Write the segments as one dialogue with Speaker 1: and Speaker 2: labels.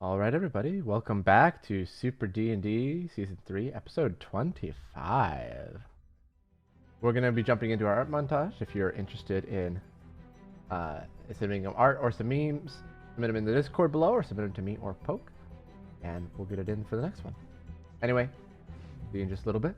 Speaker 1: All right, everybody, welcome back to Super D&D Season 3, Episode 25. We're going to be jumping into our art montage. If you're interested in submitting art or some memes, submit them in the Discord below or submit them to me or Poke, and we'll get it in for the next one. Anyway, see you in just a little bit.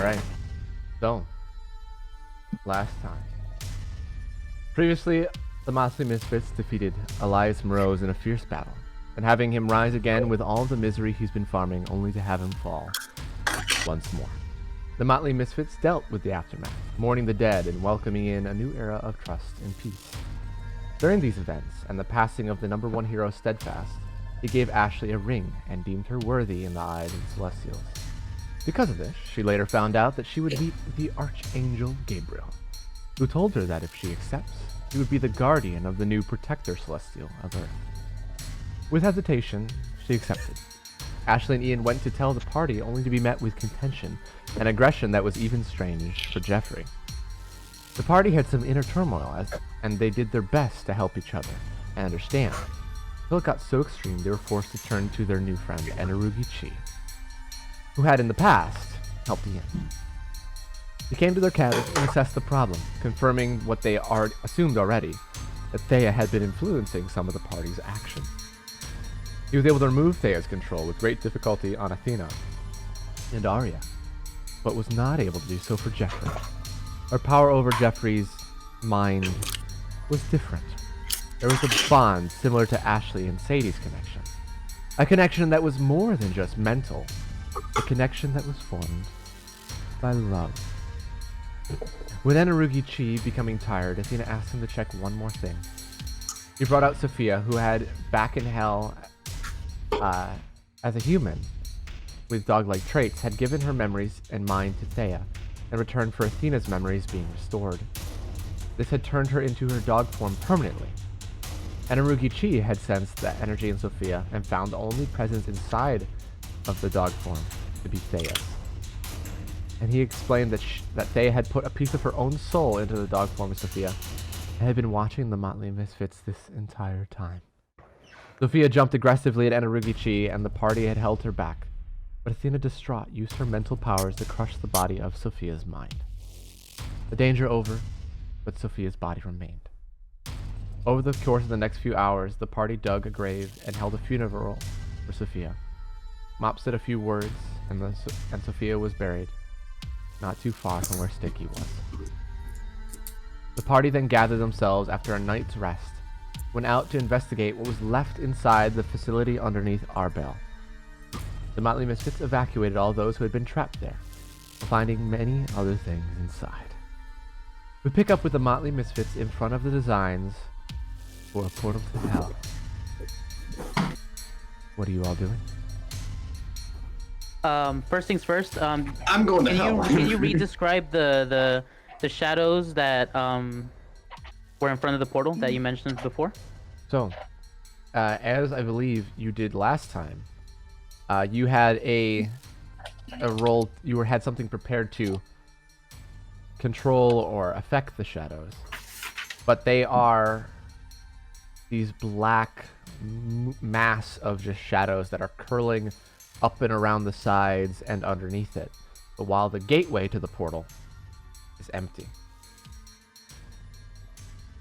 Speaker 1: Alright. So, last time. Previously, the Motley Misfits defeated Elias Morose in a fierce battle, and having him rise again with all the misery he's been farming, only to have him fall once more. The Motley Misfits dealt with the aftermath, mourning the dead and welcoming in a new era of trust and peace. During these events, and the passing of the number one hero Steadfast, he gave Ashley a ring and deemed her worthy in the eyes of the Celestials. Because of this, she later found out that she would meet the Archangel Gabriel, who told her that if she accepts, he would be the guardian of the new Protector Celestial of Earth. With hesitation, she accepted. Ashley and Ian went to tell the party only to be met with contention and aggression that was even strange for Jeffrey. The party had some inner turmoil, and they did their best to help each other and understand, until it got so extreme they were forced to turn to their new friend, Enarugi Chi, who had in the past helped Ian. He came to their cabin and assessed the problem, confirming what they assumed already, that Thea had been influencing some of the party's actions. He was able to remove Thea's control with great difficulty on Athena and Arya, but was not able to do so for Jeffrey. Her power over Jeffrey's mind was different. There was a bond similar to Ashley and Sadie's connection. A connection that was more than just mental. A connection that was formed by love. With Enarugi Chi becoming tired, Athena asked him to check one more thing. He brought out Sophia, who had back in hell as a human with dog-like traits, had given her memories and mind to Thea, in return for Athena's memories being restored. This had turned her into her dog form permanently. Enarugi Chi had sensed that energy in Sophia and found the only presence inside of the dog form to be Thea's. And he explained that Thea had put a piece of her own soul into the dog form of Sophia and had been watching the Motley Misfits this entire time. Sophia jumped aggressively at Enarugi Chi and the party had held her back, but Athena, distraught, used her mental powers to crush the body of Sophia's mind. The danger over, but Sophia's body remained. Over the course of the next few hours, the party dug a grave and held a funeral for Sophia. Mop said a few words, and Sophia was buried, not too far from where Sticky was. The party then gathered themselves after a night's rest, went out to investigate what was left inside the facility underneath Arbel. The Motley Misfits evacuated all those who had been trapped there, finding many other things inside. We pick up with the Motley Misfits in front of the designs for a portal to hell. What are you all doing?
Speaker 2: First things first.
Speaker 3: I'm going to hell.
Speaker 2: Can you re-describe the shadows that were in front of the portal that you mentioned before?
Speaker 1: So, as I believe you did last time, you had a role. You had something prepared to control or affect the shadows, but they are these black mass of just shadows that are curling up and around the sides and underneath it, but while the gateway to the portal is empty.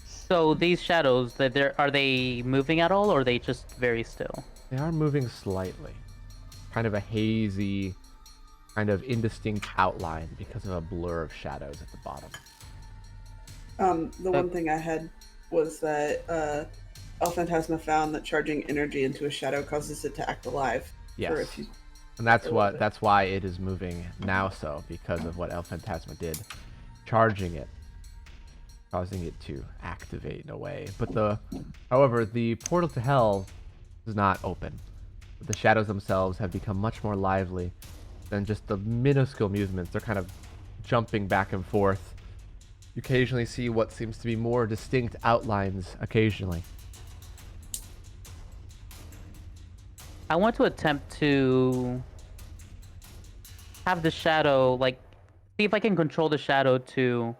Speaker 2: So these shadows, are they moving at all, or are they just very still?
Speaker 1: They are moving slightly, kind of a hazy, kind of indistinct outline because of a blur of shadows at the bottom.
Speaker 4: The one thing I had was that El Phantasma found that charging energy into a shadow causes it to act alive.
Speaker 1: Yes. And that's why it is moving now, so because of what El Phantasma did, charging it, causing it to activate in a way. But however, the portal to hell is not open. The shadows themselves have become much more lively than just the minuscule movements. They're kind of jumping back and forth. You occasionally see what seems to be more distinct outlines occasionally.
Speaker 2: I want to attempt to have the shadow, see if I can control the shadow to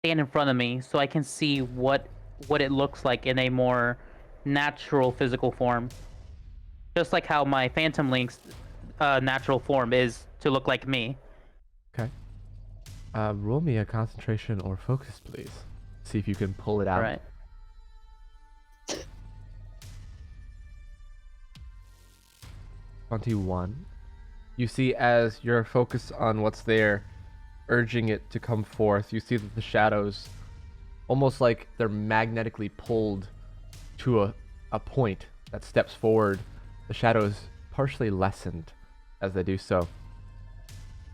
Speaker 2: stand in front of me so I can see what it looks like in a more natural physical form. Just like how my Phantom Link's natural form is to look like me.
Speaker 1: Okay. Roll me a concentration or focus, please. See if you can pull it out.
Speaker 2: All right.
Speaker 1: 21. You see, as you're focused on what's there, urging it to come forth. You see that the shadows, almost like they're magnetically pulled to a point that steps forward. The shadows partially lessened as they do so.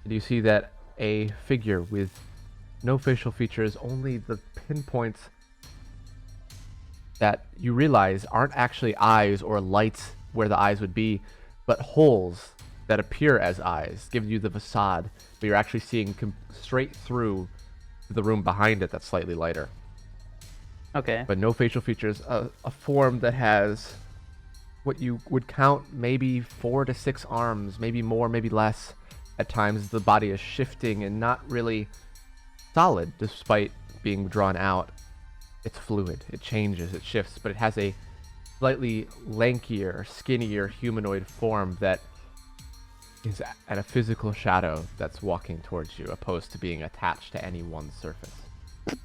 Speaker 1: And you see that a figure with no facial features, only the pinpoints that you realize aren't actually eyes or lights where the eyes would be, but holes that appear as eyes, giving you the facade, but you're actually seeing straight through the room behind it that's slightly lighter.
Speaker 2: Okay.
Speaker 1: But no facial features. A form that has what you would count maybe 4 to 6 arms, maybe more, maybe less. At times the body is shifting and not really solid despite being drawn out. It's fluid, it changes, it shifts, but it has a slightly lankier, skinnier humanoid form that is at a physical shadow that's walking towards you, opposed to being attached to any one surface. It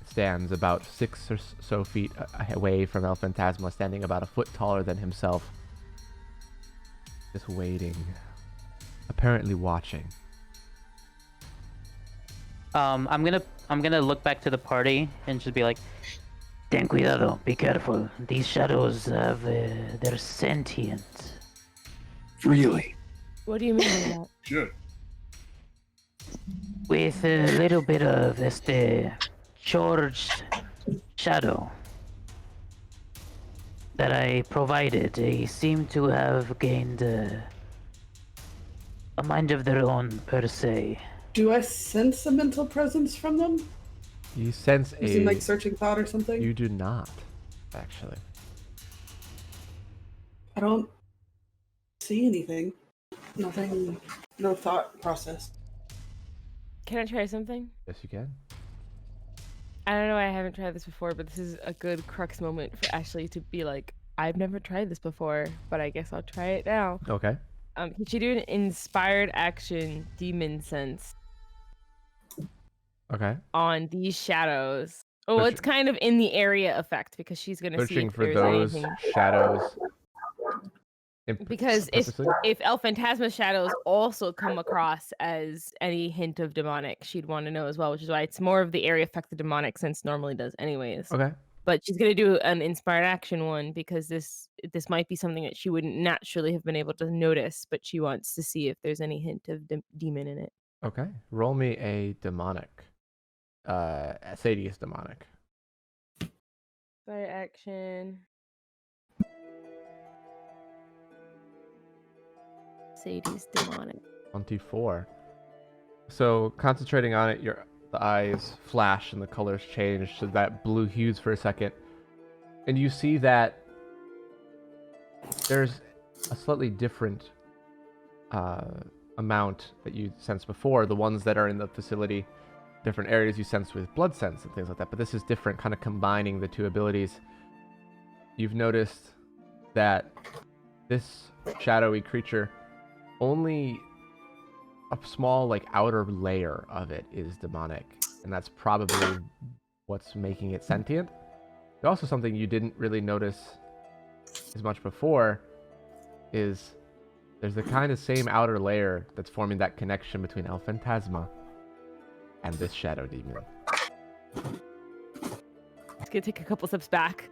Speaker 1: stands about 6 or so feet away from El Phantasma, standing about a foot taller than himself, just waiting, apparently watching.
Speaker 2: I'm gonna look back to the party and just be like, "Ten cuidado, be careful. These shadows have they're sentient."
Speaker 3: Really?
Speaker 5: What do you mean by that?
Speaker 3: Sure.
Speaker 2: With a little bit of charged shadow that I provided, they seem to have gained a mind of their own, per se.
Speaker 4: Do I sense a mental presence from them?
Speaker 1: You sense
Speaker 4: You seem like searching thought or something?
Speaker 1: You do not, actually.
Speaker 4: I don't see anything. Nothing, no thought process.
Speaker 5: Can I try something?
Speaker 1: Yes, you can.
Speaker 5: I don't know, I haven't tried this before, but this is a good crux moment for Ashley to be like, I've never tried this before, but I guess I'll try it now.
Speaker 1: Okay.
Speaker 5: Can she do an inspired action demon sense
Speaker 1: Okay.
Speaker 5: on these shadows? Oh,
Speaker 1: Push-
Speaker 5: it's kind of in the area effect because she's gonna see
Speaker 1: Pushing
Speaker 5: if
Speaker 1: for
Speaker 5: there's
Speaker 1: those
Speaker 5: anything.
Speaker 1: shadows.
Speaker 5: Because if
Speaker 1: purposely?
Speaker 5: El Phantasma shadows also come across as any hint of demonic, she'd want to know as well, which is why it's more of the area effect the demonic sense normally does anyways.
Speaker 1: Okay.
Speaker 5: But she's gonna do an inspired action one because this might be something that she wouldn't naturally have been able to notice, but she wants to see if there's any hint of demon in it.
Speaker 1: Okay. Roll me a demonic. Sadie is demonic.
Speaker 5: Inspired action. Sadie's demonic.
Speaker 1: 24. So concentrating on it, the eyes flash and the colors change to that blue hues for a second, and you see that there's a slightly different amount that you sensed before. The ones that are in the facility, different areas you sense with blood sense and things like that, but this is different, kind of combining the two abilities. You've noticed that this shadowy creature, only a small outer layer of it is demonic, and that's probably what's making it sentient. But also something you didn't really notice as much before is there's the kind of same outer layer that's forming that connection between El Phantasma and this shadow demon.
Speaker 5: It's gonna take a couple steps back,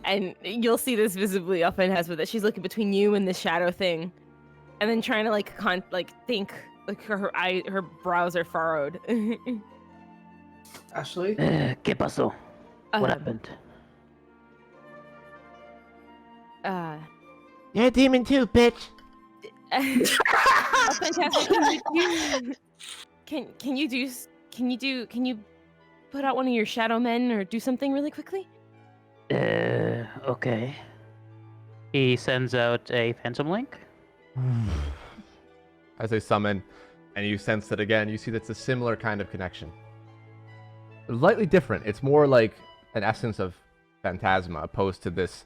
Speaker 5: and you'll see this visibly El Phantasma that she's looking between you and the shadow thing, and then trying to think. Like her brows are furrowed.
Speaker 4: Ashley?
Speaker 2: ¿Qué pasó? What
Speaker 5: Um,
Speaker 2: happened?
Speaker 1: You're a demon too, bitch!
Speaker 5: Oh, fantastic! Can you put out one of your shadow men or do something really quickly?
Speaker 2: Okay. He sends out a phantom link.
Speaker 1: As they summon, and you sense that again, you see that's a similar kind of connection. Slightly different. It's more like an essence of Phantasma opposed to this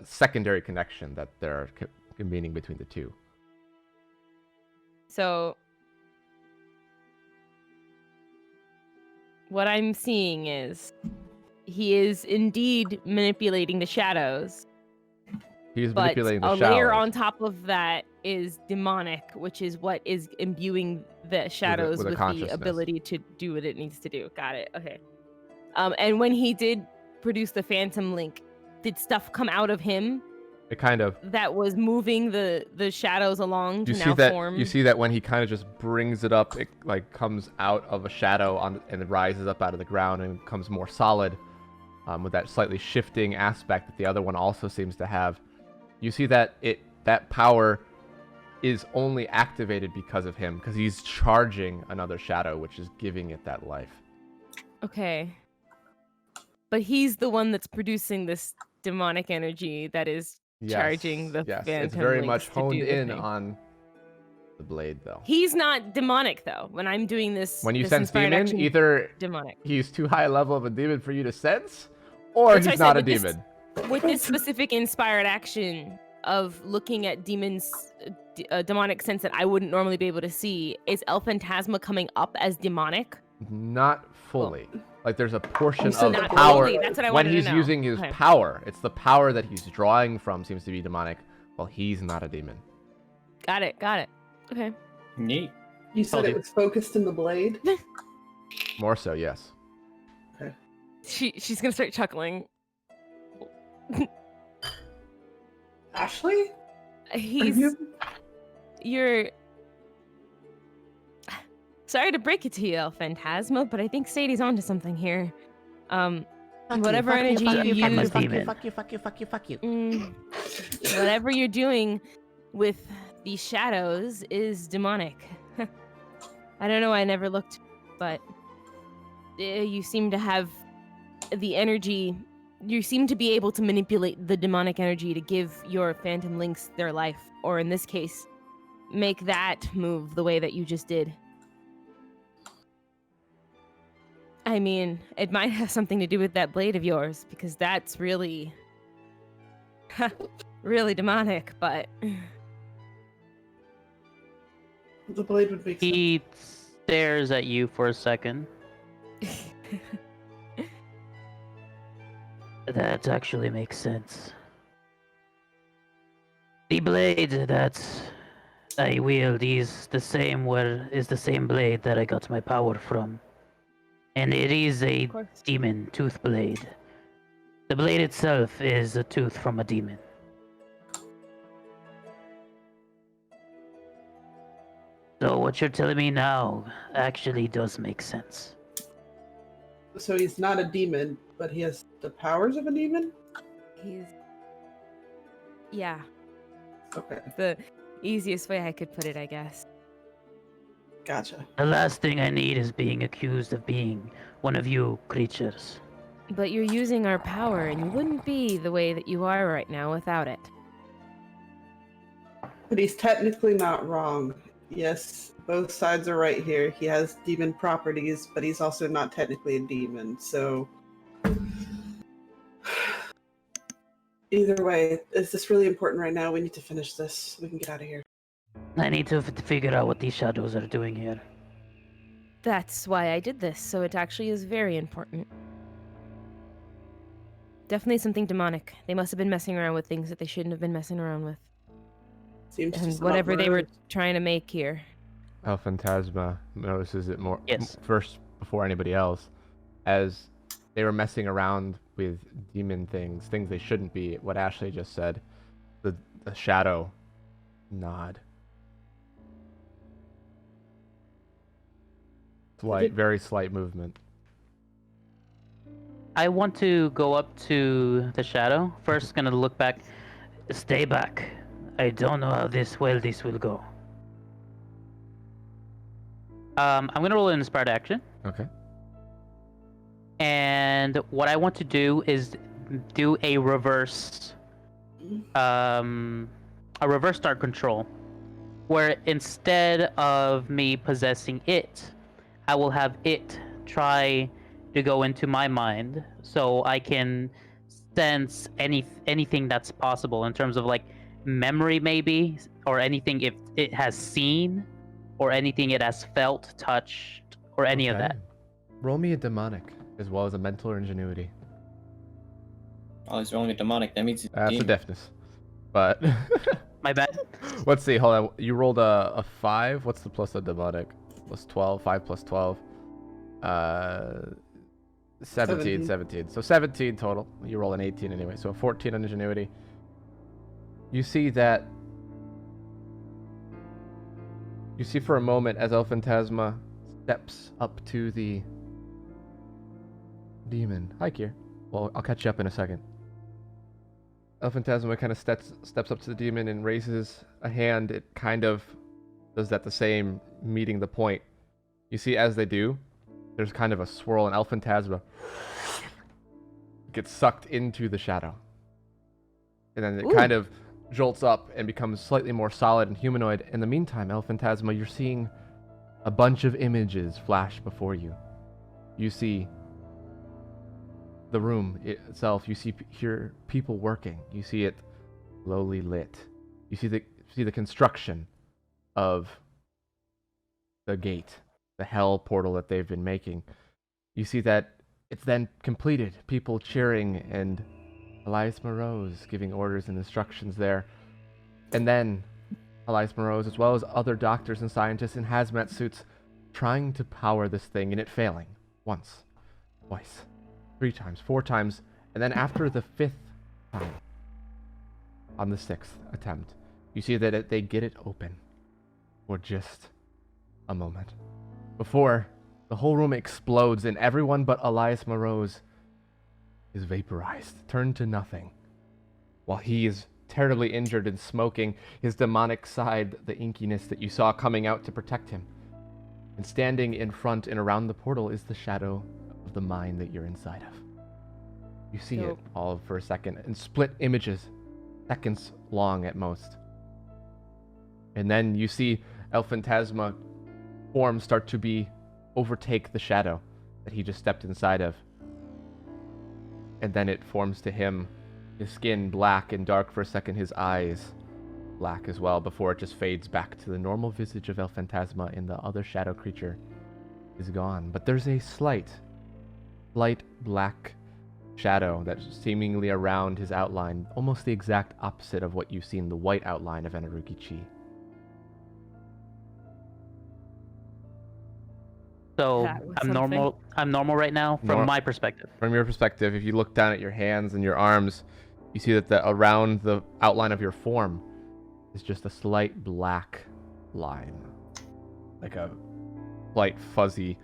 Speaker 1: secondary connection that they're convening between the two.
Speaker 5: So what I'm seeing is he is indeed manipulating the shadows.
Speaker 1: He's
Speaker 5: But
Speaker 1: manipulating the
Speaker 5: a
Speaker 1: shadows.
Speaker 5: layer on top of that is demonic, which is what is imbuing the shadows
Speaker 1: with a
Speaker 5: with the
Speaker 1: consciousness.
Speaker 5: ability to do what it needs to do. Got it. Okay. And when he did produce the Phantom Link, did stuff come out of him
Speaker 1: It kind of
Speaker 5: that was moving the shadows along to
Speaker 1: you see
Speaker 5: now
Speaker 1: that
Speaker 5: form?
Speaker 1: you see that when he kind of just brings it up, it like comes out of a shadow and it rises up out of the ground and becomes more solid, with that slightly shifting aspect that the other one also seems to have. You see that that power is only activated because of him, because he's charging another shadow, which is giving it that life.
Speaker 5: Okay. But he's the one that's producing this demonic energy that is charging the
Speaker 1: yes.
Speaker 5: Phantom
Speaker 1: It's very
Speaker 5: Links
Speaker 1: much
Speaker 5: to
Speaker 1: honed
Speaker 5: do the
Speaker 1: in
Speaker 5: thing.
Speaker 1: on the blade, though.
Speaker 5: He's not demonic though. When I'm doing this,
Speaker 1: When you
Speaker 5: this
Speaker 1: sense
Speaker 5: inspired
Speaker 1: demon,
Speaker 5: action,
Speaker 1: either
Speaker 5: demonic.
Speaker 1: he's too high a level of a demon for you to sense, or
Speaker 5: That's what
Speaker 1: he's
Speaker 5: I said,
Speaker 1: not a
Speaker 5: with this-
Speaker 1: demon.
Speaker 5: With this specific inspired action of looking at demons, demonic sense that I wouldn't normally be able to see, is El Phantasma coming up as demonic?
Speaker 1: Not fully. Like there's a portion
Speaker 4: You said
Speaker 1: of
Speaker 4: not
Speaker 1: power.
Speaker 5: fully, that's what I
Speaker 1: when
Speaker 5: wanted to
Speaker 1: he's
Speaker 5: know.
Speaker 1: using his
Speaker 5: Okay.
Speaker 1: power, it's the power that he's drawing from seems to be demonic. Well, he's not a demon.
Speaker 5: Got it. Got it. Okay.
Speaker 3: Neat.
Speaker 4: You said
Speaker 2: Told
Speaker 4: it
Speaker 2: you.
Speaker 4: was focused in the blade.
Speaker 1: More so, yes.
Speaker 5: She's gonna start chuckling.
Speaker 4: Ashley? Are
Speaker 5: He's
Speaker 4: you-
Speaker 5: you're sorry to break it to you, El Phantasma, but I think Sadie's onto something here. Whatever energy you use, whatever you're doing with these shadows is demonic. I don't know. I never looked, but you seem to have the energy. You seem to be able to manipulate the demonic energy to give your Phantom Links their life, or in this case, make that move the way that you just did. I mean, it might have something to do with that blade of yours, because that's really, really demonic, but
Speaker 4: The blade would make sense.
Speaker 2: He stares at you for a second. That actually makes sense. The blade that I wield is the same blade that I got my power from. And it is a
Speaker 5: Of course.
Speaker 2: demon tooth blade. The blade itself is a tooth from a demon. So what you're telling me now actually does make sense.
Speaker 4: So he's not a demon, but he has the powers of a demon?
Speaker 5: He's, yeah,
Speaker 4: Okay,
Speaker 5: the easiest way I could put it, I guess.
Speaker 4: gotcha.
Speaker 2: The last thing I need is being accused of being one of you creatures.
Speaker 5: But you're using our power, and you wouldn't be the way that you are right now without it.
Speaker 4: But he's technically not wrong. Yes, both sides are right here. He has demon properties, but he's also not technically a demon, so... Either way, is this really important right now? We need to finish this so we can get out of here.
Speaker 2: I need to figure out what these shadows are doing here.
Speaker 5: That's why I did this, so it actually is very important. Definitely something demonic. They must have been messing around with things that they shouldn't have been messing around with.
Speaker 4: Seems
Speaker 5: And
Speaker 4: just not
Speaker 5: whatever they were
Speaker 4: worth-
Speaker 5: trying to make here.
Speaker 1: El Phantasma notices it more
Speaker 2: Yes.
Speaker 1: first before anybody else, as they were messing around with demon things they shouldn't be. What Ashley just said, the shadow nod. Slight, very slight movement.
Speaker 2: I want to go up to the shadow. First, gonna look back. Stay back. I don't know how this will go. I'm gonna roll an inspired action,
Speaker 1: Okay.
Speaker 2: and what I want to do is do a reverse start control, where instead of me possessing it, I will have it try to go into my mind, so I can sense anything that's possible in terms of like memory, maybe, or anything if it has seen, or anything it has felt, touched, or any of
Speaker 1: Okay.
Speaker 2: that.
Speaker 1: Roll me a demonic as well as a mental or ingenuity.
Speaker 3: Oh, he's rolling a demonic. That means he's a
Speaker 1: That's a
Speaker 3: demon.
Speaker 1: deafness. But
Speaker 2: My bad.
Speaker 1: let's see. Hold on. You rolled a 5. What's the plus of demonic? plus 12, 5 plus 12. 17. 17. So 17 total. You roll an 18 anyway, so 14 on ingenuity. You see that. You see for a moment as El Phantasma steps up to the demon. Hi, Kier. Well, I'll catch you up in a second. El Phantasma kind of steps up to the demon and raises a hand. It kind of does that the same, meeting the point. You see, as they do, there's kind of a swirl, and El Phantasma gets sucked into the shadow. And then it kind of jolts up and becomes slightly more solid and humanoid. In the meantime, El Phantasma, you're seeing a bunch of images flash before you. You see the room itself. You hear people working. You see it lowly lit. You see the construction of the gate, the hell portal that they've been making. You see that it's then completed. People cheering and Elias Morose giving orders and instructions there. And then Elias Morose, as well as other doctors and scientists in hazmat suits, trying to power this thing and it failing. Once, twice, 3 times, 4 times, and then after the 5th time, on the 6th attempt, you see that they get it open for just a moment. Before the whole room explodes and everyone but Elias Morose is vaporized, turned to nothing, while he is terribly injured and smoking, his demonic side, the inkiness that you saw coming out to protect him. And standing in front and around the portal is the shadow of the mind that you're inside of. You see it all for a second in split images, seconds long at most. And then you see El Phantasma forms start to overtake the shadow that he just stepped inside of. And then it forms to him, his skin black and dark for a second, his eyes black as well, before it just fades back to the normal visage of El Phantasma, and the other shadow creature is gone. But there's a slight black shadow that's seemingly around his outline, almost the exact opposite of what you've seen, the white outline of Enaruki Chi.
Speaker 2: So
Speaker 5: That was
Speaker 2: I'm
Speaker 5: something.
Speaker 2: normal. I'm normal right now from my perspective.
Speaker 1: From your perspective, if you look down at your hands and your arms, you see that around the outline of your form is just a slight black line, like a slight fuzzy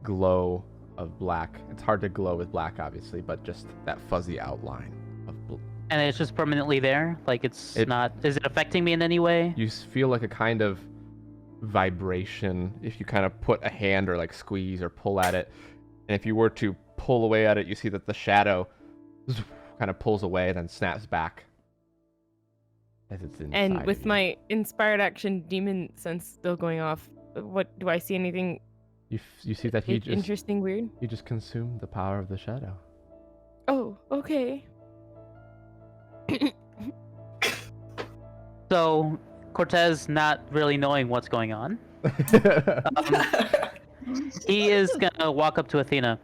Speaker 1: glow of black. It's hard to glow with black, obviously, but just that fuzzy outline of
Speaker 2: And it's just permanently there. Like it's not. Is it affecting me in any way?
Speaker 1: You feel like a kind of vibration if you kind of put a hand or like squeeze or pull at it, and if you were to pull away at it, you see that the shadow kind of pulls away and then snaps back as it's inside.
Speaker 5: And with
Speaker 1: of you.
Speaker 5: my inspired action demon sense still going off, what do I see? Anything
Speaker 1: you see that he just
Speaker 5: interesting, weird?
Speaker 1: he just consumed the power of the shadow.
Speaker 5: Oh, okay.
Speaker 2: So Cortez, not really knowing what's going on, he is gonna walk up to Athena.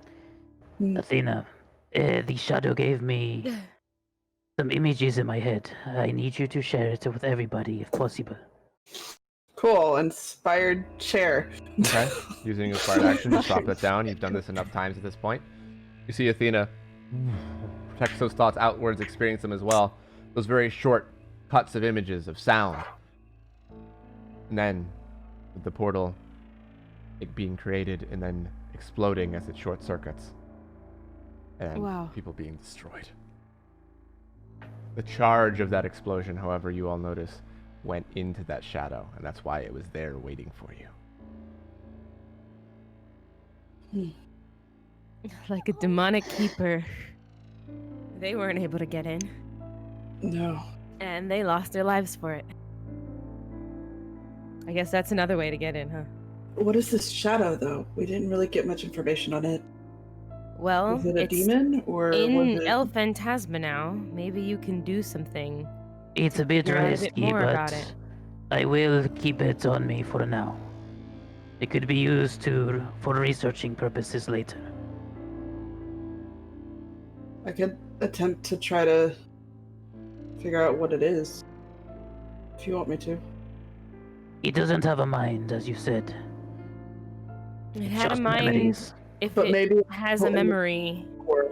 Speaker 2: Athena, the shadow gave me some images in my head. I need you to share it with everybody if possible.
Speaker 4: Cool. Inspired share.
Speaker 1: Okay, using inspired action, just drop that down. You've done this enough times at this point. You see Athena protects those thoughts outwards, experience them as well. Those very short cuts of images, of sound. And then, with the portal, it being created and then exploding as it short circuits. And
Speaker 5: Wow.
Speaker 1: people being destroyed. The charge of that explosion, however, you all notice, went into that shadow, and that's why it was there waiting for you.
Speaker 5: Like a demonic keeper. They weren't able to get in,
Speaker 4: No.
Speaker 5: and they lost their lives for it. I guess that's another way to get in, huh?
Speaker 4: What is this shadow, though? We didn't really get much information on it.
Speaker 5: Well,
Speaker 4: Is it a
Speaker 5: it's
Speaker 4: demon or
Speaker 5: in
Speaker 4: was it...
Speaker 5: El Phantasma now. Maybe you can do something.
Speaker 2: It's a bit
Speaker 5: Learn a bit
Speaker 2: risky,
Speaker 5: more
Speaker 2: but
Speaker 5: about it.
Speaker 2: I will keep it on me for now. It could be used for researching purposes later.
Speaker 4: I could attempt to try to figure out what it is, if you want me to.
Speaker 2: He doesn't have a mind, as you said.
Speaker 5: It had a
Speaker 2: Just
Speaker 5: mind
Speaker 2: memories.
Speaker 5: if
Speaker 4: But
Speaker 5: it
Speaker 4: maybe
Speaker 5: has a memory.
Speaker 4: or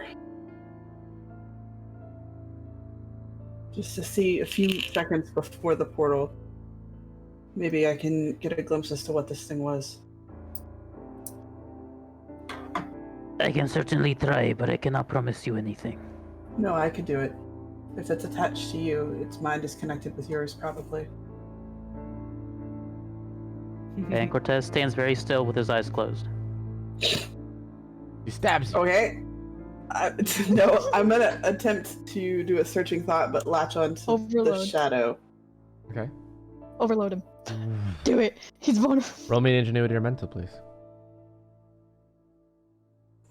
Speaker 4: just to see a few seconds before the portal. Maybe I can get a glimpse as to what this thing was.
Speaker 2: I can certainly try, but I cannot promise you anything.
Speaker 4: No, I could do it. If it's attached to you, its mind is connected with yours, probably.
Speaker 2: And Cortez stands very still with his eyes closed.
Speaker 1: He stabs you.
Speaker 4: Okay. No, I'm gonna attempt to do a searching thought, but latch on to the
Speaker 6: Overload.
Speaker 4: shadow.
Speaker 1: Okay.
Speaker 6: Overload him. Do it. He's vulnerable.
Speaker 1: Roll me an ingenuity or mental, please.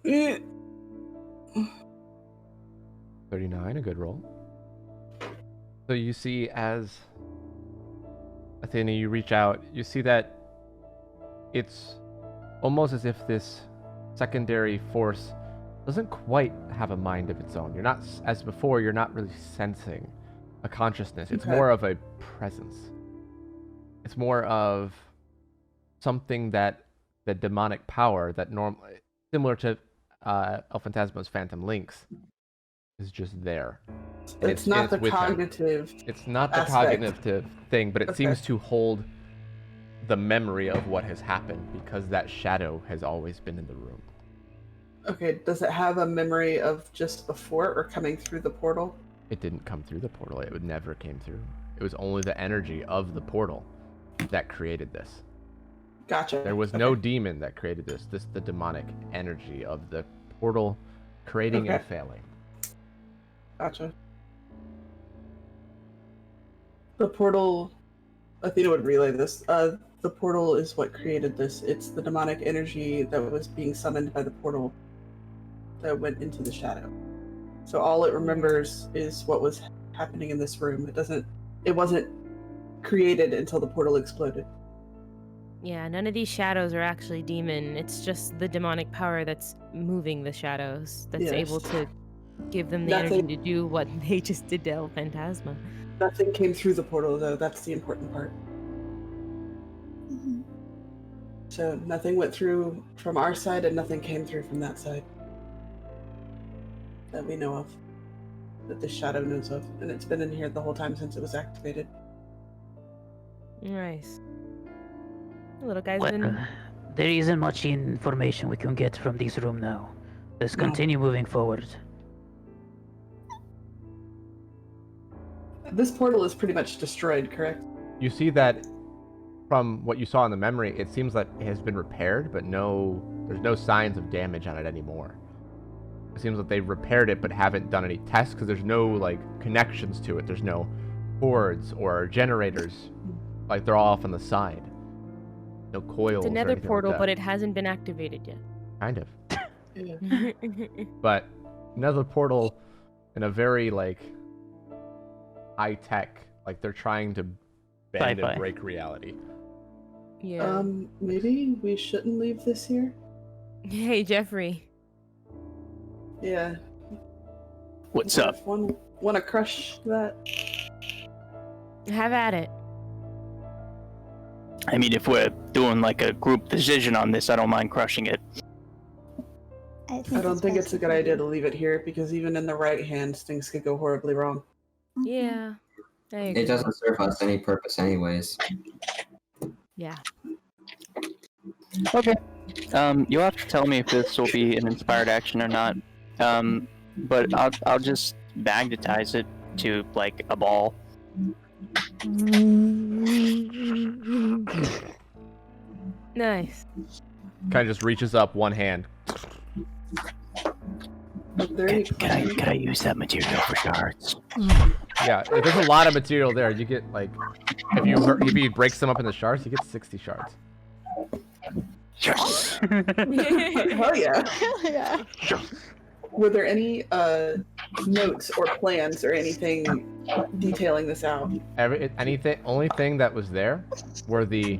Speaker 4: Eh.
Speaker 1: 39, a good roll. So you see as Athena, you reach out, you see that it's almost as if this secondary force doesn't quite have a mind of its own. You're not, as before, you're not really sensing a consciousness. It's
Speaker 4: Okay.
Speaker 1: more of a presence. It's more of something that the demonic power that similar to El Phantasma's Phantom Links is just there. And
Speaker 4: It's not the
Speaker 1: with him.
Speaker 4: cognitive.
Speaker 1: It's not the
Speaker 4: aspect.
Speaker 1: cognitive thing, but it
Speaker 4: Okay.
Speaker 1: seems to hold the memory of what has happened because that shadow has always been in the room.
Speaker 4: Okay, does it have a memory of just before or coming through the portal?
Speaker 1: It didn't come through the portal. It would never came through. It was only the energy of the portal that created this.
Speaker 4: Gotcha.
Speaker 1: There was no
Speaker 4: Okay.
Speaker 1: demon that created this. This the demonic energy of the portal creating and
Speaker 4: Okay.
Speaker 1: failing.
Speaker 4: Gotcha. The portal, Athena would relay this. The portal is what created this. It's the demonic energy that was being summoned by the portal that went into the shadow. So all it remembers is what was happening in this room. It wasn't created until the portal exploded.
Speaker 5: Yeah, none of these shadows are actually demon. It's just the demonic power that's moving the shadows that's
Speaker 4: Yes.
Speaker 5: able to give them the
Speaker 4: Nothing-
Speaker 5: energy to do what they just did to El Phantasma.
Speaker 4: Nothing came through the portal though, that's the important part.
Speaker 6: Mhm.
Speaker 4: So nothing went through from our side and nothing came through from that side. That we know of. That the shadow knows of. And it's been in here the whole time since it was activated.
Speaker 5: Nice. The little guy's
Speaker 2: Well,
Speaker 5: been.
Speaker 2: there isn't much information we can get from this room now. Let's
Speaker 4: No.
Speaker 2: continue moving forward.
Speaker 4: This portal is pretty much destroyed, correct?
Speaker 1: You see that from what you saw in the memory, it seems that it has been repaired, but there's no signs of damage on it anymore. It seems that they've repaired it but haven't done any tests because there's no like connections to it. There's no cords or generators. Like they're all off on the side. No coils.
Speaker 5: It's
Speaker 1: or
Speaker 5: another
Speaker 1: anything like
Speaker 5: portal,
Speaker 1: that.
Speaker 5: but it hasn't been activated yet.
Speaker 1: Kind of.
Speaker 4: Yeah.
Speaker 1: But another portal in a very like high tech, like they're trying to bend
Speaker 2: Sci-fi.
Speaker 1: and break reality.
Speaker 5: Yeah.
Speaker 4: Maybe we shouldn't leave this here?
Speaker 5: Hey, Jeffrey.
Speaker 4: Yeah.
Speaker 3: What's up?
Speaker 4: Wanna crush that?
Speaker 5: Have at it.
Speaker 3: I mean, if we're doing like a group decision on this, I don't mind crushing it.
Speaker 4: I don't think it's a good idea to leave it here because even in the right hands, things could go horribly wrong.
Speaker 5: Yeah. I agree.
Speaker 7: It doesn't serve us any purpose anyways.
Speaker 5: Yeah.
Speaker 3: Okay. You'll have to tell me if this will be an inspired action or not. But I'll just magnetize it to like a ball.
Speaker 5: Nice.
Speaker 1: Kind of just reaches up one hand.
Speaker 4: Are there any
Speaker 3: Can I use that material for shards?
Speaker 1: Yeah, if there's a lot of material there. You get like, if you break some up into shards, you get 60 shards.
Speaker 3: Yes.
Speaker 4: Hell yeah.
Speaker 6: Hell yeah.
Speaker 4: Were there any notes or plans or anything detailing this out?
Speaker 1: Only thing that was there were the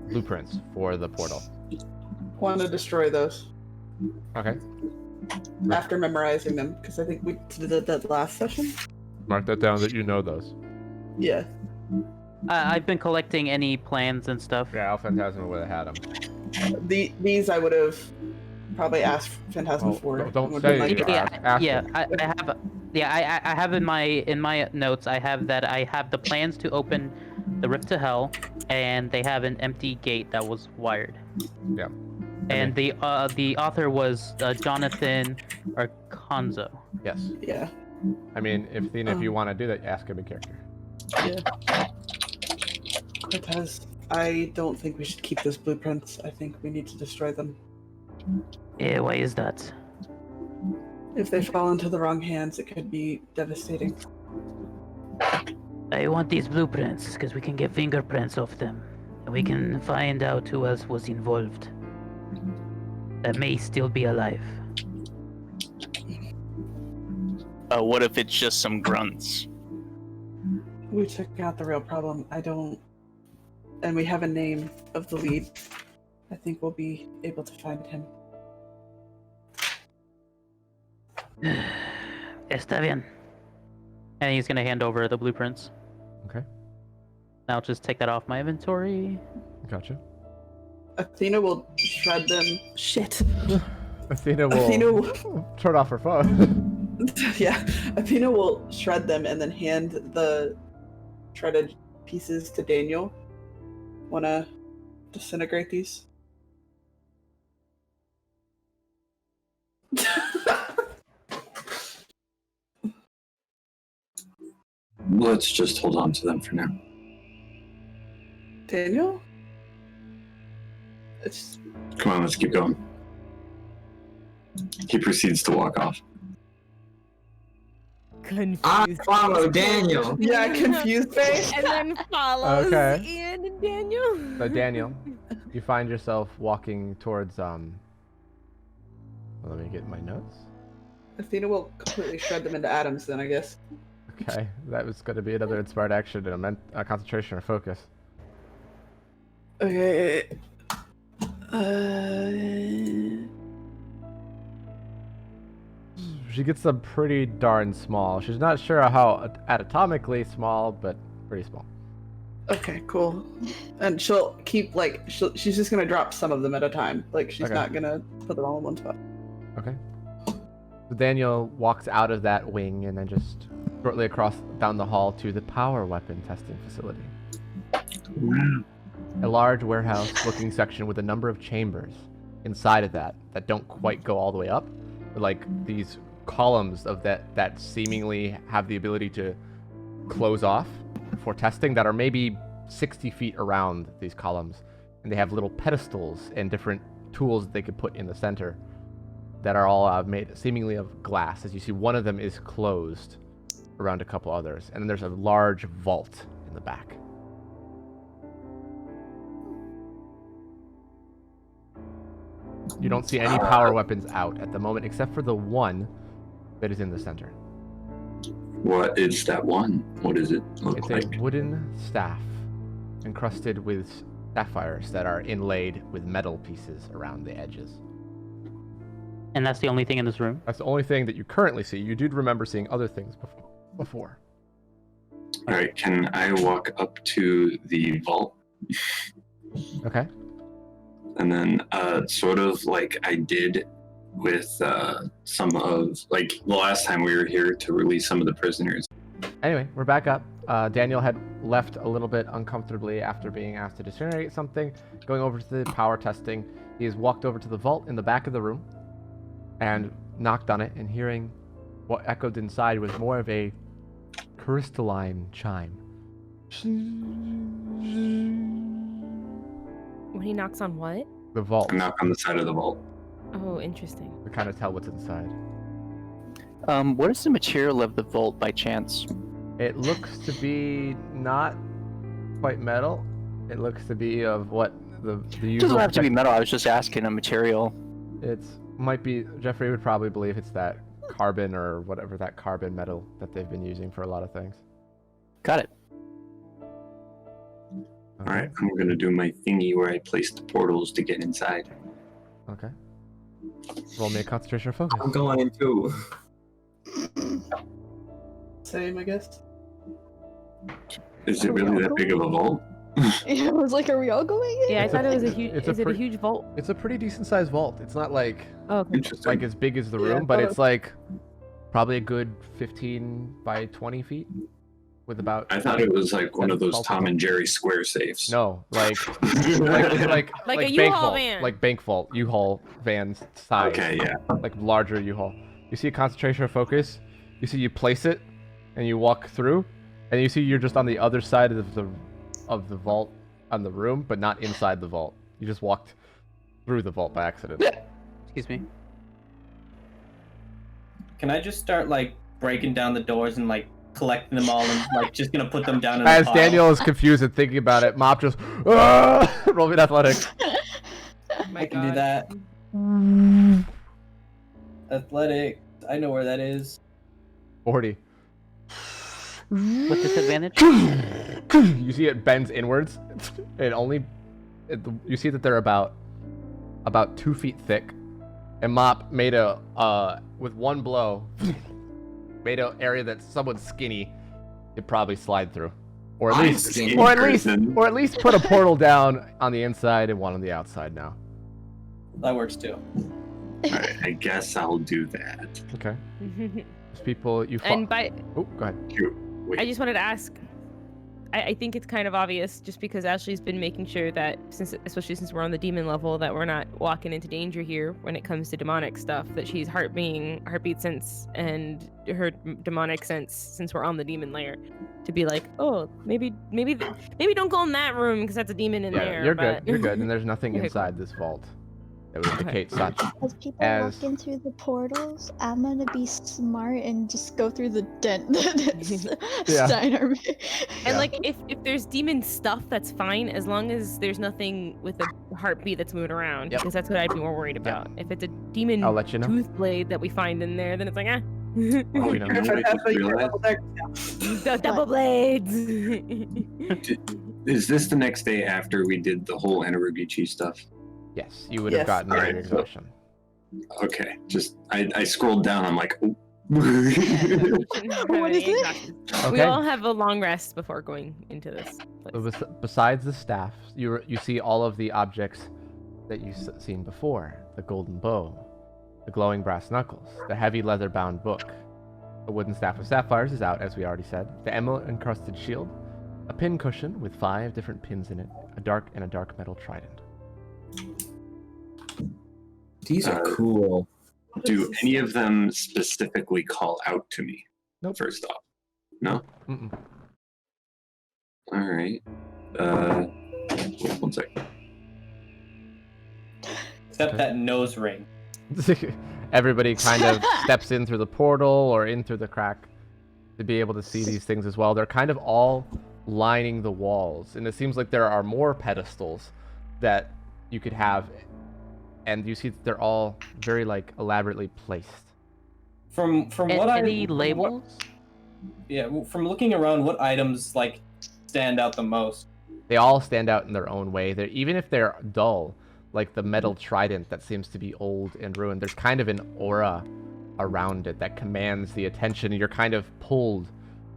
Speaker 1: blueprints for the portal.
Speaker 4: Want to destroy those
Speaker 1: Okay,
Speaker 4: after memorizing them because I think we did that last session.
Speaker 1: mark that down that you know those.
Speaker 4: Yeah.
Speaker 2: I've been collecting any plans and stuff.
Speaker 1: Yeah, El Phantasma would have had them.
Speaker 4: These I would have probably asked Phantasma
Speaker 1: Well,
Speaker 4: for.
Speaker 1: don't
Speaker 4: Would
Speaker 1: say
Speaker 4: been
Speaker 1: you
Speaker 2: Yeah,
Speaker 1: asked
Speaker 2: yeah,
Speaker 1: him.
Speaker 2: I have. Yeah, I have in my notes. I have that I have the plans to open the Rift to Hell, and they have an empty gate that was wired.
Speaker 1: Yeah.
Speaker 2: And the author was Jonathan Arconzo.
Speaker 1: Yes.
Speaker 4: Yeah.
Speaker 1: I mean, if you want to do that, ask him in character.
Speaker 4: Yeah. Cortez, I don't think we should keep those blueprints. I think we need to destroy them.
Speaker 2: Yeah, why is that?
Speaker 4: If they fall into the wrong hands, it could be devastating.
Speaker 2: I want these blueprints because we can get fingerprints off them, and we can find out who else was involved that may still be alive.
Speaker 3: What if it's just some grunts?
Speaker 4: We took out the real problem. And we have a name of the lead. I think we'll be able to find him.
Speaker 2: Está bien. And he's gonna hand over the blueprints.
Speaker 1: Okay.
Speaker 2: I'll just take that off my inventory.
Speaker 1: Gotcha.
Speaker 4: Athena will shred them. Shit.
Speaker 1: Athena will turn off her phone.
Speaker 4: Yeah. Athena will shred them and then hand the shredded pieces to Daniel. Wanna disintegrate these?
Speaker 8: Let's just hold on to them for now.
Speaker 4: Daniel?
Speaker 8: Come on, let's keep going. He proceeds to walk off.
Speaker 5: Confused.
Speaker 7: I follow Daniel.
Speaker 4: Yeah, confused face.
Speaker 5: And then follows
Speaker 1: Okay.
Speaker 5: Ian and Daniel.
Speaker 1: So Daniel, you find yourself walking towards well, let me get my notes.
Speaker 4: Athena will completely shred them into atoms then, I guess.
Speaker 1: Okay, that was going to be another inspired action and a concentration or focus.
Speaker 4: Okay.
Speaker 1: She gets them pretty darn small. She's not sure how anatomically small, but pretty small.
Speaker 4: Okay, cool. And she'll keep she's just gonna drop some of them at a time. Like she's
Speaker 1: Okay.
Speaker 4: not gonna put them all in one spot.
Speaker 1: Okay. So Daniel walks out of that wing and then just shortly across down the hall to the power weapon testing facility. A large warehouse-looking section with a number of chambers inside of that don't quite go all the way up, but like these columns of that seemingly have the ability to close off for testing that are maybe 60 feet around these columns, and they have little pedestals and different tools that they could put in the center that are all made seemingly of glass. As you see, one of them is closed around a couple others, and then there's a large vault in the back. You don't see any power weapons out at the moment, except for the one that is in the center.
Speaker 8: What is that one? What does it look
Speaker 1: It's
Speaker 8: like?
Speaker 1: a wooden staff encrusted with sapphires that are inlaid with metal pieces around the edges.
Speaker 2: And that's the only thing in this room?
Speaker 1: That's the only thing that you currently see. You do remember seeing other things before.
Speaker 8: All right, can I walk up to the vault?
Speaker 1: Okay.
Speaker 8: And then sort of like I did with some of, like, the last time we were here to release some of the prisoners.
Speaker 1: Anyway, we're back up. Daniel had left a little bit uncomfortably after being asked to disintegrate something, going over to the power testing. He has walked over to the vault in the back of the room and knocked on it, and hearing what echoed inside was more of a crystalline chime.
Speaker 5: When he knocks on what?
Speaker 1: The vault,
Speaker 8: I knock on the side of the vault.
Speaker 5: Oh, interesting.
Speaker 1: to kind of tell what's inside.
Speaker 3: What is the material of the vault by chance?
Speaker 1: It looks to be not quite metal. It looks to be of what the
Speaker 3: It
Speaker 1: usual.
Speaker 3: doesn't have to be metal. I was just asking a material.
Speaker 1: It's might be. Jeffrey would probably believe it's that carbon or whatever, that carbon metal that they've been using for a lot of things.
Speaker 3: Got it.
Speaker 8: All right, I'm gonna do my thingy where I place the portals to get inside.
Speaker 1: Okay. Roll me a concentration or focus.
Speaker 7: I'm going in too.
Speaker 4: Same, I guess.
Speaker 8: Is it really that big of a vault?
Speaker 6: I was like, are we all going in?
Speaker 5: Yeah, I
Speaker 1: It's a-
Speaker 5: thought it was a huge.
Speaker 1: it's a
Speaker 5: Is it a
Speaker 1: pretty-
Speaker 5: huge vault?
Speaker 1: It's a pretty decent sized vault. It's not like
Speaker 5: Oh, okay.
Speaker 8: Interesting.
Speaker 1: like as big as the
Speaker 4: Yeah, I
Speaker 1: room, but
Speaker 4: thought
Speaker 1: it's like probably a good 15 by 20 feet with about.
Speaker 8: I thought it was like one of those
Speaker 1: 12
Speaker 8: Tom and Jerry square safes.
Speaker 1: No, like
Speaker 5: Like a
Speaker 1: bank
Speaker 5: U-Haul
Speaker 1: vault,
Speaker 5: van.
Speaker 1: like bank vault, U-Haul van size.
Speaker 8: Okay, yeah.
Speaker 1: Like larger U-Haul. You see a concentration of focus. You see you place it, and you walk through, and you see you're just on the other side of the vault on the room, but not inside the vault. You just walked through the vault by accident.
Speaker 2: Excuse me.
Speaker 9: Can I just start like breaking down the doors and like collecting them all and like just gonna put them down in
Speaker 1: As
Speaker 9: a pile?
Speaker 1: Daniel is confused and thinking about it, Mop just roll me an athletics.
Speaker 9: I can do that. Athletic. I know where that is.
Speaker 1: 40.
Speaker 2: With disadvantage?
Speaker 1: You see it bends inwards. You see that they're about 2 feet thick, and Mop made with one blow made an area that someone skinny could probably slide through, or at
Speaker 8: I'm
Speaker 1: least
Speaker 8: skinny person.
Speaker 1: put a portal down on the inside and one on the outside now.
Speaker 9: That works too.
Speaker 8: Alright, I guess I'll do that.
Speaker 1: Okay. There's people you.
Speaker 5: And by
Speaker 1: Oh, go ahead.
Speaker 8: Wait.
Speaker 5: I just wanted to ask. I think it's kind of obvious, just because Ashley's been making sure that, especially since we're on the demon level, that we're not walking into danger here when it comes to demonic stuff. That she's heartbeat sense and her demonic sense, since we're on the demon layer, to be like, oh, maybe don't go in that room because that's a demon in
Speaker 1: Yeah,
Speaker 5: there.
Speaker 1: you're
Speaker 5: but...
Speaker 1: good. You're good. And there's nothing
Speaker 5: Okay, cool.
Speaker 1: inside this vault that would indicate such.
Speaker 6: As people
Speaker 1: As-
Speaker 6: walk in through the portals, I'm gonna be smart and just go through the dent that
Speaker 1: Yeah.
Speaker 6: Steiner made.
Speaker 5: And
Speaker 1: Yeah.
Speaker 5: like, if there's demon stuff, that's fine, as long as there's nothing with a heartbeat that's moving around,
Speaker 1: Yep.
Speaker 5: because that's what I'd be more worried about. If it's a demon
Speaker 1: I'll let you know.
Speaker 5: tooth blade that we find in there, then it's like,
Speaker 8: Oh,
Speaker 1: you know,
Speaker 8: you know what I just realized?
Speaker 5: the double blades.
Speaker 8: Is this the next day after we did the whole Anarugichi stuff?
Speaker 1: Yes, you would have
Speaker 4: Yes.
Speaker 1: gotten
Speaker 8: Alright,
Speaker 1: your
Speaker 8: so-
Speaker 1: exhaustion.
Speaker 8: Okay, just I scrolled down. I'm like, oh.
Speaker 6: What is it?
Speaker 5: We
Speaker 1: Okay.
Speaker 5: all have a long rest before going into this
Speaker 1: So
Speaker 5: place.
Speaker 1: besides the staff, you see all of the objects that you've seen before: the golden bow, the glowing brass knuckles, the heavy leather-bound book. The wooden staff of sapphires is out, as we already said. The emerald-encrusted shield, a pin cushion with 5 different pins in it, a dark metal trident.
Speaker 7: These are
Speaker 8: Uh,
Speaker 7: cool.
Speaker 8: Do any of them specifically call out to me?
Speaker 1: Nope.
Speaker 8: First off, no.
Speaker 1: Mm-mm.
Speaker 8: All right. Wait, one second.
Speaker 9: Except that nose ring.
Speaker 1: Everybody kind of steps in through the portal or in through the crack to be able to see these things as well. They're kind of all lining the walls, and it seems like there are more pedestals that you could have, and you see that they're all very like elaborately placed.
Speaker 9: From what I
Speaker 2: Any labels?
Speaker 9: Yeah, well, from looking around, what items like stand out the most?
Speaker 1: They all stand out in their own way. They're, even if they're dull, like the metal trident that seems to be old and ruined, there's kind of an aura around it that commands the attention. You're kind of pulled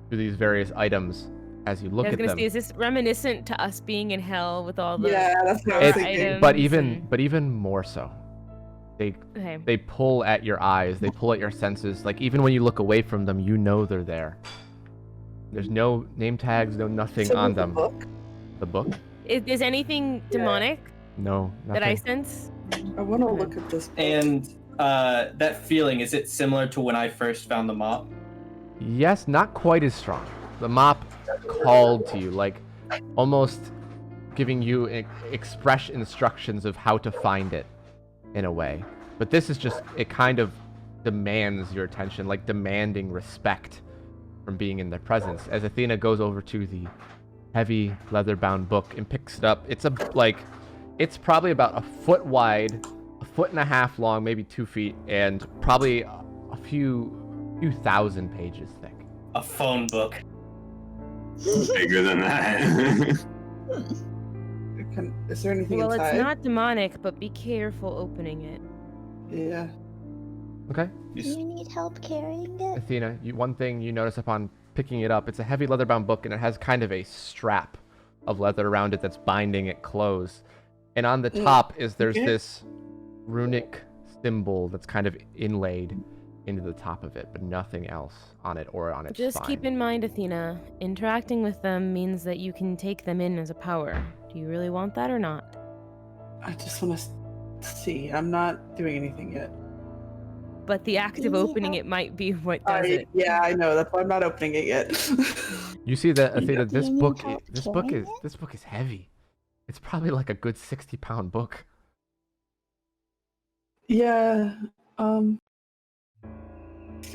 Speaker 1: through these various items as you look
Speaker 5: I was
Speaker 1: at
Speaker 5: gonna
Speaker 1: them.
Speaker 5: say, is this reminiscent to us being in hell with all the
Speaker 4: Yeah, that's what I was
Speaker 1: It's-
Speaker 4: thinking.
Speaker 5: items?
Speaker 1: but even more so,
Speaker 5: Okay.
Speaker 1: they pull at your eyes, they pull at your senses. Like even when you look away from them, you know they're there. There's no name tags, no nothing
Speaker 4: So
Speaker 1: on
Speaker 4: with the
Speaker 1: them.
Speaker 4: book,
Speaker 1: The book?
Speaker 5: Is anything demonic
Speaker 1: No, nothing.
Speaker 5: that I sense?
Speaker 4: I want to look at this. Book.
Speaker 9: And that feeling, is it similar to when I first found the mop?
Speaker 1: Yes, not quite as strong. The mop called to you, like almost giving you express instructions of how to find it in a way. But this is just, it kind of demands your attention, like demanding respect from being in their presence. As Athena goes over to the heavy leather-bound book and picks it up, it's it's probably about a foot wide, a foot and a half long, maybe 2 feet, and probably a few thousand pages thick.
Speaker 9: A phone book.
Speaker 8: Bigger than that.
Speaker 4: Is there anything
Speaker 5: Well,
Speaker 4: inside?
Speaker 5: it's not demonic, but be careful opening it.
Speaker 4: Yeah.
Speaker 1: Okay.
Speaker 6: Do you need help carrying it?
Speaker 1: Athena, one thing you notice upon picking it up, it's a heavy leather-bound book, and it has kind of a strap of leather around it that's binding it closed. And on the
Speaker 4: Mm,
Speaker 1: top there's
Speaker 4: okay.
Speaker 1: this runic symbol that's kind of inlaid into the top of it, but nothing else on it or on its
Speaker 5: Just
Speaker 1: spine.
Speaker 5: keep in mind, Athena, interacting with them means that you can take them in as a power. Do you really want that or not?
Speaker 4: I just want to see. I'm not doing anything yet.
Speaker 5: But the act of opening it might be what does it.
Speaker 4: Yeah, I know. That's why I'm not opening it yet.
Speaker 1: You see that, Athena,
Speaker 6: Do you need help carrying it?
Speaker 1: this book is heavy. It's probably like a good 60-pound book.
Speaker 4: Yeah. Kind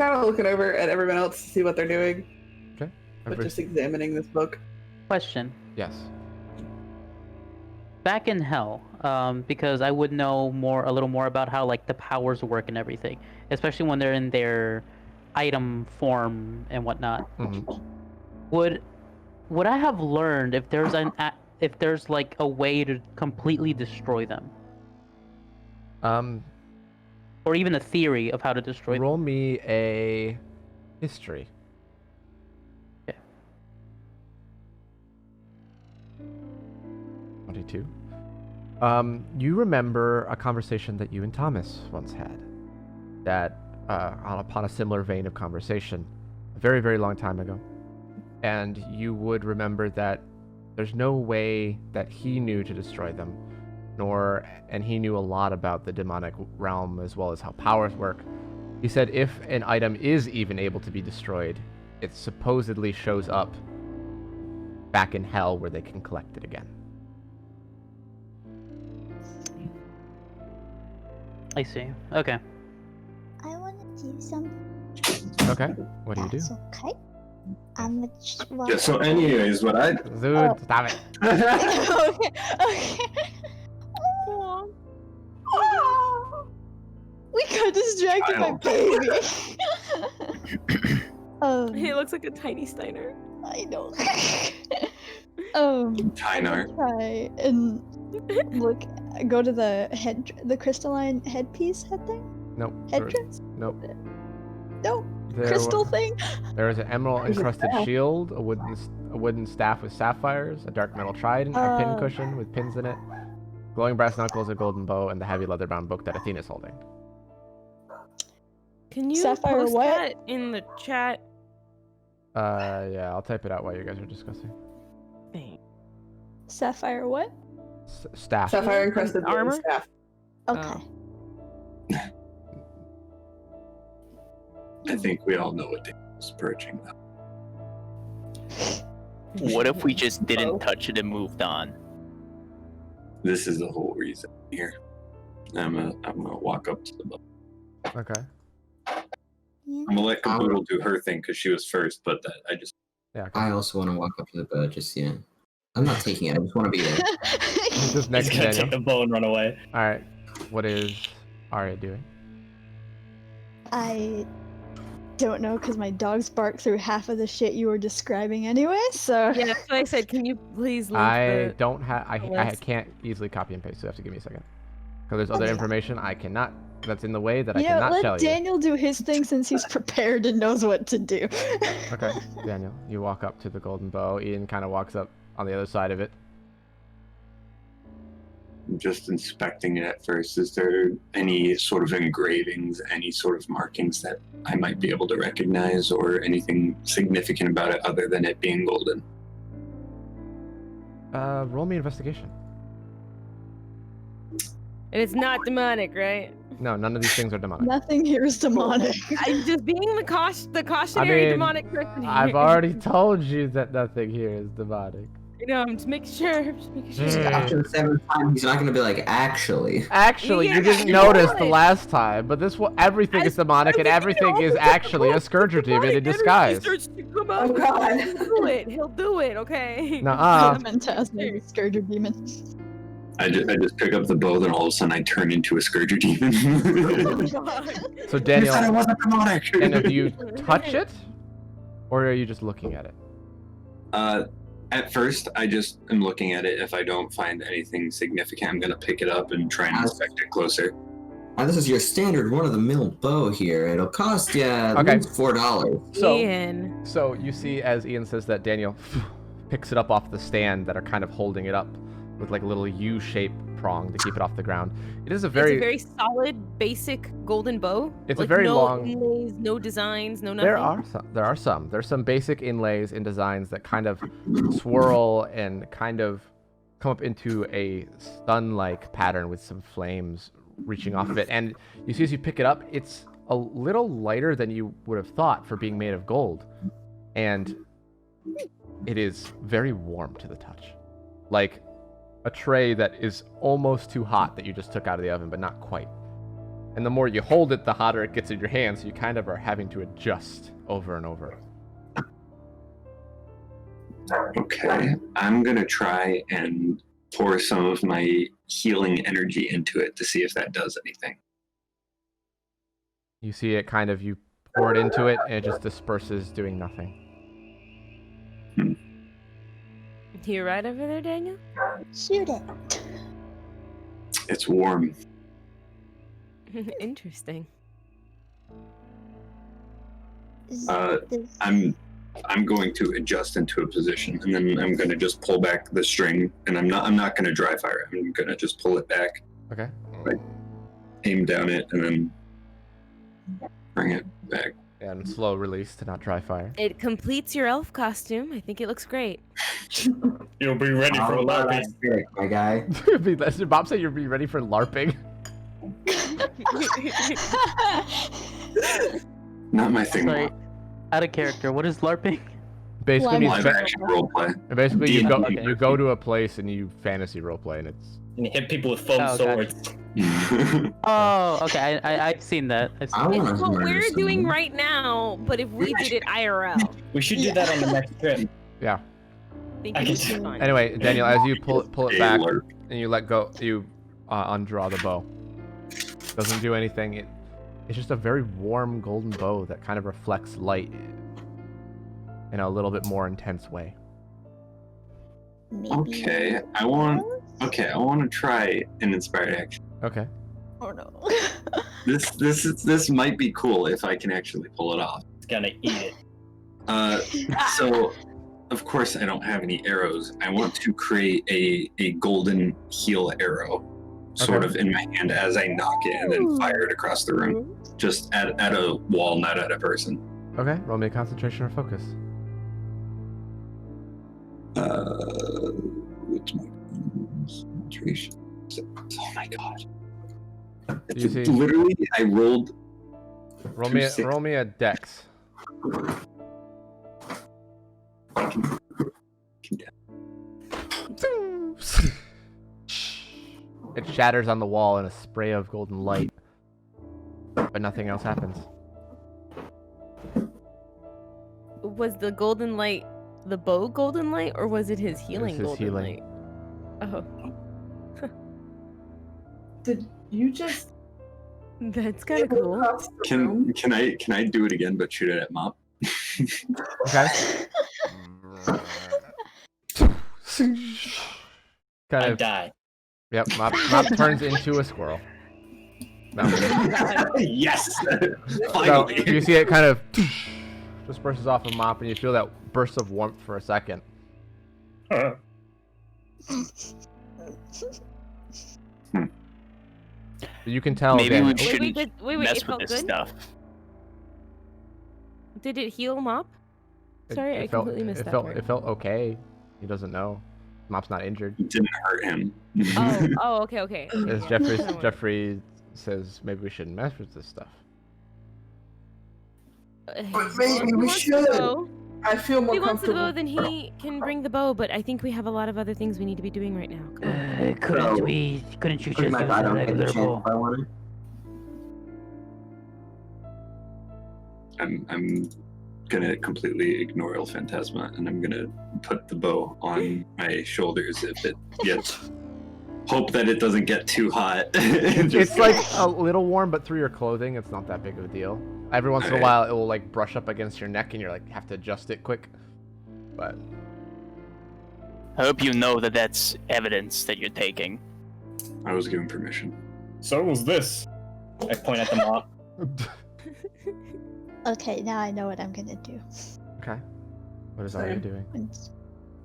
Speaker 4: of looking over at everyone else to see what they're doing, but
Speaker 1: Everybody-
Speaker 4: just examining this book.
Speaker 2: Question.
Speaker 1: Yes.
Speaker 2: Back in hell, because I would know a little more about how like the powers work and everything, especially when they're in their item form and whatnot.
Speaker 1: Mhm.
Speaker 2: Would I have learned if there's like a way to completely destroy them, or even a theory of how to destroy them?
Speaker 1: Roll me a history.
Speaker 2: Okay.
Speaker 1: 22. You remember a conversation that you and Thomas once had, that upon a similar vein of conversation, a very, very long time ago, and you would remember that there's no way that he knew to destroy them, and he knew a lot about the demonic realm as well as how powers work. He said if an item is even able to be destroyed, it supposedly shows up back in hell where they can collect it again.
Speaker 2: I see. Okay.
Speaker 6: I want to do something.
Speaker 1: Okay, what do you do?
Speaker 6: That's okay. I'm a
Speaker 8: Yeah, so anyways, what I
Speaker 1: Zood, stop it.
Speaker 6: okay. We got distracted by baby.
Speaker 5: He looks like a tiny Steiner.
Speaker 6: I know.
Speaker 8: Tynar.
Speaker 6: Try and go to the crystalline headpiece head thing.
Speaker 1: Nope.
Speaker 6: Headdress.
Speaker 1: Nope.
Speaker 6: No.
Speaker 1: There
Speaker 6: Crystal
Speaker 1: wa-
Speaker 6: thing.
Speaker 1: There is an emerald
Speaker 4: There's a
Speaker 1: encrusted
Speaker 4: staff.
Speaker 1: shield, a wooden staff with sapphires, a dark metal trident, a pin cushion with pins in it, glowing brass knuckles, a golden bow, and the heavy leather-bound book that Athena's holding.
Speaker 5: Can you
Speaker 6: Sapphire
Speaker 5: post
Speaker 6: what?
Speaker 5: that in the chat?
Speaker 1: Yeah, I'll type it out while you guys are discussing.
Speaker 6: Sapphire what?
Speaker 1: Staff.
Speaker 4: Sapphire encrusted
Speaker 5: Armor?
Speaker 4: armor staff.
Speaker 6: Okay.
Speaker 8: I think we all know what Daniel's purging now.
Speaker 3: What if we just
Speaker 4: Oh.
Speaker 3: didn't touch it and moved on?
Speaker 8: This is the whole reason here. I'm gonna walk up to the boat.
Speaker 1: Okay.
Speaker 6: Yeah.
Speaker 8: I'm gonna let Caboodle do her thing because she was first, but I just
Speaker 1: Yeah.
Speaker 10: I also want to walk up to the boat, just, you know. I'm not taking it, I just want to be there.
Speaker 1: He's just next
Speaker 9: He's
Speaker 1: to
Speaker 9: gonna
Speaker 1: Daniel.
Speaker 9: take the bow and run away.
Speaker 1: All right. What is Arya doing?
Speaker 6: I don't know because my dogs bark through half of the shit you were describing anyway. So
Speaker 5: Yeah, that's what I said. Can you please link
Speaker 1: I
Speaker 5: the...
Speaker 1: don't have. I
Speaker 5: list.
Speaker 1: can't easily copy and paste. So you have to give me a second. Because there's other
Speaker 6: Okay.
Speaker 1: information I cannot. That's in the way that I
Speaker 6: you know,
Speaker 1: cannot
Speaker 6: let
Speaker 1: tell you.
Speaker 6: Daniel do his thing since he's prepared and knows what to do.
Speaker 1: Okay, Daniel, you walk up to the golden bow. Ian kind of walks up on the other side of it.
Speaker 8: I'm just inspecting it at first. Is there any sort of engravings, any sort of markings that I might be able to recognize, or anything significant about it other than it being golden?
Speaker 1: Roll me investigation.
Speaker 5: And it's not demonic, right?
Speaker 1: No, none of these things are demonic.
Speaker 6: Nothing here is demonic.
Speaker 5: I'm just being the cautionary
Speaker 1: mean,
Speaker 5: demonic person.
Speaker 1: I've
Speaker 5: here.
Speaker 1: already told you that nothing here is demonic.
Speaker 5: You know, I'm just making sure. Just making sure.
Speaker 10: After the seventh time, he's not going to be like, actually.
Speaker 1: Actually,
Speaker 5: Yeah,
Speaker 1: you didn't
Speaker 5: you
Speaker 1: notice
Speaker 5: would.
Speaker 1: the last time, but everything is demonic, and everything is actually a Scourger demon in disguise.
Speaker 5: Starts to come out.
Speaker 4: Oh, God.
Speaker 5: He'll do it. He'll do it. Okay.
Speaker 1: Nuh-uh.
Speaker 6: Phantasmic Scourger demon.
Speaker 8: I just pick up the bow, then all of a sudden I turn into a Scourger demon.
Speaker 1: So
Speaker 8: You
Speaker 1: Daniel,
Speaker 8: said it wasn't demonic.
Speaker 1: and do you touch it, or are you just looking at it?
Speaker 8: At first, I just am looking at it. If I don't find anything significant, I'm gonna pick it up and try and inspect it closer.
Speaker 10: Now, this is your standard run-of-the-mill bow here. It'll cost you at
Speaker 1: Okay.
Speaker 10: least $4.
Speaker 1: So,
Speaker 5: Ian.
Speaker 1: so you see as Ian says that, Daniel picks it up off the stand that are kind of holding it up with like a little U-shaped prong to keep it off the ground. It is a
Speaker 5: It's
Speaker 1: very
Speaker 5: a very solid, basic golden bow.
Speaker 1: It's a
Speaker 5: like,
Speaker 1: very
Speaker 5: no
Speaker 1: long-
Speaker 5: inlays, no designs, no nothing.
Speaker 1: There are some. There's some basic inlays and designs that kind of swirl and kind of come up into a sun-like pattern with some flames reaching off of it. And you see as you pick it up, it's a little lighter than you would have thought for being made of gold. And it is very warm to the touch. Like a tray that is almost too hot that you just took out of the oven, but not quite. And the more you hold it, the hotter it gets in your hands, so you kind of are having to adjust over and over.
Speaker 8: Okay, I'm gonna try and pour some of my healing energy into it to see if that does anything.
Speaker 1: You see it kind of, you pour it into it, and it just disperses, doing nothing.
Speaker 5: You right over there, Daniel?
Speaker 6: Shoot it.
Speaker 8: It's warm.
Speaker 5: Interesting.
Speaker 6: Is
Speaker 8: Uh,
Speaker 6: this-
Speaker 8: I'm going to adjust into a position, and then I'm going to just pull back the string, and I'm not going to dry fire. I'm going to just pull it back,
Speaker 1: Okay.
Speaker 8: aim down it, and then bring it back.
Speaker 1: And slow release to not dry fire.
Speaker 5: It completes your elf costume. I think it looks great.
Speaker 9: You'll be ready for a
Speaker 10: Oh,
Speaker 9: LARPing.
Speaker 10: that's sick, my guy.
Speaker 1: Did Bob say you'll be ready for LARPing?
Speaker 8: Not my thing.
Speaker 2: Sorry, out of character. What is LARPing?
Speaker 1: Basically,
Speaker 6: Well,
Speaker 8: Live action roleplay.
Speaker 1: basically you go
Speaker 2: Okay.
Speaker 1: you go to a place and you fantasy roleplay, and it's
Speaker 9: And hit people with foam
Speaker 2: Oh, okay.
Speaker 9: swords.
Speaker 2: Oh, okay. I've seen that. I've seen
Speaker 10: I
Speaker 2: that.
Speaker 10: wanna
Speaker 5: It's what
Speaker 10: murder
Speaker 5: we're doing
Speaker 10: someone.
Speaker 5: right now, but if we did it IRL,
Speaker 9: We should do that on the next trip.
Speaker 1: yeah.
Speaker 5: I think
Speaker 9: I
Speaker 5: it
Speaker 9: can
Speaker 5: would be
Speaker 9: see-
Speaker 5: fun.
Speaker 1: Anyway, Daniel, as you pull it back
Speaker 8: Taylor.
Speaker 1: and you let go, you undraw the bow. Doesn't do anything. It's just a very warm golden bow that kind of reflects light in a little bit more intense way.
Speaker 6: Maybe
Speaker 8: Okay, I want to try an inspired action.
Speaker 1: Okay.
Speaker 6: Oh no.
Speaker 8: This might be cool if I can actually pull it off.
Speaker 9: It's gonna eat it.
Speaker 8: So, of course, I don't have any arrows. I want to create a golden heal arrow, sort
Speaker 1: Okay.
Speaker 8: of in my hand as I knock it, and then fire it across the room, just at a wall, not at a person.
Speaker 1: Okay. Roll me a concentration or focus.
Speaker 8: What's my concentration? Oh my god!
Speaker 1: You see-
Speaker 8: Literally, I rolled.
Speaker 1: Roll me
Speaker 8: 260.
Speaker 1: a dex. It shatters on the wall in a spray of golden light, but nothing else happens.
Speaker 5: Was the golden light the bow golden light, or was it his healing
Speaker 1: his
Speaker 5: golden
Speaker 1: healing.
Speaker 5: light? Oh,
Speaker 4: Did you just
Speaker 5: that's kind of cool.
Speaker 4: across the room?
Speaker 8: Can I do it again, but shoot it at Mop?
Speaker 1: Okay. kind
Speaker 9: I
Speaker 1: of.
Speaker 9: die.
Speaker 1: Yep. Mop turns into a squirrel. No.
Speaker 8: Yes!
Speaker 1: So
Speaker 8: Finally!
Speaker 1: you see it kind of disperses off of Mop, and you feel that burst of warmth for a second. You can tell.
Speaker 3: Maybe
Speaker 1: Daniel-
Speaker 3: we
Speaker 5: Wait,
Speaker 3: shouldn't
Speaker 5: wait,
Speaker 3: mess
Speaker 5: it
Speaker 3: with
Speaker 5: felt
Speaker 3: this
Speaker 5: good?
Speaker 3: stuff.
Speaker 5: Did it heal Mop? Sorry, I
Speaker 1: felt,
Speaker 5: completely missed
Speaker 1: it
Speaker 5: that
Speaker 1: felt,
Speaker 5: part.
Speaker 1: It felt okay. He doesn't know. Mop's not injured.
Speaker 8: It didn't hurt him.
Speaker 5: Oh, okay, okay.
Speaker 1: As
Speaker 5: Yeah.
Speaker 1: Jeffrey says, maybe we shouldn't mess with this stuff.
Speaker 4: But
Speaker 5: If
Speaker 4: maybe
Speaker 5: he
Speaker 4: we
Speaker 5: wants to
Speaker 4: should.
Speaker 5: go-
Speaker 4: I feel
Speaker 5: If
Speaker 4: more
Speaker 5: he wants to go,
Speaker 4: comfortable.
Speaker 5: then he can bring the bow. But I think we have a lot of other things we need to be doing right now. Come on.
Speaker 10: So,
Speaker 2: Couldn't you
Speaker 10: pretty
Speaker 2: just
Speaker 10: much
Speaker 2: use
Speaker 10: I
Speaker 2: a
Speaker 10: don't get the
Speaker 2: regular
Speaker 10: chance
Speaker 2: bow?
Speaker 10: if I want to.
Speaker 8: I'm gonna completely ignore El Phantasma, and I'm gonna put the bow on my shoulders if it gets. Hope that it doesn't get too hot.
Speaker 1: It's like a little warm, but through your clothing, it's not that big of a deal. Every once in a
Speaker 8: Alright.
Speaker 1: while, it will like brush up against your neck, and you're like have to adjust it quick. But
Speaker 3: I hope you know that that's evidence that you're taking.
Speaker 8: I was given permission.
Speaker 9: So was this. I point at the mop.
Speaker 6: Okay, now I know what I'm gonna do.
Speaker 1: okay, what is Arya
Speaker 4: Same.
Speaker 1: doing?
Speaker 6: Once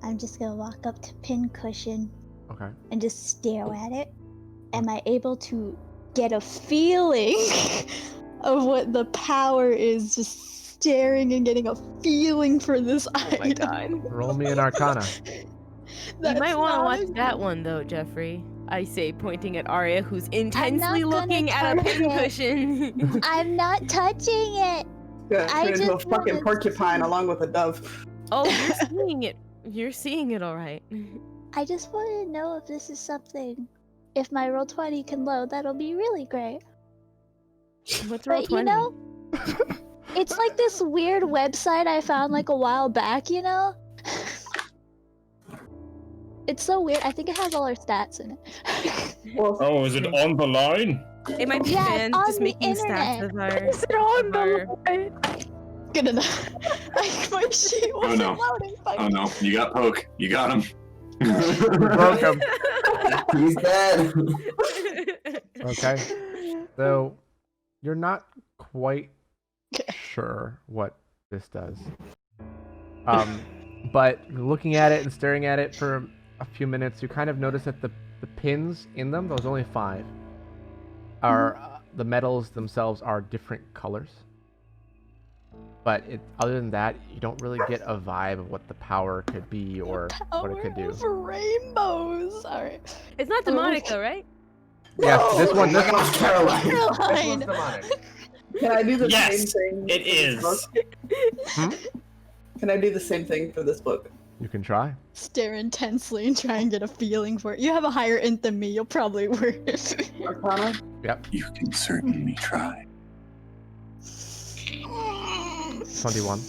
Speaker 6: I'm just gonna walk up to Pincushion
Speaker 1: Okay.
Speaker 6: and just stare at it. Am I able to get a feeling of what the power is? Just staring and getting a feeling for this
Speaker 5: Oh my
Speaker 6: item.
Speaker 5: god.
Speaker 1: Roll me an Arcana.
Speaker 5: You might want to
Speaker 6: not
Speaker 5: watch
Speaker 6: a-
Speaker 5: that one though, Jeffrey. I say, pointing at Arya, who's intensely
Speaker 6: gonna
Speaker 5: looking at a
Speaker 6: touch it.
Speaker 5: pincushion.
Speaker 6: I'm not touching it.
Speaker 4: Yeah,
Speaker 6: I
Speaker 4: turn into a
Speaker 6: just
Speaker 4: fucking
Speaker 6: wanna
Speaker 4: porcupine
Speaker 6: see.
Speaker 4: along with a dove.
Speaker 5: Oh, you're seeing it. You're seeing it, all right.
Speaker 6: I just want to know if this is something. If my roll 20 can load, that'll be really great.
Speaker 5: What's roll
Speaker 6: But
Speaker 5: 20?
Speaker 6: you know, it's like this weird website I found like a while back, you know? It's so weird. I think it has all our stats in it.
Speaker 4: Well,
Speaker 11: Oh, is it on the line?
Speaker 5: It might be
Speaker 6: Yeah, it's
Speaker 5: fans
Speaker 6: on
Speaker 5: just
Speaker 6: the
Speaker 5: making stats
Speaker 6: internet.
Speaker 5: of our.
Speaker 6: Is it on
Speaker 5: of our-
Speaker 6: Good enough. Like, my sheet
Speaker 8: Oh
Speaker 6: wasn't
Speaker 8: no.
Speaker 6: loading.
Speaker 8: Oh no, you got Poke. You got him.
Speaker 1: Broke him.
Speaker 10: He's dead.
Speaker 1: Okay. So you're not quite sure what this does. But looking at it and staring at it for a few minutes, you kind of notice that the pins in them, there's only 5, are the metals themselves are different colors. But other than that, you don't really get a vibe of what the power could be or what it could do.
Speaker 6: For rainbows. Alright.
Speaker 5: It's not demonic though, right?
Speaker 1: Yes, this one. This one.
Speaker 10: Caroline.
Speaker 6: Caroline.
Speaker 4: can I do the
Speaker 9: Yes,
Speaker 4: same thing?
Speaker 9: it
Speaker 4: for this
Speaker 9: is.
Speaker 4: book? Can I do the same thing for this book?
Speaker 1: You can try.
Speaker 6: Stare intensely and try and get a feeling for it. You have a higher int than me. You'll probably work.
Speaker 4: Arcana?
Speaker 8: You can certainly try.
Speaker 1: 21.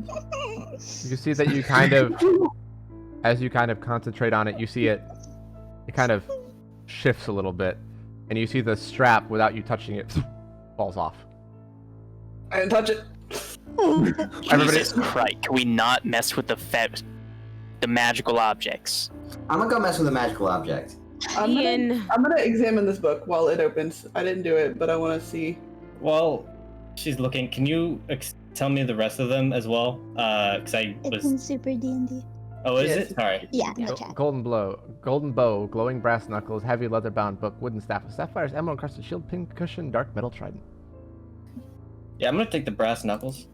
Speaker 1: You see that you kind of, as you kind of concentrate on it, you see it kind of shifts a little bit, and you see the strap, without you touching it, falls off.
Speaker 4: I didn't touch it.
Speaker 1: Everybody-
Speaker 3: Jesus Christ, can we not mess with the magical objects?
Speaker 10: I'm gonna go mess with a magical object.
Speaker 4: I'm gonna examine this book while it opens. I didn't do it, but I want to see.
Speaker 9: Well, she's looking. Can you tell me the rest of them as well? Because I
Speaker 6: It's
Speaker 9: was.
Speaker 6: in Super D&D.
Speaker 9: Oh, is
Speaker 4: Yes.
Speaker 9: it? Sorry.
Speaker 6: Yeah, no chat.
Speaker 1: Golden bow, glowing brass knuckles, heavy leather-bound book, wooden staff of sapphires, emerald-encrusted shield, pin cushion, dark metal trident.
Speaker 9: Yeah, I'm gonna take the brass knuckles.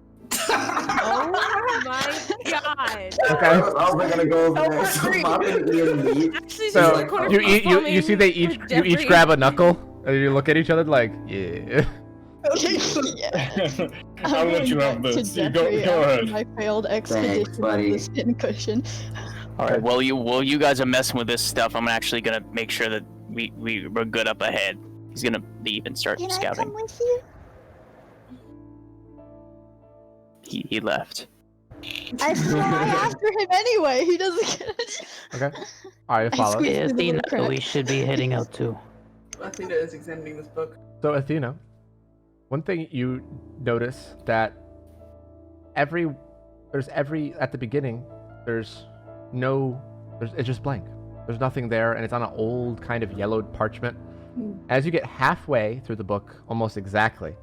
Speaker 5: Oh my god.
Speaker 1: Okay.
Speaker 10: I was also gonna go over there. So Bob and Ian meet.
Speaker 5: Actually,
Speaker 1: So
Speaker 5: just record a
Speaker 1: you see they
Speaker 5: performing
Speaker 1: each
Speaker 5: with
Speaker 1: you each
Speaker 5: Jeffrey.
Speaker 1: grab a knuckle and you look at each other like, yeah.
Speaker 6: Yeah.
Speaker 11: I'll let you have
Speaker 6: To
Speaker 11: this. You
Speaker 6: Jeffrey
Speaker 11: go
Speaker 6: after
Speaker 11: ahead.
Speaker 6: my failed expedition
Speaker 10: Thanks,
Speaker 6: of
Speaker 10: buddy.
Speaker 6: this pincushion.
Speaker 3: All right. Well, you guys are messing with this stuff. I'm actually gonna make sure that we're good up ahead. He's gonna leave and start
Speaker 6: Can I
Speaker 3: scouting.
Speaker 6: come with you?
Speaker 3: He left.
Speaker 6: I fly after him anyway. He doesn't get it.
Speaker 1: Okay. Alright,
Speaker 6: I
Speaker 1: follow.
Speaker 6: squeezed
Speaker 2: Yeah,
Speaker 6: through the
Speaker 2: Athena,
Speaker 6: little crack.
Speaker 2: we should be heading out too.
Speaker 4: Athena is examining this book.
Speaker 1: So Athena, one thing you notice that at the beginning, it's just blank. There's nothing there, and it's on an old kind of yellowed parchment. As you get halfway through the book, almost exactly,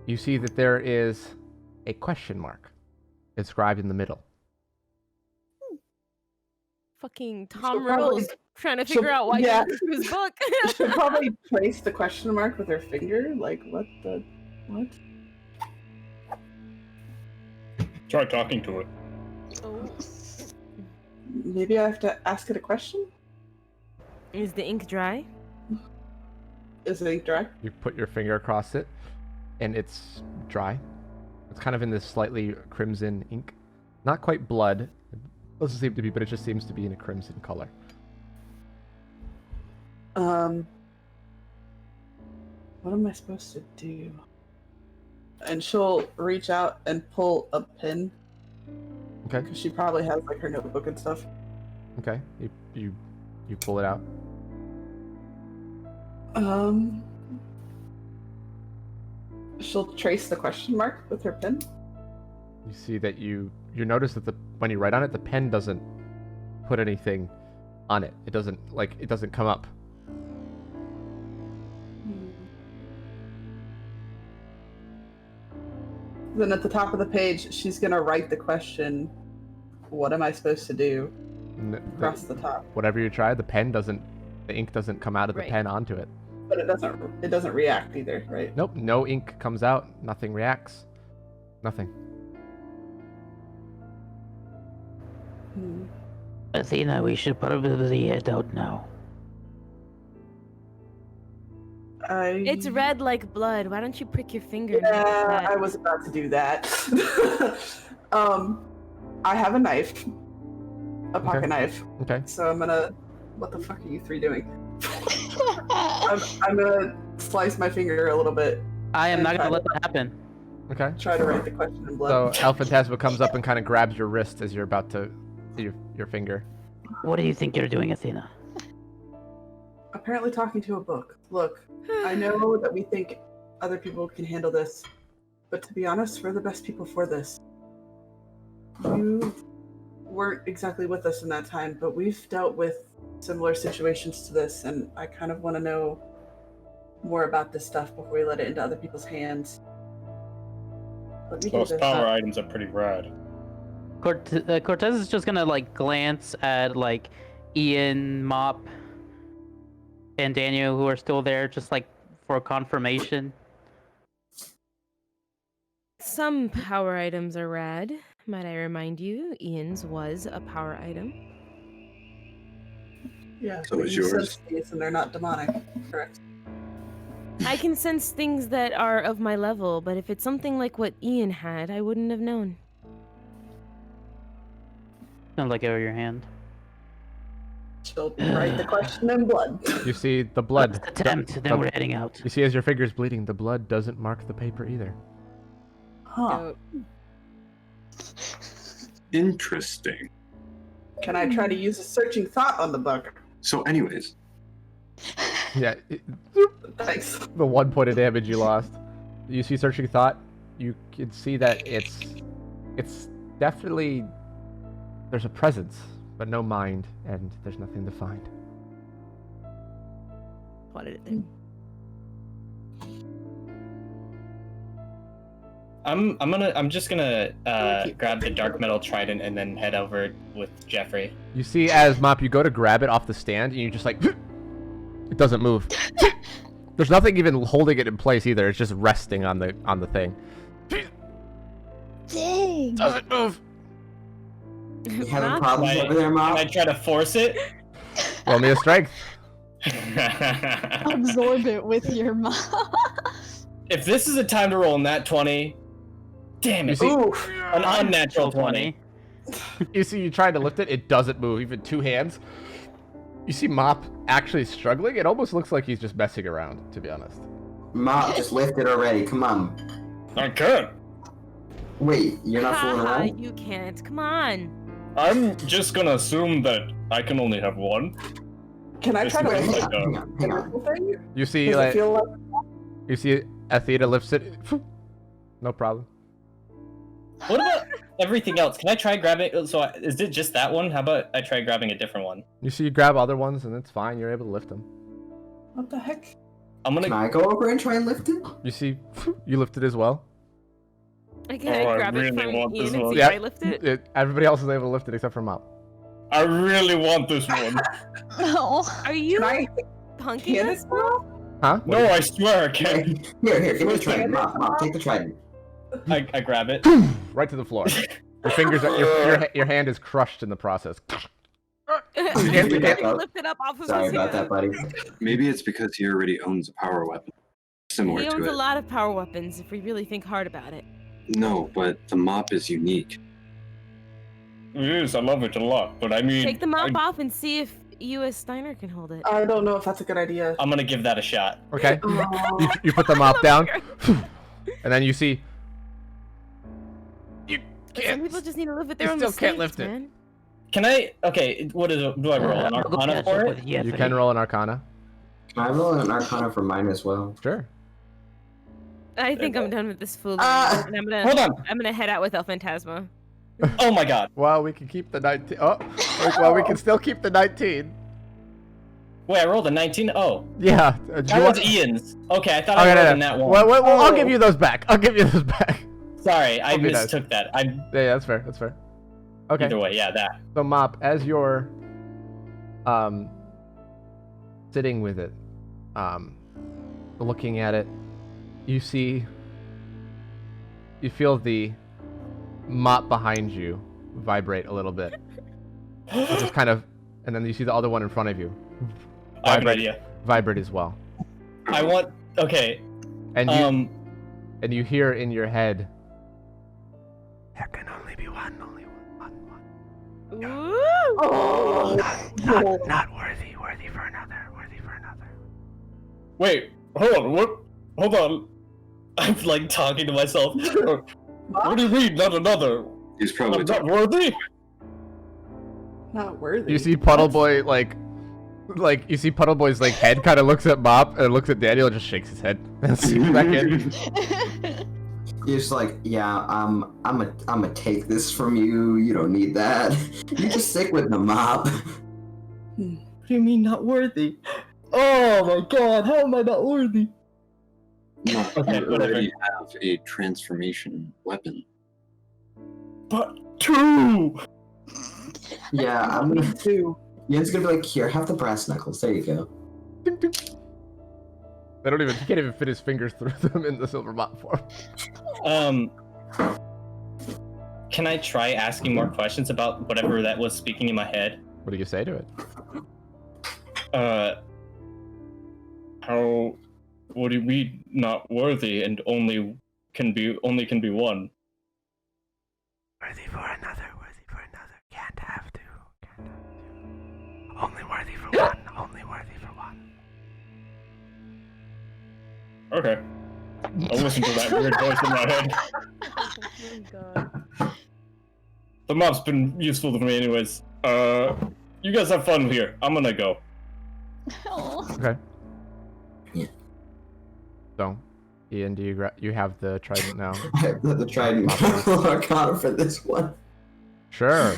Speaker 1: you see that there is a question mark inscribed in the middle.
Speaker 5: Fucking Tom
Speaker 4: She'll probably-
Speaker 5: Riddle's trying to figure
Speaker 4: she'll-
Speaker 5: out why
Speaker 4: yeah.
Speaker 5: he went through his book.
Speaker 4: She'll probably trace the question mark with her finger. Like, what?
Speaker 11: Try talking to it.
Speaker 5: Oh.
Speaker 4: Maybe I have to ask it a question?
Speaker 5: Is the ink dry?
Speaker 4: Is the ink dry?
Speaker 1: You put your finger across it, and it's dry. It's kind of in this slightly crimson ink. Not quite blood. It doesn't seem to be, but it just seems to be in a crimson color.
Speaker 4: What am I supposed to do? And she'll reach out and pull a pen.
Speaker 1: Okay.
Speaker 4: Because she probably has like her notebook and stuff.
Speaker 1: Okay. You pull it out.
Speaker 4: She'll trace the question mark with her pen.
Speaker 1: You see that you notice that when you write on it, the pen doesn't put anything on it. It doesn't come up.
Speaker 4: Then at the top of the page, she's gonna write the question what am I supposed to do across
Speaker 1: The-
Speaker 4: the top?
Speaker 1: Whatever you try, the ink doesn't come out of the
Speaker 5: Right.
Speaker 1: pen onto it.
Speaker 4: But it doesn't react either, right?
Speaker 1: Nope, no ink comes out. Nothing reacts. Nothing.
Speaker 4: Hmm.
Speaker 2: Athena, we should probably head out now.
Speaker 5: It's red like blood. Why don't you prick your finger? and
Speaker 4: Yeah,
Speaker 5: have
Speaker 4: I
Speaker 5: that?
Speaker 4: was about to do that. I have a knife, a pocket knife.
Speaker 1: Okay.
Speaker 4: So I'm gonna. What the fuck are you three doing? I'm gonna slice my finger a little bit.
Speaker 2: I am
Speaker 4: and
Speaker 2: not
Speaker 4: try
Speaker 2: gonna let
Speaker 4: to-
Speaker 2: that happen.
Speaker 1: Okay.
Speaker 4: Try to write the question in
Speaker 1: So
Speaker 4: blood.
Speaker 1: El Phantasma comes up and kind of grabs your wrist as you're about to your finger.
Speaker 2: What do you think you're doing, Athena?
Speaker 4: Apparently talking to a book. Look, I know that we think other people can handle this, but to be honest, we're the best people for this. You weren't exactly with us in that time, but we've dealt with similar situations to this, and I kind of want to know more about this stuff before we let it into other people's hands. Let me do
Speaker 11: Those
Speaker 4: this.
Speaker 11: power items are pretty rad.
Speaker 2: Cortez is just gonna like glance at like Ian, Mop, and Daniel, who are still there, just like for confirmation.
Speaker 5: Some power items are rad. Might I remind you, Ian's was a power item.
Speaker 4: Yeah,
Speaker 8: So
Speaker 4: but
Speaker 8: is
Speaker 4: you
Speaker 8: yours.
Speaker 4: sense these and they're not demonic, correct?
Speaker 5: I can sense things that are of my level, but if it's something like what Ian had, I wouldn't have known.
Speaker 2: Gonna let go of your hand.
Speaker 4: She'll write the question in blood.
Speaker 1: You see the blood.
Speaker 2: Let's attempt, then we're heading out.
Speaker 1: You see as your finger's bleeding, the blood doesn't mark the paper either.
Speaker 4: Huh.
Speaker 8: Interesting.
Speaker 4: Can I try to use a searching thought on the book?
Speaker 8: So, anyways,
Speaker 1: Yeah,
Speaker 4: Thanks.
Speaker 1: the 1 point of damage you lost. You see searching thought. You can see that it's definitely there's a presence, but no mind, and there's nothing to find.
Speaker 5: Plotted it there.
Speaker 9: I'm just gonna grab the dark metal trident and then head over with Jeffrey.
Speaker 1: You see as Mop, you go to grab it off the stand, and you just like it doesn't move. There's nothing even holding it in place either. It's just resting on the thing.
Speaker 6: Dang.
Speaker 1: Doesn't move.
Speaker 10: You having
Speaker 5: Not-
Speaker 10: problems
Speaker 9: Can
Speaker 10: over there,
Speaker 9: Can I
Speaker 10: Mom?
Speaker 9: try to force it?
Speaker 1: Roll me a strength.
Speaker 6: Absorb it with your mouth.
Speaker 9: If this is a time to roll in that 20, damn
Speaker 1: You
Speaker 9: it!
Speaker 1: see,
Speaker 9: An unnatural 20.
Speaker 1: you see, you try to lift it. It doesn't move. Even two hands. You see Mop actually struggling. It almost looks like he's just messing around, to be honest.
Speaker 10: Mom, just lift it already. Come on.
Speaker 11: I can.
Speaker 10: Wait, you're not fooling
Speaker 5: Haha,
Speaker 10: around?
Speaker 5: you can't. Come on.
Speaker 11: I'm just gonna assume that I can only have one.
Speaker 4: Can I
Speaker 11: This
Speaker 4: try to
Speaker 11: is
Speaker 4: lift
Speaker 11: like,
Speaker 10: Hang on, hang on.
Speaker 4: the thing?
Speaker 1: You see,
Speaker 4: Does it
Speaker 1: like,
Speaker 4: feel like
Speaker 1: you see Athena lifts it. No problem.
Speaker 9: What about everything else? Can I try grabbing? So is it just that one? How about I try grabbing a different one?
Speaker 1: You see, you grab other ones, and it's fine. You're able to lift them.
Speaker 4: what the heck?
Speaker 9: I'm
Speaker 10: Can
Speaker 9: gonna.
Speaker 10: I go over and try and lift it?
Speaker 1: You see, you lift it as well.
Speaker 5: Can
Speaker 11: Oh,
Speaker 5: I
Speaker 11: I
Speaker 5: grab it
Speaker 11: really
Speaker 5: from
Speaker 11: want
Speaker 5: Ian
Speaker 11: this
Speaker 5: and
Speaker 11: one.
Speaker 5: see
Speaker 1: Yeah.
Speaker 5: if I lift it?
Speaker 1: Everybody else is able to lift it except for Mop.
Speaker 11: I really want this one.
Speaker 6: No.
Speaker 5: Are you
Speaker 4: Can I
Speaker 5: punking
Speaker 4: can
Speaker 5: us?
Speaker 4: it now?
Speaker 1: Huh?
Speaker 11: No, I swear I
Speaker 10: Here,
Speaker 11: can't.
Speaker 10: give me the
Speaker 4: First,
Speaker 10: trident.
Speaker 4: hand it.
Speaker 10: Mom, take the trident.
Speaker 9: I grab it.
Speaker 1: Right to the floor. Your fingers, your hand is crushed in the process.
Speaker 5: Can
Speaker 1: to get
Speaker 10: up.
Speaker 5: lift it up off of
Speaker 10: Sorry
Speaker 5: his
Speaker 10: about
Speaker 5: hand.
Speaker 10: that, buddy.
Speaker 8: maybe it's because he already owns a power weapon similar
Speaker 5: He
Speaker 8: to
Speaker 5: owns a
Speaker 8: it.
Speaker 5: lot of power weapons if we really think hard about it.
Speaker 8: No, but the mop is unique.
Speaker 11: It is, I love it a lot, but I mean...
Speaker 5: Take the mop
Speaker 11: I-
Speaker 5: off and see if U.S. Steiner can hold it.
Speaker 4: I don't know if that's a good idea.
Speaker 9: I'm gonna give that a shot.
Speaker 1: Okay.
Speaker 4: Oh,
Speaker 1: You put the mop down, and then you see. You
Speaker 5: Some
Speaker 1: can't.
Speaker 5: people just need to live with their
Speaker 1: you
Speaker 5: own
Speaker 1: still
Speaker 5: mistakes,
Speaker 1: can't lift it.
Speaker 5: man.
Speaker 9: Can I? Okay, what is it? Do I roll an
Speaker 2: I'll go
Speaker 9: Arcana
Speaker 2: catch
Speaker 9: for
Speaker 2: up
Speaker 9: it?
Speaker 2: with Jeffrey.
Speaker 1: You can roll an Arcana.
Speaker 10: Can I roll an Arcana for mine as well?
Speaker 1: Sure.
Speaker 5: I think I'm done with this foolery,
Speaker 10: Ah!
Speaker 5: and
Speaker 9: Hold on.
Speaker 5: I'm gonna head out with El Phantasma.
Speaker 9: Oh my god.
Speaker 1: Well, we can keep the 19. Oh, well, we can still keep the 19.
Speaker 9: Wait, I rolled a 19. Oh,
Speaker 1: Yeah. Do you
Speaker 9: that
Speaker 1: want-
Speaker 9: was Ian's. Okay, I thought
Speaker 1: Okay,
Speaker 9: I rolled
Speaker 1: no,
Speaker 9: in
Speaker 1: no.
Speaker 9: that one.
Speaker 1: Well, I'll
Speaker 4: Oh.
Speaker 1: give you those back. I'll give you those back.
Speaker 9: Sorry, I
Speaker 1: I'll be nice.
Speaker 9: mistook that.
Speaker 1: Yeah, that's fair. That's fair. Okay.
Speaker 9: Either way, yeah, that.
Speaker 1: So Mop, as you're sitting with it, looking at it, you feel the mop behind you vibrate a little bit. Just kind of, and then you see the other one in front of you
Speaker 9: I have an idea.
Speaker 1: vibrate as well.
Speaker 9: I want. Okay.
Speaker 1: And you and you hear in your head, there can only be one, only one.
Speaker 5: Ooh.
Speaker 4: Oh,
Speaker 1: Not worthy for another.
Speaker 9: Wait. Hold on. What? Hold on. I'm like talking to myself. What do you mean, not another?
Speaker 8: He's probably
Speaker 9: I'm not worthy.
Speaker 4: not worthy.
Speaker 1: You see Puddle Boy like you see Puddle Boy's like head kind of looks at Mop and looks at Daniel and just shakes his head and seems back in.
Speaker 10: You're just like, yeah, I'm a take this from you. You don't need that. You just stick with the mop.
Speaker 3: What do you mean not worthy? Oh my god, how am I not worthy?
Speaker 8: No,
Speaker 9: Okay,
Speaker 8: you
Speaker 9: whatever.
Speaker 8: already have a transformation weapon.
Speaker 9: But two.
Speaker 10: Yeah, I'm gonna.
Speaker 4: too.
Speaker 10: Ian's gonna be like, here, have the brass knuckles. There you go.
Speaker 1: Ding, ding. He can't even fit his fingers through them in the silver mop form.
Speaker 9: Can I try asking more questions about whatever that was speaking in my head?
Speaker 1: What do you say to it?
Speaker 9: How? What do you mean not worthy and only can be one?
Speaker 1: Worthy for another, can't have two. Only worthy for one,
Speaker 9: Okay. I'll listen to that weird voice in my head.
Speaker 5: Oh my god.
Speaker 9: The mop's been useful to me anyways. You guys have fun here. I'm gonna go.
Speaker 6: Oh.
Speaker 1: Okay.
Speaker 10: Yeah.
Speaker 1: So, Ian, do you have the trident now?
Speaker 10: I have the trident arcana for this one.
Speaker 1: Sure.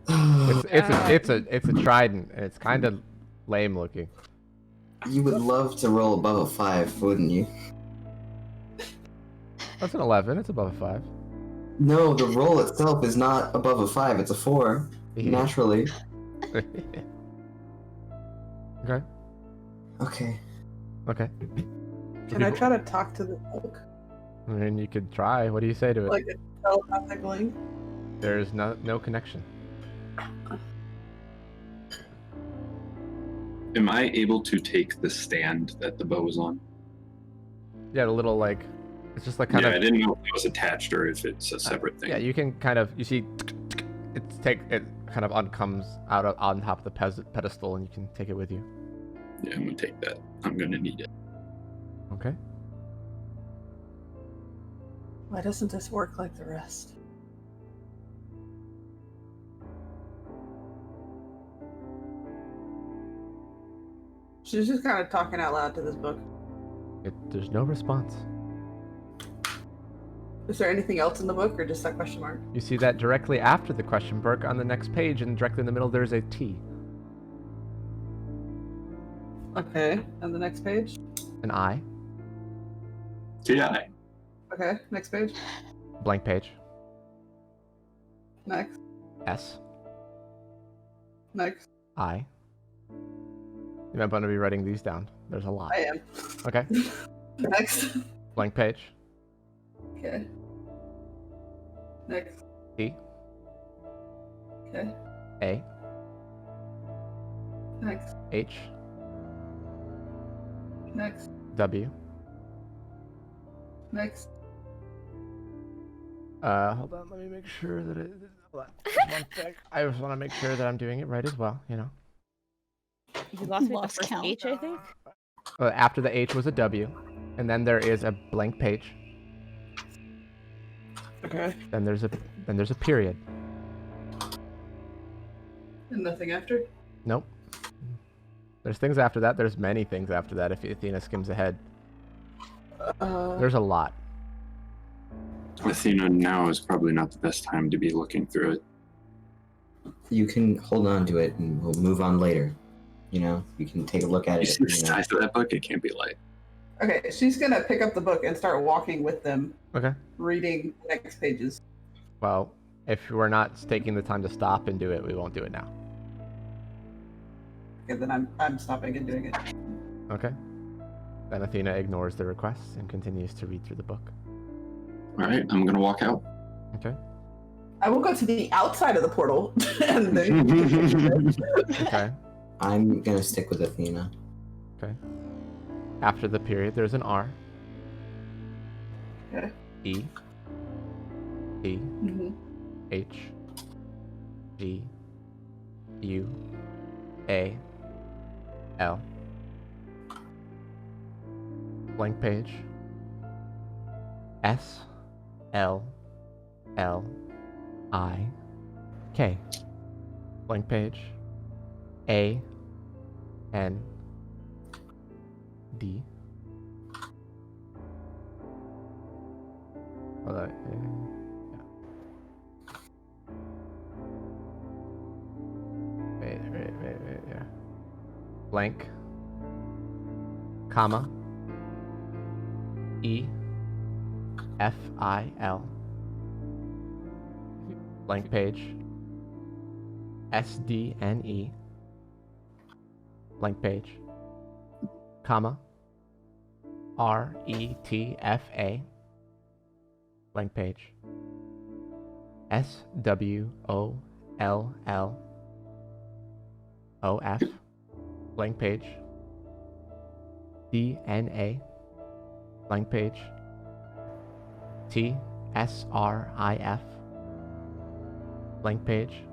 Speaker 1: It's a trident. And it's kind of lame looking.
Speaker 10: You would love to roll above a 5, wouldn't you?
Speaker 1: That's an 11. It's above a 5.
Speaker 10: No, the roll itself is not above a 5. It's a 4.
Speaker 1: Yeah.
Speaker 10: Naturally.
Speaker 1: Okay.
Speaker 10: Okay.
Speaker 1: Okay.
Speaker 4: Can I try to talk to the book?
Speaker 1: I mean, you could try. What do you say to it?
Speaker 4: Like a telepathic link?
Speaker 1: There's no connection.
Speaker 8: Am I able to take the stand that the bow is on?
Speaker 1: Yeah, the little like, it's just like kind
Speaker 8: Yeah,
Speaker 1: of.
Speaker 8: I didn't know if it was attached or if it's a separate thing.
Speaker 1: Yeah, you can kind of you kind of comes out on top of the pedestal, and you can take it with you.
Speaker 8: Yeah, I'm gonna take that. I'm gonna need it.
Speaker 1: Okay.
Speaker 4: Why doesn't this work like the rest? She's just kind of talking out loud to this book.
Speaker 1: There's no response.
Speaker 4: Is there anything else in the book, or just that question mark?
Speaker 1: You see that directly after the question mark on the next page, and directly in the middle there's a T.
Speaker 4: Okay, and the next page?
Speaker 1: An I.
Speaker 8: TI.
Speaker 4: Okay, next page.
Speaker 1: Blank page.
Speaker 4: Next.
Speaker 1: S.
Speaker 4: Next.
Speaker 1: I. You might want to be writing these down. There's a lot.
Speaker 4: I am.
Speaker 1: Okay.
Speaker 4: Next.
Speaker 1: Blank page.
Speaker 4: Okay. Next.
Speaker 1: T.
Speaker 4: Okay.
Speaker 1: A.
Speaker 4: Next.
Speaker 1: H.
Speaker 4: Next.
Speaker 1: W.
Speaker 4: Next.
Speaker 1: Hold on. Let me make sure that it. Hold on. Just one sec. I just want to make sure that I'm doing it right as well. You know.
Speaker 5: You lost me at the
Speaker 6: Lost
Speaker 5: first
Speaker 6: count.
Speaker 5: H, I think.
Speaker 1: After the H was a W, and then there is a blank page.
Speaker 4: Okay.
Speaker 1: Then there's a period.
Speaker 4: And nothing after?
Speaker 1: Nope. There's things after that. There's many things after that if Athena skims ahead. There's a lot.
Speaker 8: Athena, now is probably not the best time to be looking through it.
Speaker 10: You can hold on to it and we'll move on later. You know, you can take a look at
Speaker 8: You
Speaker 10: it.
Speaker 8: see the
Speaker 10: You know.
Speaker 8: size of that book? It can't be light.
Speaker 4: Okay, she's gonna pick up the book and start walking with them,
Speaker 1: Okay.
Speaker 4: reading the next pages.
Speaker 1: Well, if we're not taking the time to stop and do it, we won't do it now.
Speaker 4: Okay, then I'm stopping and doing it.
Speaker 1: Okay. Then Athena ignores the request and continues to read through the book.
Speaker 8: All right, I'm gonna walk out.
Speaker 1: Okay.
Speaker 4: I will go to the outside of the portal and then
Speaker 1: Okay.
Speaker 10: I'm gonna stick with Athena.
Speaker 1: Okay. After the period, there's an R.
Speaker 4: Okay.
Speaker 1: E. T.
Speaker 4: Mhm.
Speaker 1: H. G. U. A. L. Blank page. S. L. L. I. K. Blank page. A. N. D. Hold on. Wait, yeah. Blank. Comma. E. F. I. L. Blank page. S. D. N. E. Blank page. Comma. R. E. T. F. A. Blank page. S. W. O. L. L. O. F. Blank page. D. N. A. Blank page. T. S. R. I. F. Blank page.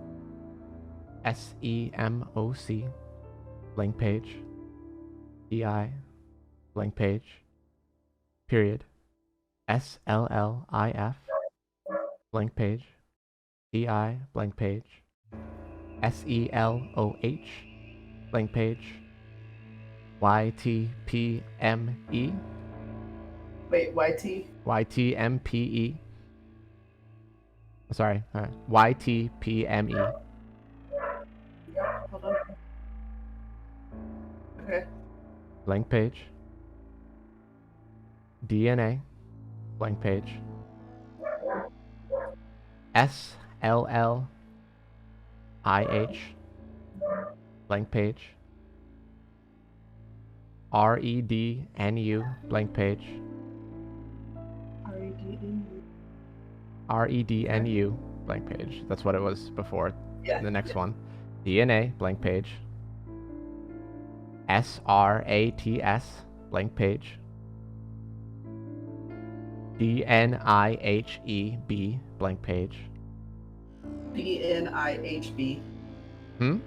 Speaker 1: S. E. M. O. C. Blank page. D. I. Blank page. Period. S. L. L. I. F. Blank page. D. I. Blank page. S. E. L. O. H. Blank page. Y. T. P. M. E.
Speaker 4: Wait, YT?
Speaker 1: Y. T. M. P. E. Sorry. Y. T. P. M. E.
Speaker 4: Hold on. Okay.
Speaker 1: Blank page. DNA. Blank page. S. L. L. I. H. Blank page. R. E. D. N. U. Blank page. R. E. D. N. U. Blank page. That's what it was before.
Speaker 4: Yeah.
Speaker 1: The next one. DNA. Blank page. S. R. A. T. S. Blank page. D. N. I. H. E. B. Blank page.
Speaker 4: DNIHB.
Speaker 1: Hmm?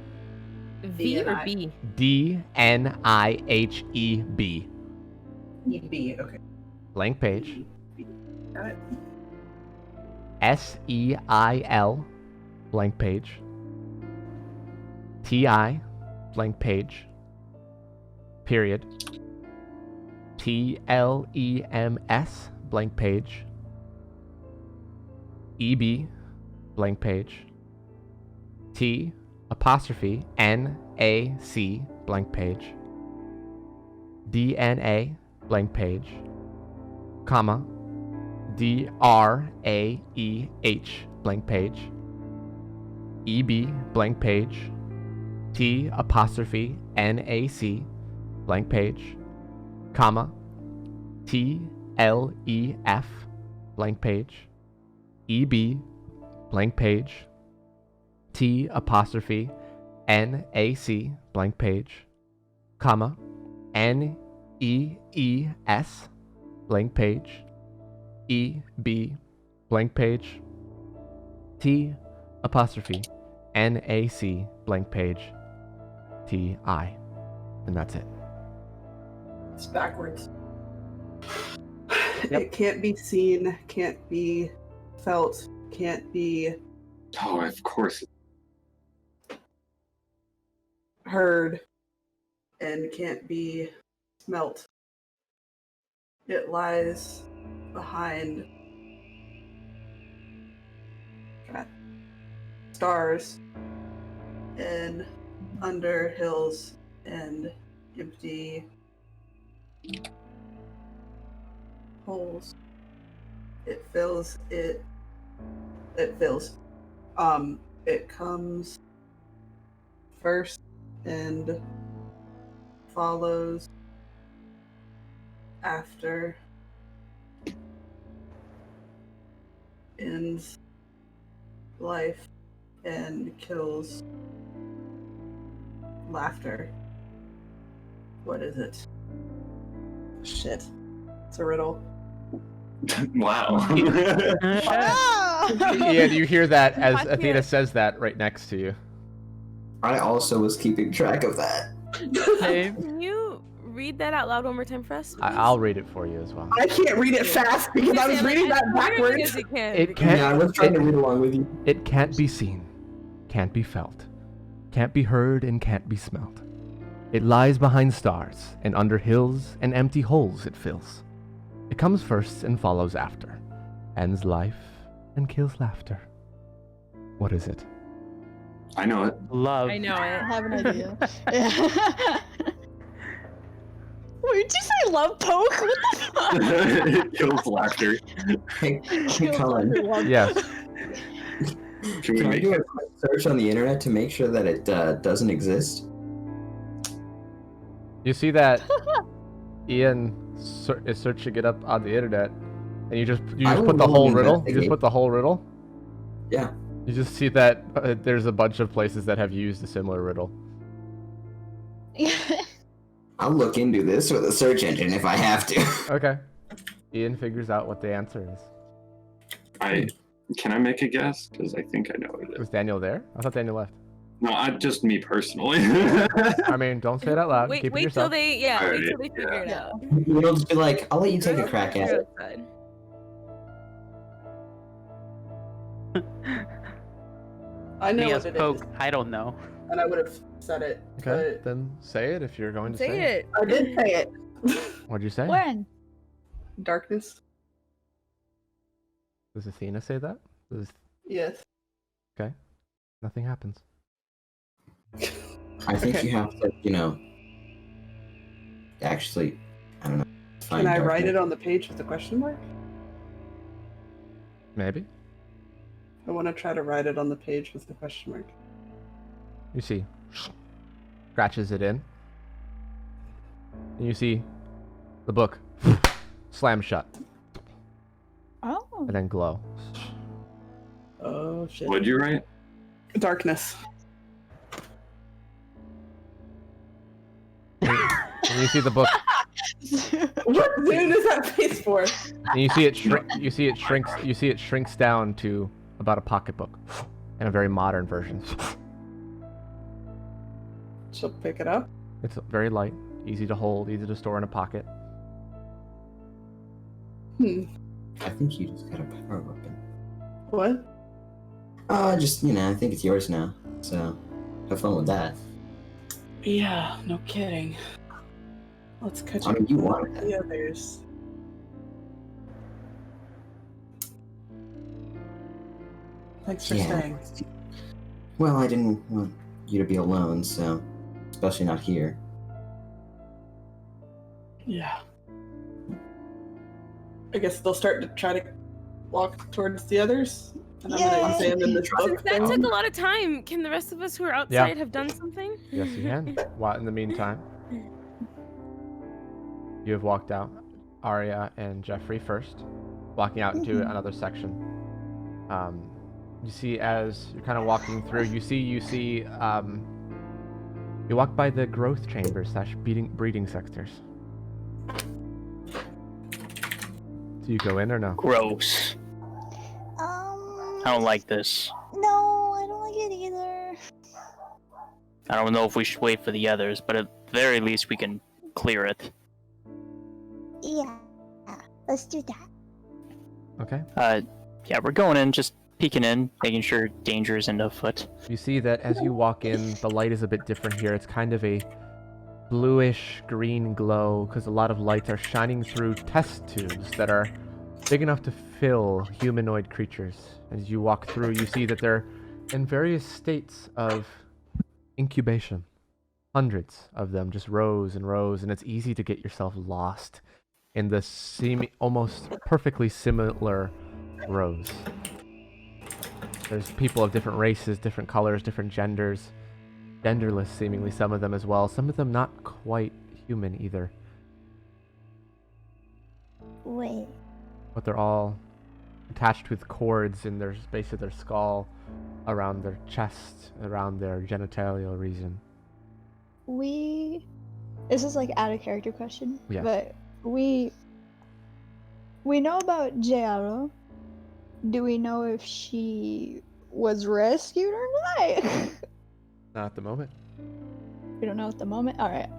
Speaker 5: V or
Speaker 4: DNI.
Speaker 5: B?
Speaker 1: D. N. I. H. E. B.
Speaker 4: EB, okay.
Speaker 1: Blank page.
Speaker 4: Got it.
Speaker 1: S. E. I. L. Blank page. T. I. Blank page. Period. T. L. E. M. S. Blank page. E. B. Blank page. T. Apostrophe. N. A. C. Blank page. D. N. A. Blank page. Comma. D. R. A. E. H. Blank page. E. B. Blank page. T. Apostrophe. N. A. C. Blank page. Comma. T. L. E. F. Blank page. E. B. Blank page. T. Apostrophe. N. A. C. Blank page. Comma. N. E. E. S. Blank page. E. B. Blank page. T. Apostrophe. N. A. C. Blank page. T. I. And that's it.
Speaker 4: It's backwards.
Speaker 1: Yep.
Speaker 4: It can't be seen, can't be felt, can't be
Speaker 8: Oh, of course.
Speaker 4: heard, and can't be smelt. It lies behind stars and under hills and empty holes. It fills. It fills. It comes first and follows after, ends life, and kills laughter. What is it? Shit. It's a riddle.
Speaker 8: Wow.
Speaker 1: Yeah, you hear that as Athena says that right next to you.
Speaker 10: I also was keeping track of that.
Speaker 5: Can you read that out loud one more time for us?
Speaker 1: I'll read it for you as well.
Speaker 4: I can't read it fast because I was reading that backwards.
Speaker 1: It can't.
Speaker 10: Yeah, I was trying to read along with you.
Speaker 1: It can't be seen, can't be felt, can't be heard, and can't be smelt. It lies behind stars, and under hills, and empty holes it fills. It comes first and follows after, ends life and kills laughter. What is it?
Speaker 8: I know it.
Speaker 2: Love.
Speaker 5: I know
Speaker 6: I
Speaker 5: it.
Speaker 6: have an idea. Wait, did you say love poke? What the fuck?
Speaker 8: It kills laughter.
Speaker 10: Hey, Colin,
Speaker 1: Yes.
Speaker 8: Can we
Speaker 10: can I
Speaker 8: make
Speaker 10: do a
Speaker 8: it?
Speaker 10: quick search on the internet to make sure that it doesn't exist?
Speaker 1: You see that Ian is searching it up on the internet, and you just
Speaker 10: I
Speaker 1: put
Speaker 10: will
Speaker 1: the
Speaker 10: go
Speaker 1: whole riddle. You just
Speaker 10: investigate.
Speaker 1: put the whole riddle.
Speaker 10: Yeah.
Speaker 1: You just see that there's a bunch of places that have used a similar riddle.
Speaker 10: I'll look into this with a search engine if I have to.
Speaker 1: Okay. Ian figures out what the answer is.
Speaker 8: Can I make a guess? Because I think I know what it is.
Speaker 1: Was Daniel there? I thought Daniel left.
Speaker 8: No, just me personally.
Speaker 1: I mean, don't say it out loud.
Speaker 5: Wait,
Speaker 1: Keep it
Speaker 5: wait
Speaker 1: yourself.
Speaker 5: till they, wait till they
Speaker 8: Alright,
Speaker 5: figure it out.
Speaker 10: You'll just be like, I'll let you take a crack at it.
Speaker 4: I know
Speaker 2: Mia's
Speaker 4: what it
Speaker 2: poke.
Speaker 4: is,
Speaker 2: I don't know.
Speaker 4: and I would have said it.
Speaker 1: Okay, then say it if you're going to say it.
Speaker 4: But I did say it.
Speaker 1: What'd you say?
Speaker 6: When?
Speaker 4: Darkness.
Speaker 1: Does Athena say that?
Speaker 4: Yes.
Speaker 1: Okay. Nothing happens.
Speaker 10: I think
Speaker 4: Okay.
Speaker 10: you have to, actually, I don't know.
Speaker 4: Can I write it on the page with a question mark?
Speaker 1: Maybe.
Speaker 4: I want to try to write it on the page with the question mark.
Speaker 1: You see, scratches it in, and you see the book slam shut
Speaker 6: Oh.
Speaker 1: and then glow.
Speaker 4: Oh shit.
Speaker 8: What'd you write?
Speaker 4: Darkness.
Speaker 1: And you see the book,
Speaker 4: What zoom is that face for?
Speaker 1: and you see it shrinks. You see it shrinks down to about a pocketbook, in a very modern version.
Speaker 4: She'll pick it up.
Speaker 1: It's very light, easy to hold, easy to store in a pocket.
Speaker 10: I think you just got a power weapon.
Speaker 4: What?
Speaker 10: Just, I think it's yours now. So, have fun with that.
Speaker 4: Yeah, no kidding. Let's catch
Speaker 10: I
Speaker 4: up
Speaker 10: mean, you
Speaker 4: with
Speaker 10: wanted
Speaker 4: the others. Thanks for staying.
Speaker 10: Well, I didn't want you to be alone, so, especially not here.
Speaker 4: Yeah. I guess they'll start to try to walk towards the others. And I'm gonna examine this book.
Speaker 5: Since that took a lot of time, can the rest of us who are outside have done something?
Speaker 1: Yes, you can. While in the meantime, you have walked out, Arya and Jeffrey first, walking out into another section. You see, as you're kind of walking through, you walk by the growth chambers / breeding sectors. Do you go in or no?
Speaker 3: Gross. I don't like this.
Speaker 6: No, I don't like it either.
Speaker 3: I don't know if we should wait for the others, but at the very least we can clear it.
Speaker 6: Yeah, let's do that.
Speaker 1: Okay.
Speaker 3: Yeah, we're going in, just peeking in, making sure danger isn't afoot.
Speaker 1: You see that as you walk in, the light is a bit different here. It's kind of a bluish green glow because a lot of lights are shining through test tubes that are big enough to fill humanoid creatures. As you walk through, you see that they're in various states of incubation. Hundreds of them, just rows and rows, and it's easy to get yourself lost in the almost perfectly similar rows. There's people of different races, different colors, different genders. Genderless, seemingly, some of them as well. Some of them not quite human either.
Speaker 6: Wait.
Speaker 1: But they're all attached with cords in their base of their skull, around their chest, around their genitalia region.
Speaker 6: This is like out of character question.
Speaker 1: Yeah.
Speaker 6: But we know about Giaro. Do we know if she was rescued or not?
Speaker 1: Not at the moment.
Speaker 6: We don't know at the moment. All right.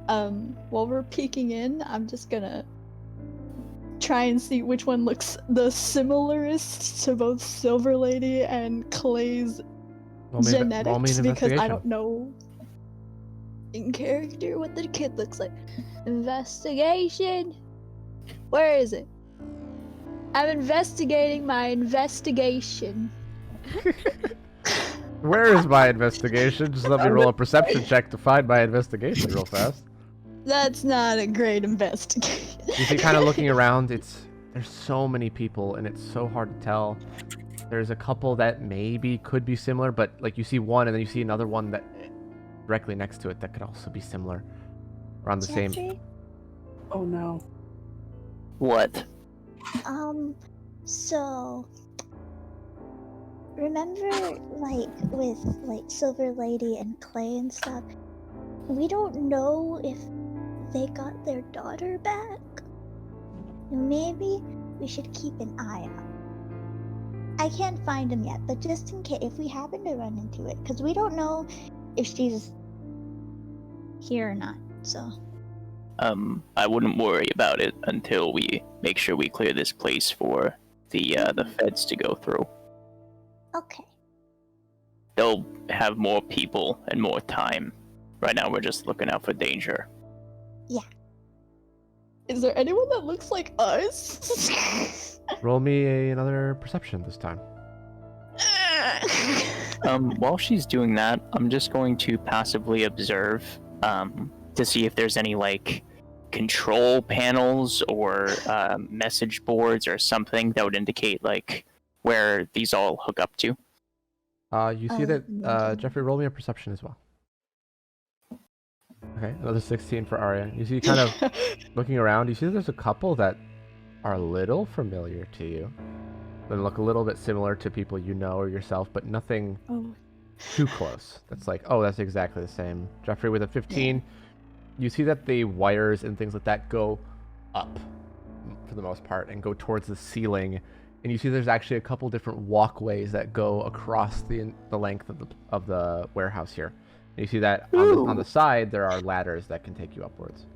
Speaker 6: While we're peeking in, I'm just gonna try and see which one looks the similarest to both Silver Lady and Clay's genetics, because I don't know in character what the kid looks like. Investigation. Where is it? I'm investigating my investigation.
Speaker 1: Where is my investigation? Just let me roll a perception check to find my investigation real fast.
Speaker 6: That's not a great investigation.
Speaker 1: You see, kind of looking around, there's so many people, and it's so hard to tell. There's a couple that maybe could be similar, but like you see one, and then you see another one that directly next to it that could also be similar, around the same.
Speaker 6: Jeffrey?
Speaker 4: Oh no.
Speaker 3: What?
Speaker 6: So remember, like with like Silver Lady and Clay and stuff, we don't know if they got their daughter back. Maybe we should keep an eye out. I can't find him yet, but just in case, if we happen to run into it, because we don't know if she's here or not, so.
Speaker 3: I wouldn't worry about it until we make sure we clear this place for the feds to go through.
Speaker 6: Okay.
Speaker 3: They'll have more people and more time. Right now we're just looking out for danger.
Speaker 6: Yeah. Is there anyone that looks like us?
Speaker 1: Roll me another perception this time.
Speaker 3: While she's doing that, I'm just going to passively observe to see if there's any like control panels or message boards or something that would indicate like where these all hook up to.
Speaker 1: You see that Jeffrey, roll me a perception as well. Okay, another 16 for Arya. You see, kind of looking around, you see there's a couple that are a little familiar to you. They look a little bit similar to people you know or yourself, but nothing too close. That's like, oh, that's exactly the same. Jeffrey, with a 15, you see that the wires and things like that go up for the most part and go towards the ceiling. And you see there's actually a couple different walkways that go across the length of the warehouse here. And you see that on the side there are ladders that can take you upwards.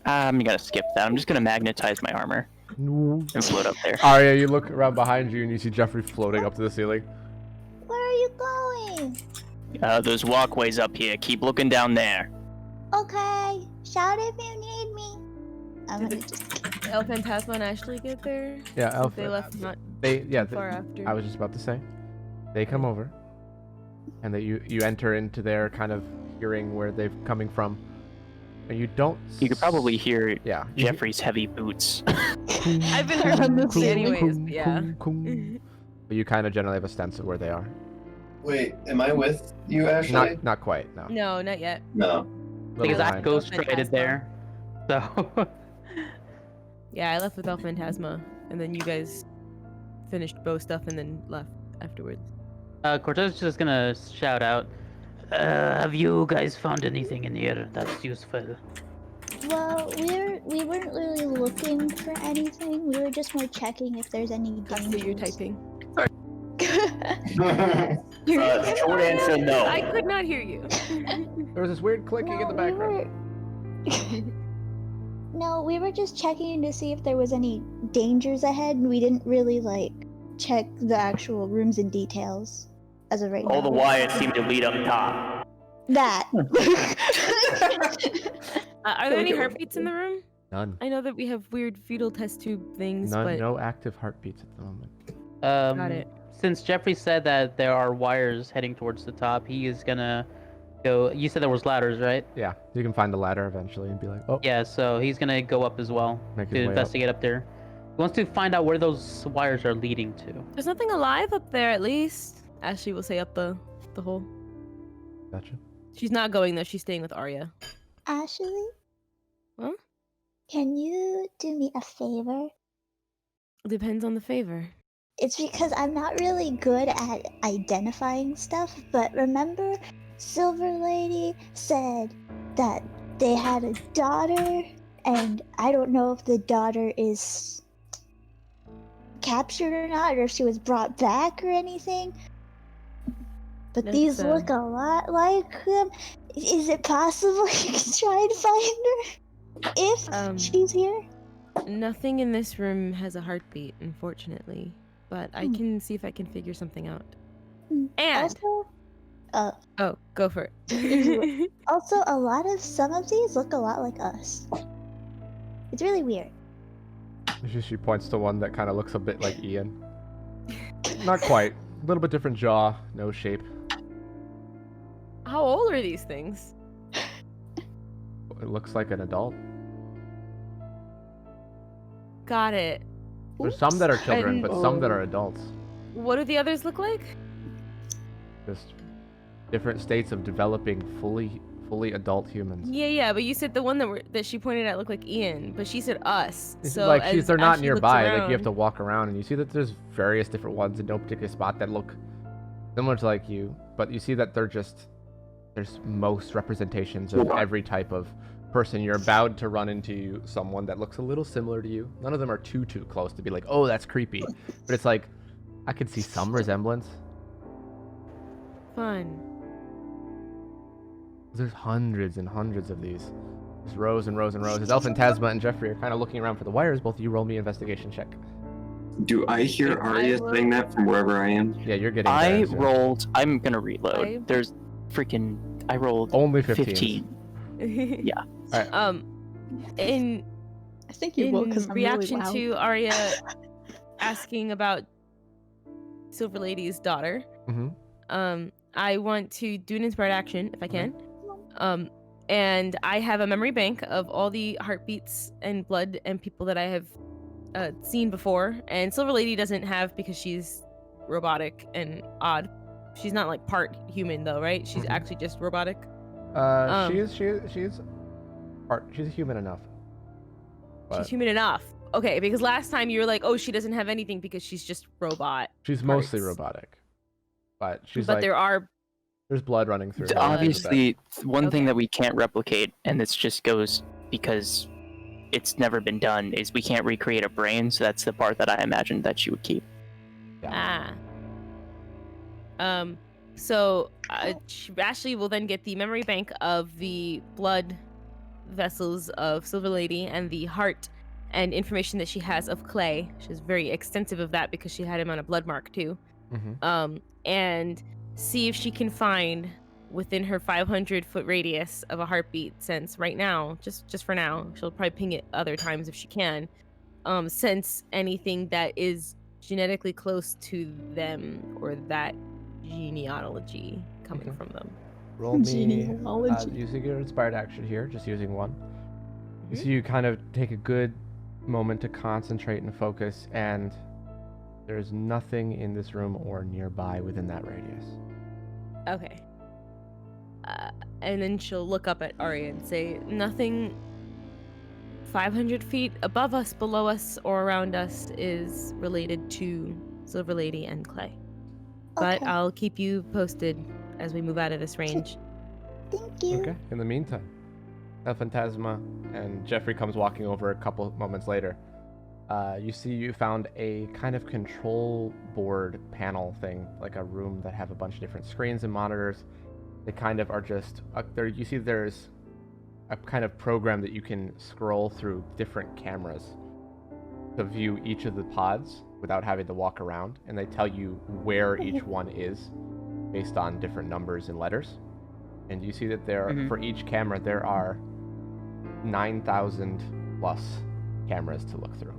Speaker 3: I'm gonna skip that. I'm just gonna magnetize my armor and float up there.
Speaker 1: Arya, you look around behind you and you see Jeffrey floating up to the ceiling.
Speaker 6: Where are you going?
Speaker 3: There's walkways up here. Keep looking down there.
Speaker 6: Okay. Shout if you need me. I'm gonna just...
Speaker 5: El Phantasma and Ashley get there?
Speaker 1: Yeah,
Speaker 5: Since they left not far after.
Speaker 1: I was just about to say. They come over. And that you enter into their kind of hearing where they're coming from. And you don't...
Speaker 3: You could probably hear
Speaker 1: Jeffrey's
Speaker 3: Jeffrey's heavy boots.
Speaker 5: I've been heard this anyways, yeah.
Speaker 1: But you kind of generally have a sense of where they are.
Speaker 12: Wait, am I with you, Ashley?
Speaker 1: Not quite, no.
Speaker 5: No, not yet.
Speaker 12: No.
Speaker 2: Because I ghost-traded there. So...
Speaker 5: Yeah, I left with El Phantasma, and then you guys finished bow stuff and then left afterwards.
Speaker 2: Cortez is just gonna shout out, have you guys found anything in here that's useful?
Speaker 6: Well, we weren't really looking for anything. We were just more checking if there's any dangers.
Speaker 5: You're typing.
Speaker 3: Short answer, no.
Speaker 5: I could not hear you.
Speaker 1: There was this weird clicking in the background.
Speaker 6: No, we were just checking to see if there was any dangers ahead, and we didn't really, like, check the actual rooms in details as of right now.
Speaker 3: All the wires seem to lead up top.
Speaker 6: That.
Speaker 5: Are there any heartbeats in the room?
Speaker 1: None.
Speaker 5: I know that we have weird fetal test tube things,
Speaker 1: None,
Speaker 5: but...
Speaker 1: no active heartbeats at the moment.
Speaker 5: Got it.
Speaker 2: Since Jeffrey said that there are wires heading towards the top, he is gonna go. You said there was ladders, right?
Speaker 1: Yeah, you can find the ladder eventually and be like, oh.
Speaker 2: Yeah, so he's gonna go up as well
Speaker 1: Make his
Speaker 2: to
Speaker 1: way up.
Speaker 2: investigate up there. He wants to find out where those wires are leading to.
Speaker 5: There's nothing alive up there, at least. Ashley will say up the hole.
Speaker 1: Gotcha.
Speaker 5: She's not going though. She's staying with Arya.
Speaker 13: Ashley?
Speaker 5: Huh?
Speaker 13: Can you do me a favor?
Speaker 5: Depends on the favor.
Speaker 13: It's because I'm not really good at identifying stuff, but remember Silver Lady said that they had a daughter, and I don't know if the daughter is captured or not, or if she was brought back or anything. But these look a lot like them. Is it possible you can try and find her if she's here?
Speaker 5: Nothing in this room has a heartbeat, unfortunately. But I can see if I can figure something out. And
Speaker 13: also,
Speaker 5: oh, go for it.
Speaker 13: also, some of these look a lot like us. It's really weird.
Speaker 1: She points to one that kind of looks a bit like Ian. Not quite. A little bit different jaw, nose shape.
Speaker 5: How old are these things?
Speaker 1: It looks like an adult.
Speaker 5: Got it.
Speaker 1: There's some that are children, but some that are adults.
Speaker 5: What do the others look like?
Speaker 1: Just different states of developing fully adult humans.
Speaker 5: Yeah, but you said the one that she pointed at looked like Ian, but she said us.
Speaker 1: It's
Speaker 5: So
Speaker 1: like
Speaker 5: as
Speaker 1: they're not
Speaker 5: Ashley
Speaker 1: nearby.
Speaker 5: looks
Speaker 1: Like you have to
Speaker 5: around-
Speaker 1: walk around, and you see that there's various different ones in no particular spot that look similar to like you, but you see that there's most representations of every type of person. You're about to run into someone that looks a little similar to you. None of them are too close to be like, oh, that's creepy. But it's like, I could see some resemblance.
Speaker 5: Fun.
Speaker 1: There's hundreds and hundreds of these. There's rows and rows and rows. As Elphantasma and Jeffrey are kind of looking around for the wires. Both of you roll me investigation check.
Speaker 8: Do I hear Arya saying that from wherever I am?
Speaker 1: Yeah, you're getting
Speaker 3: I
Speaker 1: there, so-
Speaker 3: rolled. I'm gonna reload. There's freaking. I rolled
Speaker 1: only 15.
Speaker 3: 15. Yeah.
Speaker 5: In
Speaker 6: I think you will because I'm really
Speaker 5: reaction
Speaker 6: loud.
Speaker 5: to Arya asking about Silver Lady's daughter, I want to do an inspired action if I can. And I have a memory bank of all the heartbeats and blood and people that I have seen before, and Silver Lady doesn't have because she's robotic and odd. She's not like part human though, right? She's actually just robotic.
Speaker 1: She's human enough.
Speaker 5: She's human enough. Okay, because last time you were like, oh, she doesn't have anything because she's just robot.
Speaker 1: She's mostly robotic, but she's
Speaker 5: But
Speaker 1: like, there's blood running through her.
Speaker 3: Obviously, one thing that we can't replicate, and this just goes because it's never been done, is we can't recreate a brain. So that's the part that I imagined that she would keep.
Speaker 5: So Ashley will then get the memory bank of the blood vessels of Silver Lady and the heart and information that she has of Clay. She's very extensive of that because she had him on a blood mark too. And see if she can find within her 500-foot radius of a heartbeat, since right now, just for now, she'll probably ping it other times if she can, sense anything that is genetically close to them or that genealogy coming from them.
Speaker 1: Roll me
Speaker 6: Genealogy.
Speaker 1: using your inspired action here, just using one. So you kind of take a good moment to concentrate and focus, and there's nothing in this room or nearby within that radius.
Speaker 5: Okay. And then she'll look up at Arya and say, nothing 500 feet above us, below us, or around us is related to Silver Lady and Clay. But I'll keep you posted as we move out of this range.
Speaker 13: Thank you.
Speaker 1: Okay. In the meantime, Phantasma and Jeffrey comes walking over a couple moments later. You found a kind of control board panel thing, like a room that have a bunch of different screens and monitors. They kind of are just there. You see, there's a kind of program that you can scroll through different cameras to view each of the pods without having to walk around, and they tell you where each one is based on different numbers and letters. And you see that for each camera there are 9,000 plus cameras to look through.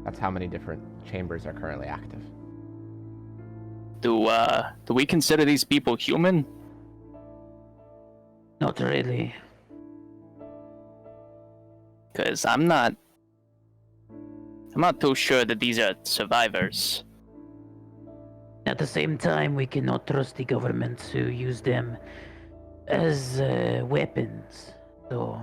Speaker 1: That's how many different chambers are currently active.
Speaker 3: Do we consider these people human?
Speaker 2: Not really.
Speaker 3: Because I'm not too sure that these are survivors.
Speaker 2: At the same time, we cannot trust the government to use them as weapons. So,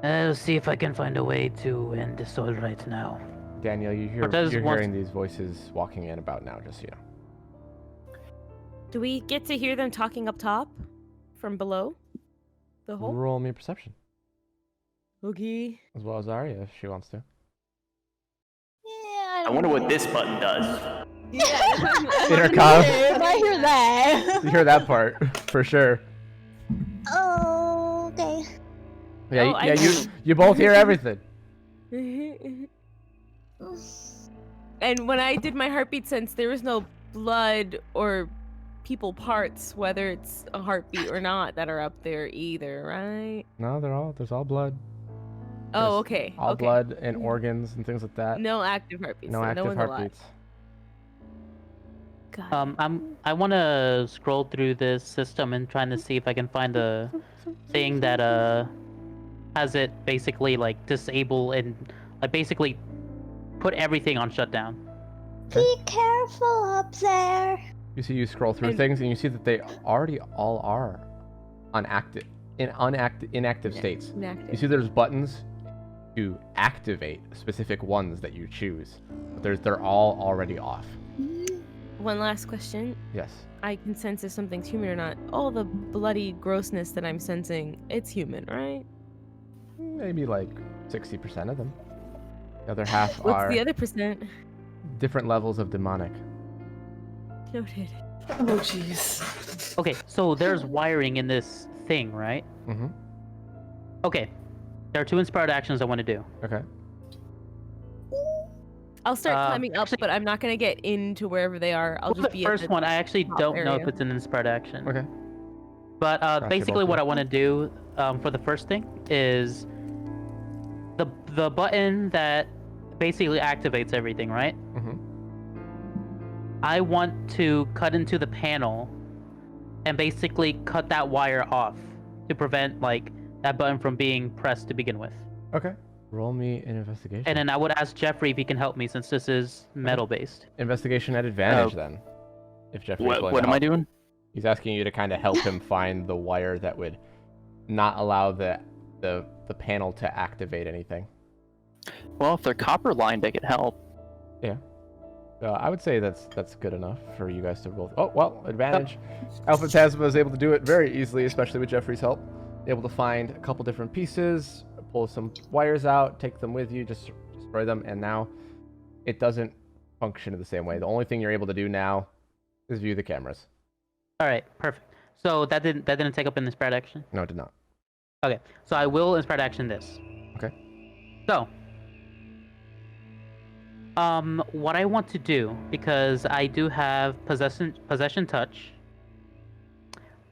Speaker 2: I'll see if I can find a way to end this all right now.
Speaker 1: Daniel, you're hearing these voices walking in about now, just so you know.
Speaker 5: Do we get to hear them talking up top? From below? The hole?
Speaker 1: Roll me a perception.
Speaker 5: Okay.
Speaker 1: As well as Arya, if she wants to.
Speaker 13: Yeah,
Speaker 3: I wonder what this button does.
Speaker 5: Yeah.
Speaker 1: Intercom.
Speaker 6: I hear that.
Speaker 1: You hear that part, for sure.
Speaker 13: Oh, okay.
Speaker 1: Yeah, you both hear everything.
Speaker 5: And when I did my heartbeat sense, there was no blood or people parts, whether it's a heartbeat or not, that are up there either, right?
Speaker 1: No, there's all blood.
Speaker 5: Oh, okay.
Speaker 1: All
Speaker 5: okay.
Speaker 1: blood and organs and things like that.
Speaker 5: No active heartbeats.
Speaker 1: No
Speaker 5: so
Speaker 1: active
Speaker 5: one's alive.
Speaker 1: heartbeats.
Speaker 5: God.
Speaker 2: I want to scroll through this system and trying to see if I can find a thing that has it basically like disable and basically put everything on shutdown.
Speaker 13: Be careful up there.
Speaker 1: You scroll through things and you see that they already all are inactive states.
Speaker 5: Inactive.
Speaker 1: You see there's buttons to activate specific ones that you choose, but they're all already off.
Speaker 5: One last question.
Speaker 1: Yes.
Speaker 5: I can sense if something's human or not. All the bloody grossness that I'm sensing, it's human, right?
Speaker 1: Maybe like 60% of them. The other half
Speaker 5: What's
Speaker 1: are
Speaker 5: the other percent?
Speaker 1: different levels of demonic.
Speaker 5: Noted.
Speaker 4: Oh, jeez.
Speaker 2: Okay, so there's wiring in this thing, right?
Speaker 1: Mm-hmm.
Speaker 2: Okay. There are 2 inspired actions I want to do.
Speaker 1: Okay.
Speaker 5: I'll start climbing up, but I'm not gonna get into wherever they are. I'll just
Speaker 2: The
Speaker 5: be
Speaker 2: first
Speaker 5: at the
Speaker 2: one, I actually
Speaker 5: top
Speaker 2: don't know if
Speaker 5: area.
Speaker 2: it's an inspired action.
Speaker 1: Okay.
Speaker 2: But
Speaker 1: Gotcha,
Speaker 2: basically
Speaker 1: both
Speaker 2: what
Speaker 1: of
Speaker 2: I want to do for the first thing is the button that basically activates everything, right?
Speaker 1: Mm-hmm.
Speaker 2: I want to cut into the panel and basically cut that wire off to prevent like that button from being pressed to begin with.
Speaker 1: Okay. Roll me an investigation.
Speaker 2: And then I would ask Jeffrey if he can help me since this is metal based.
Speaker 1: Investigation at advantage then. If Jeffrey's willing
Speaker 3: What
Speaker 1: to
Speaker 3: am I
Speaker 1: help.
Speaker 3: doing?
Speaker 1: He's asking you to kind of help him find the wire that would not allow the panel to activate anything.
Speaker 3: Well, if they're copper lined, I could help.
Speaker 1: Yeah. I would say that's good enough for you guys to both. Oh well, advantage. Alpha Tasma is able to do it very easily, especially with Jeffrey's help. Able to find a couple different pieces, pull some wires out, take them with you, just destroy them, and now it doesn't function in the same way. The only thing you're able to do now is view the cameras.
Speaker 2: All right, perfect. So that didn't take up an inspired action?
Speaker 1: No, it did not.
Speaker 2: Okay, so I will inspired action this.
Speaker 1: Okay.
Speaker 2: So, what I want to do, because I do have possession touch,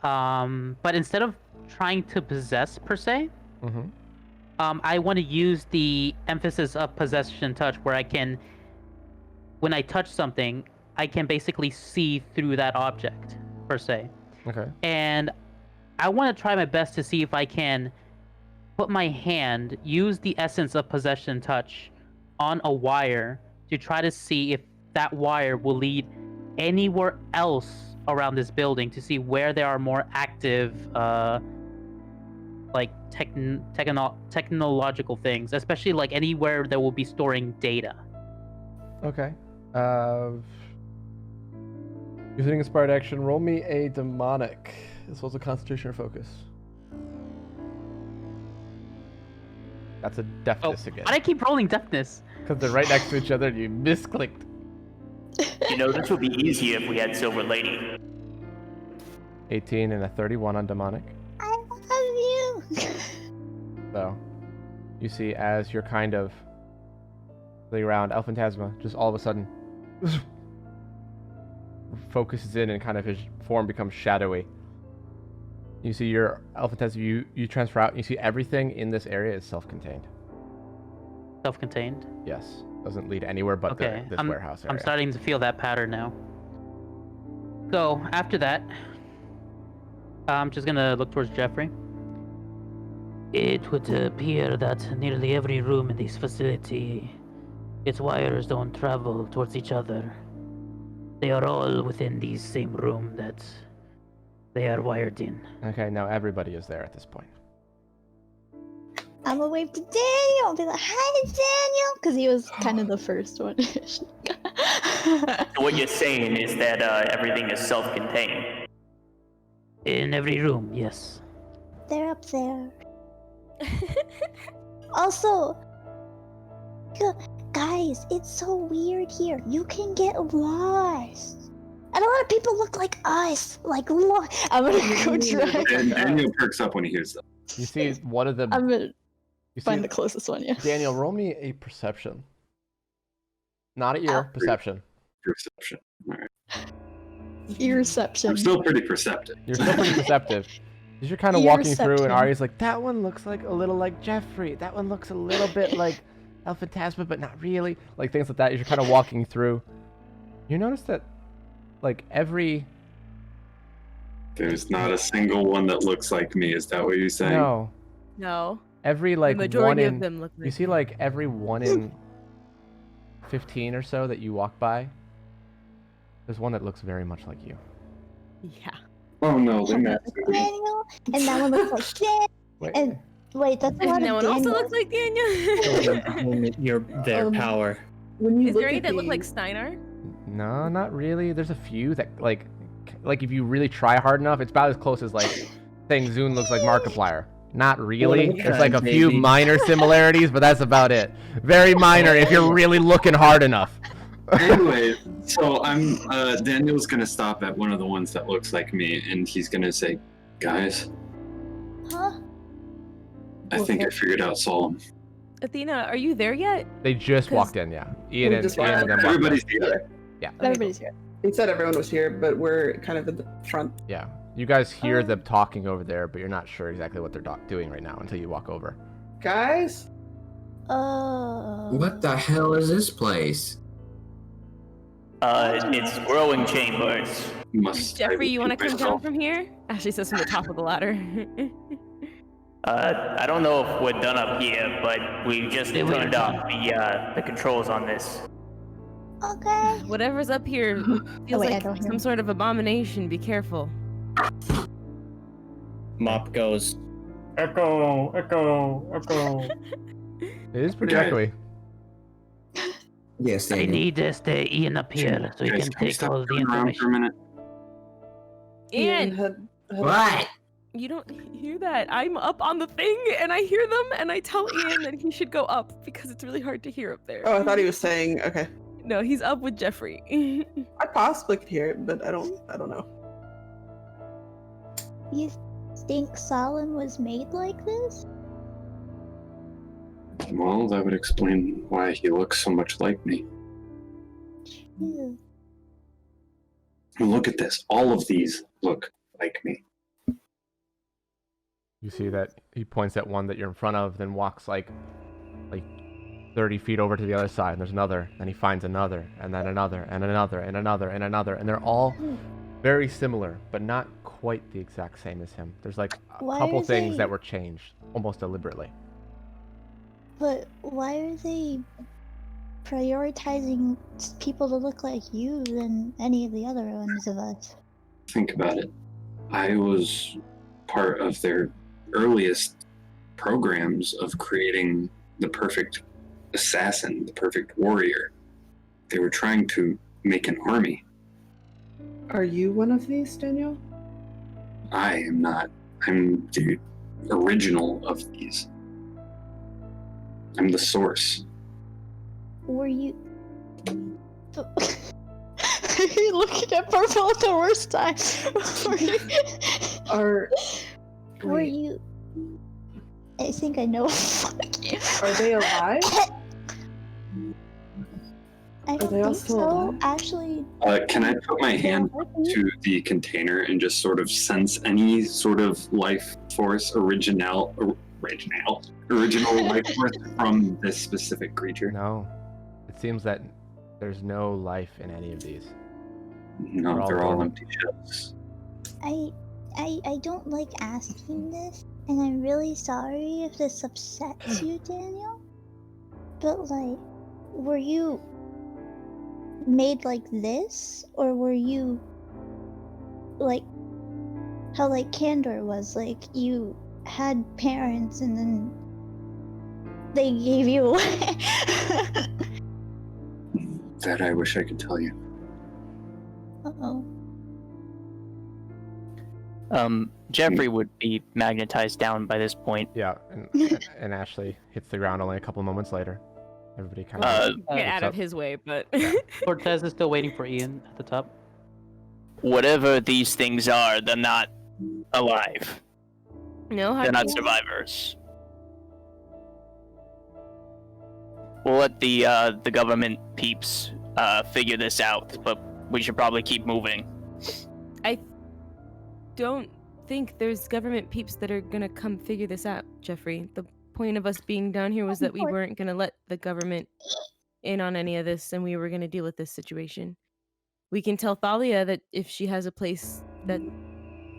Speaker 2: but instead of trying to possess per se,
Speaker 1: Mm-hmm.
Speaker 2: I want to use the emphasis of possession touch, where I can, when I touch something, I can basically see through that object per se.
Speaker 1: Okay.
Speaker 2: And I want to try my best to see if I can put my hand, use the essence of possession touch on a wire to try to see if that wire will lead anywhere else around this building to see where there are more active like technological things, especially like anywhere that will be storing data.
Speaker 1: Okay. Using inspired action, roll me a demonic. This was a concentration or focus. That's a deafness again.
Speaker 2: Why do I keep rolling deafness?
Speaker 1: Because they're right next to each other and you misclicked.
Speaker 3: You know, this would be easy if we had Silver Lady.
Speaker 1: 18 and a 31 on demonic.
Speaker 13: I love you.
Speaker 1: So, you see as you're kind of laying around, Alphantasma just all of a sudden focuses in and kind of his form becomes shadowy. You see your Alphantasma, you transfer out and you see everything in this area is self-contained.
Speaker 2: Self-contained?
Speaker 1: Yes. Doesn't lead anywhere but
Speaker 2: Okay,
Speaker 1: this warehouse area.
Speaker 2: I'm starting to feel that pattern now. So, after that, I'm just gonna look towards Jeffrey. It would appear that nearly every room in this facility, its wires don't travel towards each other. They are all within the same room that they are wired in.
Speaker 1: Okay, now everybody is there at this point.
Speaker 13: I'm gonna wave to Daniel and be like, "Hi, Daniel," because he was kind of the first one.
Speaker 3: So what you're saying is that everything is self-contained.
Speaker 2: In every room, yes.
Speaker 13: They're up there. Also, guys, it's so weird here. You can get lost. And a lot of people look like us. Like, look. I'm gonna go try.
Speaker 8: And Daniel perks up when he hears that.
Speaker 1: You see one of the.
Speaker 6: I'm gonna
Speaker 1: you
Speaker 6: find
Speaker 1: see-
Speaker 6: the closest one, yeah.
Speaker 1: Daniel, roll me a perception. Not at your perception.
Speaker 8: Perception. All right.
Speaker 6: Earception.
Speaker 8: I'm still pretty perceptive.
Speaker 1: You're still pretty perceptive. Because you're kind of walking through, and
Speaker 6: Earception.
Speaker 1: Ari's like, that one looks like a little like Jeffrey. That one looks a little bit like El Phantasma, but not really. Like things like that. As you're kind of walking through, you notice that, like
Speaker 8: There's not a single one that looks like me. Is that what you're saying?
Speaker 1: No.
Speaker 5: No.
Speaker 1: Every like
Speaker 5: the majority
Speaker 1: one in.
Speaker 5: of them look
Speaker 1: You
Speaker 5: like
Speaker 1: see like every 1 in 15 or so that you walk by. There's one that looks very much like you.
Speaker 5: Yeah.
Speaker 8: Oh no, they're not.
Speaker 13: Daniel, and that one looks like Dan.
Speaker 1: Wait.
Speaker 13: And wait, that's a lot
Speaker 5: And that
Speaker 13: of
Speaker 5: one also
Speaker 13: Daniel.
Speaker 5: looks like Daniel.
Speaker 9: Their
Speaker 4: power. When you
Speaker 5: Is
Speaker 4: look
Speaker 5: there any
Speaker 4: at
Speaker 5: that look
Speaker 4: the-
Speaker 5: like Steinar?
Speaker 1: No, not really. There's a few that like if you really try hard enough, it's about as close as like saying Zune looks like Markiplier. Not really.
Speaker 9: Well,
Speaker 1: There's like a few
Speaker 9: maybe.
Speaker 1: minor similarities, but that's about it. Very minor if you're really looking hard enough.
Speaker 8: Anyway, so Daniel's gonna stop at one of the ones that looks like me, and he's gonna say, "Guys,
Speaker 13: Huh?
Speaker 8: I think I figured out Solemn.
Speaker 5: Athena, are you there yet?
Speaker 1: They just walked in, yeah. Ian
Speaker 4: We
Speaker 1: and
Speaker 4: just
Speaker 1: Ian
Speaker 4: walked
Speaker 1: and them
Speaker 4: in.
Speaker 1: walked in.
Speaker 8: Everybody's here.
Speaker 1: Yeah.
Speaker 6: Everybody's here.
Speaker 4: He said everyone was here, but we're kind of at the front.
Speaker 1: Yeah. You guys hear them talking over there, but you're not sure exactly what they're doing right now until you walk over.
Speaker 4: Guys?
Speaker 10: What the hell is this place?
Speaker 3: It's growing chambers.
Speaker 5: Jeffrey, you want to come down from here? Ashley says from the top of the ladder.
Speaker 3: I don't know if we're done up here, but we just
Speaker 2: Yeah, we
Speaker 3: turned
Speaker 2: are
Speaker 3: off the controls on this.
Speaker 13: Okay.
Speaker 5: Whatever's up here feels
Speaker 13: wait, I
Speaker 5: like
Speaker 13: don't hear
Speaker 5: some
Speaker 13: him.
Speaker 5: sort of abomination. Be careful.
Speaker 9: Mop goes, echo, echo, echo.
Speaker 1: It is pretty
Speaker 8: Okay.
Speaker 1: echoey.
Speaker 10: Yes,
Speaker 2: I
Speaker 10: Daniel.
Speaker 2: need stay Ian up here so he
Speaker 8: Guys,
Speaker 2: can
Speaker 8: can we
Speaker 2: take
Speaker 8: stop
Speaker 2: all the
Speaker 8: turning around for a
Speaker 2: information.
Speaker 8: minute?
Speaker 5: Ian,
Speaker 10: What?
Speaker 5: you don't hear that. I'm up on the thing and I hear them and I tell Ian that he should go up because it's really hard to hear up there.
Speaker 4: Oh, I thought he was saying, okay.
Speaker 5: No, he's up with Jeffrey.
Speaker 4: I possibly could hear it, but I don't know.
Speaker 13: You think Solon was made like this?
Speaker 8: Well, that would explain why he looks so much like me.
Speaker 13: Ew.
Speaker 8: Look at this. All of these look like me.
Speaker 1: You see that he points at one that you're in front of, then walks like 30 feet over to the other side, and there's another, and he finds another, and then another, and another, and another, and another, and they're all very similar, but not quite the exact same as him. There's like a
Speaker 13: Why
Speaker 1: couple
Speaker 13: are
Speaker 1: things
Speaker 13: they-
Speaker 1: that were changed, almost deliberately.
Speaker 13: But why are they prioritizing people to look like you than any of the other ones of us?
Speaker 8: Think about it. I was part of their earliest programs of creating the perfect assassin, the perfect warrior. They were trying to make an army.
Speaker 4: Are you one of these, Daniel?
Speaker 8: I am not. I'm the original of these. I'm the source.
Speaker 13: Were you?
Speaker 6: You're looking at purple at the worst time.
Speaker 4: Are
Speaker 13: Were
Speaker 4: wait,
Speaker 13: you? I think I know.
Speaker 4: are they alive?
Speaker 13: I don't
Speaker 4: they all
Speaker 13: think
Speaker 4: still
Speaker 13: so.
Speaker 4: alive?
Speaker 13: Actually,
Speaker 8: Can I put my hand to the container and just sort of sense any sort of life force original life force from this specific creature?
Speaker 1: No, it seems that there's no life in any of these.
Speaker 8: No, they're all
Speaker 1: dormant.
Speaker 8: empty shells.
Speaker 13: I I don't like asking this, and I'm really sorry if this upsets you, Daniel. But like, were you made like this, or were you like how like Candor was, like you had parents and then they gave you away?
Speaker 8: That I wish I could tell you.
Speaker 13: Uh-oh.
Speaker 3: Jeffrey would be magnetized down by this point.
Speaker 1: Yeah, and Ashley hits the ground only a couple moments later. Everybody kind of
Speaker 5: Get out of his way, but
Speaker 2: Cortez is still waiting for Ian at the top.
Speaker 3: Whatever these things are, they're not alive.
Speaker 5: no,
Speaker 3: They're not survivors. We'll let the government peeps figure this out, but we should probably keep moving.
Speaker 5: I don't think there's government peeps that are gonna come figure this out, Jeffrey. The point of us being down here was that we weren't gonna let the government in on any of this, and we were gonna deal with this situation. We can tell Thalia that if she has a place that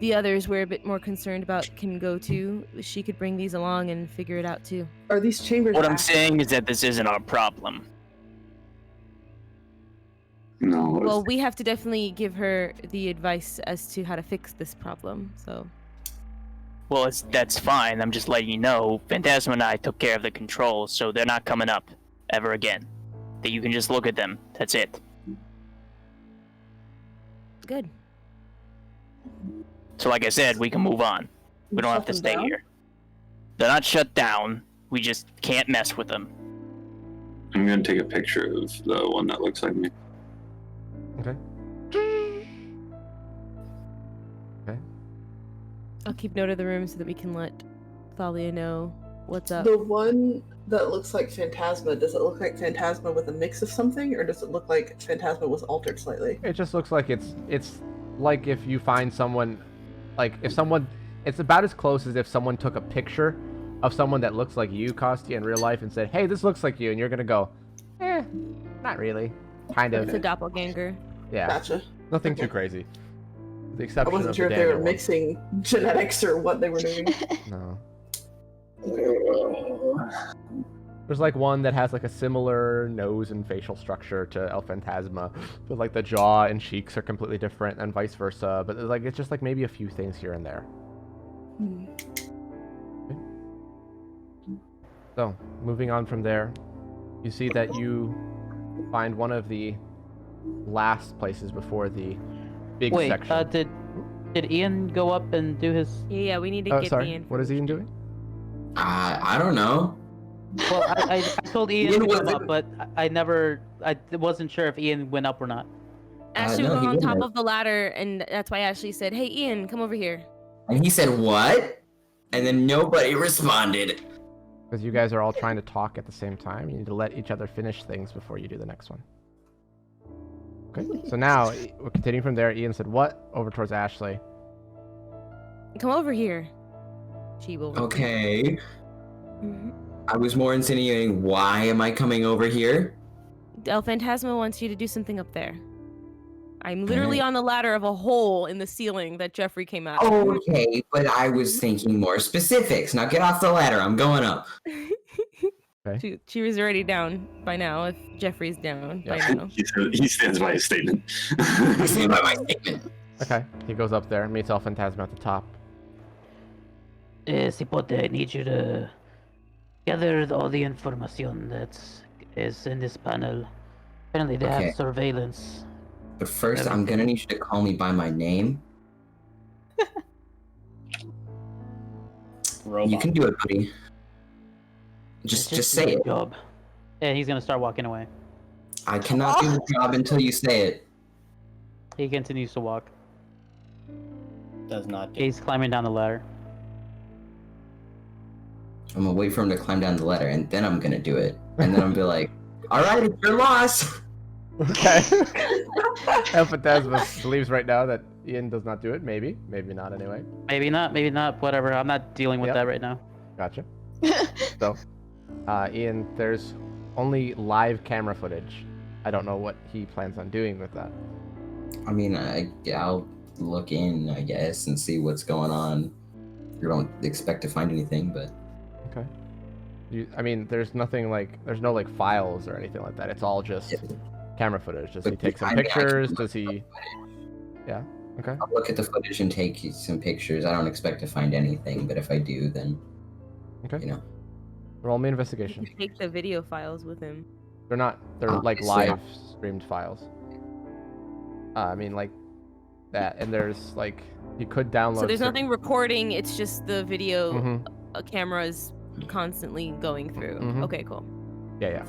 Speaker 5: the others we're a bit more concerned about can go to, she could bring these along and figure it out too.
Speaker 4: Are these chambers?
Speaker 3: What I'm
Speaker 4: active?
Speaker 3: saying is that this isn't our problem.
Speaker 8: No.
Speaker 5: Well, we have to definitely give her the advice as to how to fix this problem. So
Speaker 3: Well, that's fine. I'm just letting you know. Phantasma and I took care of the controls, so they're not coming up ever again. That you can just look at them. That's it.
Speaker 5: good.
Speaker 3: So like I said, we can move on. We don't have to
Speaker 4: Shut
Speaker 3: stay
Speaker 4: them down?
Speaker 3: here. They're not shut down. We just can't mess with them.
Speaker 8: I'm gonna take a picture of the one that looks like me.
Speaker 1: Okay.
Speaker 5: I'll keep note of the room so that we can let Thalia know what's up.
Speaker 4: The one that looks like Phantasma, does it look like Phantasma with a mix of something, or does it look like Phantasma was altered slightly?
Speaker 1: It just looks like it's like if you find someone, like if someone, it's about as close as if someone took a picture of someone that looks like you, Kostya, in real life and said, hey, this looks like you, and you're gonna go, not really. Kind of.
Speaker 5: It's a doppelganger.
Speaker 1: Yeah.
Speaker 4: Gotcha.
Speaker 1: Nothing too crazy. The
Speaker 4: I
Speaker 1: exception
Speaker 4: wasn't
Speaker 1: of
Speaker 4: sure
Speaker 1: the
Speaker 4: if they were
Speaker 1: Daniel one.
Speaker 4: mixing genetics or what they were doing.
Speaker 1: No. There's like one that has like a similar nose and facial structure to El Phantasma, but like the jaw and cheeks are completely different and vice versa. But like it's just like maybe a few things here and there.
Speaker 4: Hmm.
Speaker 1: Okay. So moving on from there, you see that you find one of the last places before the big
Speaker 2: Wait,
Speaker 1: section.
Speaker 2: did Ian go up and do his?
Speaker 5: Yeah, we need to
Speaker 1: Oh,
Speaker 5: get
Speaker 1: sorry.
Speaker 5: the info.
Speaker 1: What is Ian doing?
Speaker 10: I don't know.
Speaker 2: Well, I told Ian
Speaker 10: Ian
Speaker 2: to come
Speaker 10: wasn't-
Speaker 2: up, but I wasn't sure if Ian went up or not.
Speaker 5: Ashley
Speaker 10: no,
Speaker 5: was
Speaker 10: he
Speaker 5: on top
Speaker 10: didn't.
Speaker 5: of the ladder, and that's why Ashley said, "Hey, Ian, come over here."
Speaker 10: And he said, what? And then nobody responded.
Speaker 1: Because you guys are all trying to talk at the same time. You need to let each other finish things before you do the next one. Okay, so now we're continuing from there. Ian said, what? Over towards Ashley.
Speaker 5: Come over here. She will.
Speaker 10: Okay.
Speaker 5: Mhm.
Speaker 10: I was more insinuating, why am I coming over here?
Speaker 5: El Phantasma wants you to do something up there. I'm literally on the ladder of a hole in the ceiling that Jeffrey came out of.
Speaker 10: Okay, but I was thinking more specifics. Now get off the ladder. I'm going up.
Speaker 5: She was already down by now, if Jeffrey's down by
Speaker 8: Yeah,
Speaker 5: now.
Speaker 8: he stands by his statement.
Speaker 10: I stand by my statement.
Speaker 1: Okay, he goes up there, meets El Phantasma at the top.
Speaker 2: Cipote, I need you to gather all the information that is in this panel. Apparently they
Speaker 10: Okay.
Speaker 2: have surveillance.
Speaker 10: But first, I'm gonna need you to call me by my name.
Speaker 9: Robot.
Speaker 10: You can do it, buddy. Just say it.
Speaker 2: Job. And he's gonna start walking away.
Speaker 10: I cannot do the job until you say it.
Speaker 2: He continues to walk.
Speaker 9: Does not.
Speaker 2: He's climbing down the ladder.
Speaker 10: I'm gonna wait for him to climb down the ladder, and then I'm gonna do it. And then I'm gonna be like, all right, it's your loss.
Speaker 1: Okay. El Phantasma believes right now that Ian does not do it. Maybe. Maybe not anyway.
Speaker 2: Maybe not, whatever. I'm not dealing with
Speaker 1: Yep.
Speaker 2: that right now.
Speaker 1: Gotcha. So, Ian, there's only live camera footage. I don't know what he plans on doing with that.
Speaker 10: I mean, look in, I guess, and see what's going on. You don't expect to find anything, but
Speaker 1: Okay. I mean, there's nothing like, there's no like files or anything like that. It's all just camera footage. Does he
Speaker 10: But
Speaker 1: take some
Speaker 10: I mean, I can
Speaker 1: pictures?
Speaker 10: look
Speaker 1: Does he? Yeah. Okay.
Speaker 10: I'll look at the footage and take some pictures. I don't expect to find anything, but if I do, then
Speaker 1: Okay.
Speaker 10: you know.
Speaker 1: Roll me investigation.
Speaker 5: Take the video files with him.
Speaker 1: They're not. They're like
Speaker 10: Obviously.
Speaker 1: live streamed files. I mean, like that, and there's like you could download.
Speaker 5: So there's
Speaker 1: certain-
Speaker 5: nothing recording. It's just the video
Speaker 1: Mhm.
Speaker 5: camera is constantly going through.
Speaker 1: Mhm.
Speaker 5: Okay, cool.
Speaker 1: Yeah, yeah.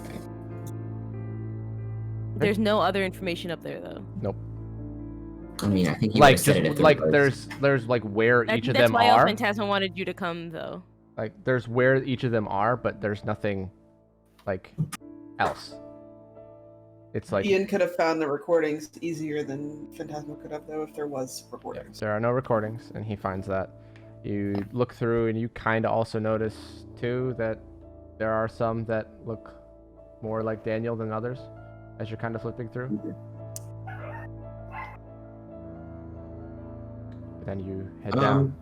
Speaker 5: There's no other information up there though.
Speaker 1: Nope.
Speaker 10: I mean, I think you
Speaker 1: Like
Speaker 10: would've said
Speaker 1: just
Speaker 10: it if there
Speaker 1: like
Speaker 10: was.
Speaker 1: there's like where
Speaker 5: I
Speaker 1: each
Speaker 5: think
Speaker 1: of
Speaker 5: that's
Speaker 1: them
Speaker 5: why
Speaker 1: are.
Speaker 5: El Phantasma wanted you to come though.
Speaker 1: Like there's where each of them are, but there's nothing like else. It's like
Speaker 4: Ian could have found the recordings easier than Phantasma could have, though, if there was recordings.
Speaker 1: there are no recordings, and he finds that. You look through, and you kind of also notice too that there are some that look more like Daniel than others, as you're kind of flipping through. Then you head down.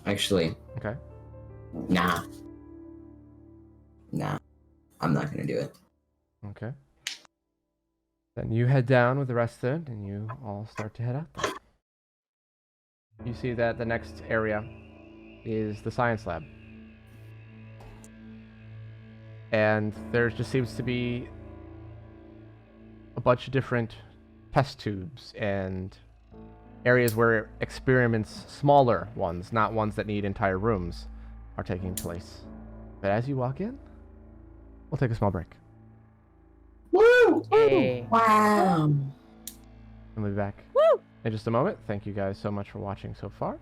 Speaker 10: Actually,
Speaker 1: Okay.
Speaker 10: nah. I'm not gonna do it.
Speaker 1: Okay. Then you head down with the rest of it, and you all start to head out there. You see that the next area is the science lab. And there just seems to be a bunch of different test tubes and areas where experiments, smaller ones, not ones that need entire rooms, are taking place. But as you walk in, we'll take a small break.
Speaker 10: Woo!
Speaker 2: Hey.
Speaker 10: Wow!
Speaker 1: And we'll be back in just a moment. Thank you guys so much for watching so far.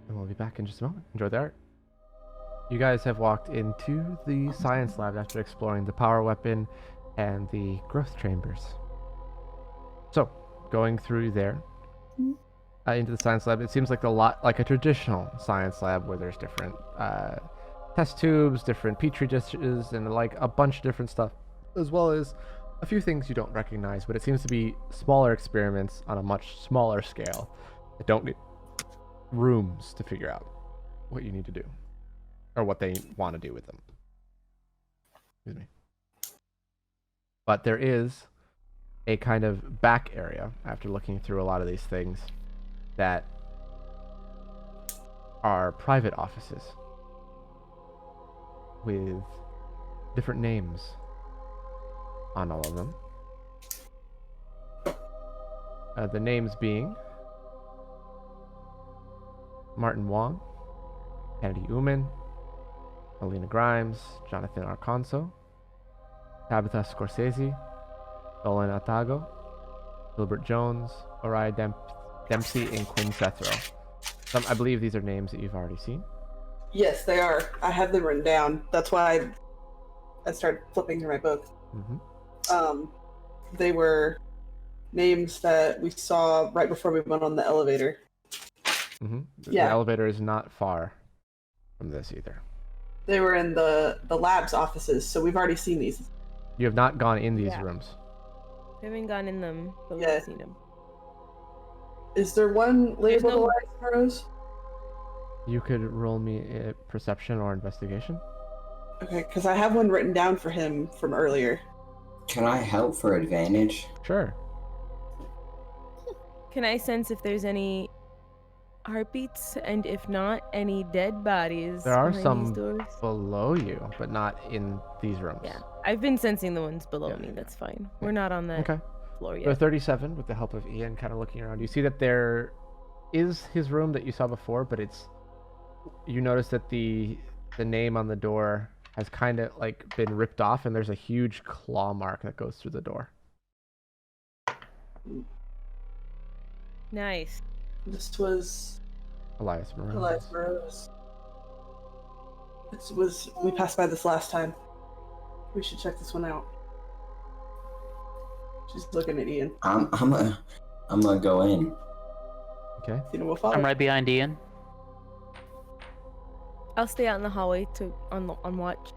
Speaker 1: And we'll be back in just a moment. Enjoy the art. You guys have walked into the science lab after exploring the power weapon and the growth chambers. So, going through there into the science lab, it seems like a lot like a traditional science lab where there's different test tubes, different petri dishes, and like a bunch of different stuff, as well as a few things you don't recognize, but it seems to be smaller experiments on a much smaller scale that don't need rooms to figure out what you need to do or what they want to do with them. Excuse me. But there is a kind of back area after looking through a lot of these things that are private offices with different names on all of them. The names being Martin Wong, Kennedy Uman, Alina Grimes, Jonathan Arconso, Tabitha Scorsese, Dolan Atago, Gilbert Jones, Oriah Dempsey, and Quinn Sethrow. I believe these are names that you've already seen.
Speaker 4: Yes, they are. I have them written down. That's why I started flipping through my book. They were names that we saw right before we went on the elevator.
Speaker 1: The elevator is not far from this either.
Speaker 4: They were in the lab's offices, so we've already seen these.
Speaker 1: You have not gone in these rooms.
Speaker 5: We haven't gone in them, but
Speaker 4: Yeah.
Speaker 5: we've seen them.
Speaker 4: Is there one
Speaker 5: There's
Speaker 4: labeled
Speaker 5: no-
Speaker 4: Elias Burrows?
Speaker 1: You could roll me a perception or investigation.
Speaker 4: Okay, because I have one written down for him from earlier.
Speaker 10: Can I help for advantage?
Speaker 1: Sure.
Speaker 5: Can I sense if there's any heartbeats, and if not, any dead bodies?
Speaker 1: There are
Speaker 5: behind
Speaker 1: some
Speaker 5: these doors?
Speaker 1: below you, but not in these rooms.
Speaker 5: Yeah, I've been sensing the ones below me. That's fine. We're not on that
Speaker 1: Okay.
Speaker 5: floor
Speaker 1: So
Speaker 5: yet.
Speaker 1: 37, with the help of Ian kind of looking around, you see that there is his room that you saw before, but it's, you notice that the name on the door has kind of like been ripped off, and there's a huge claw mark that goes through the door.
Speaker 5: Nice.
Speaker 4: This was
Speaker 1: Elias Burrows.
Speaker 4: Elias Burrows. We passed by this last time. We should check this one out. She's looking at Ian.
Speaker 10: I'm gonna go in.
Speaker 1: Okay.
Speaker 4: You know, we'll follow.
Speaker 2: I'm right behind Ian.
Speaker 5: I'll stay out in the hallway on watch.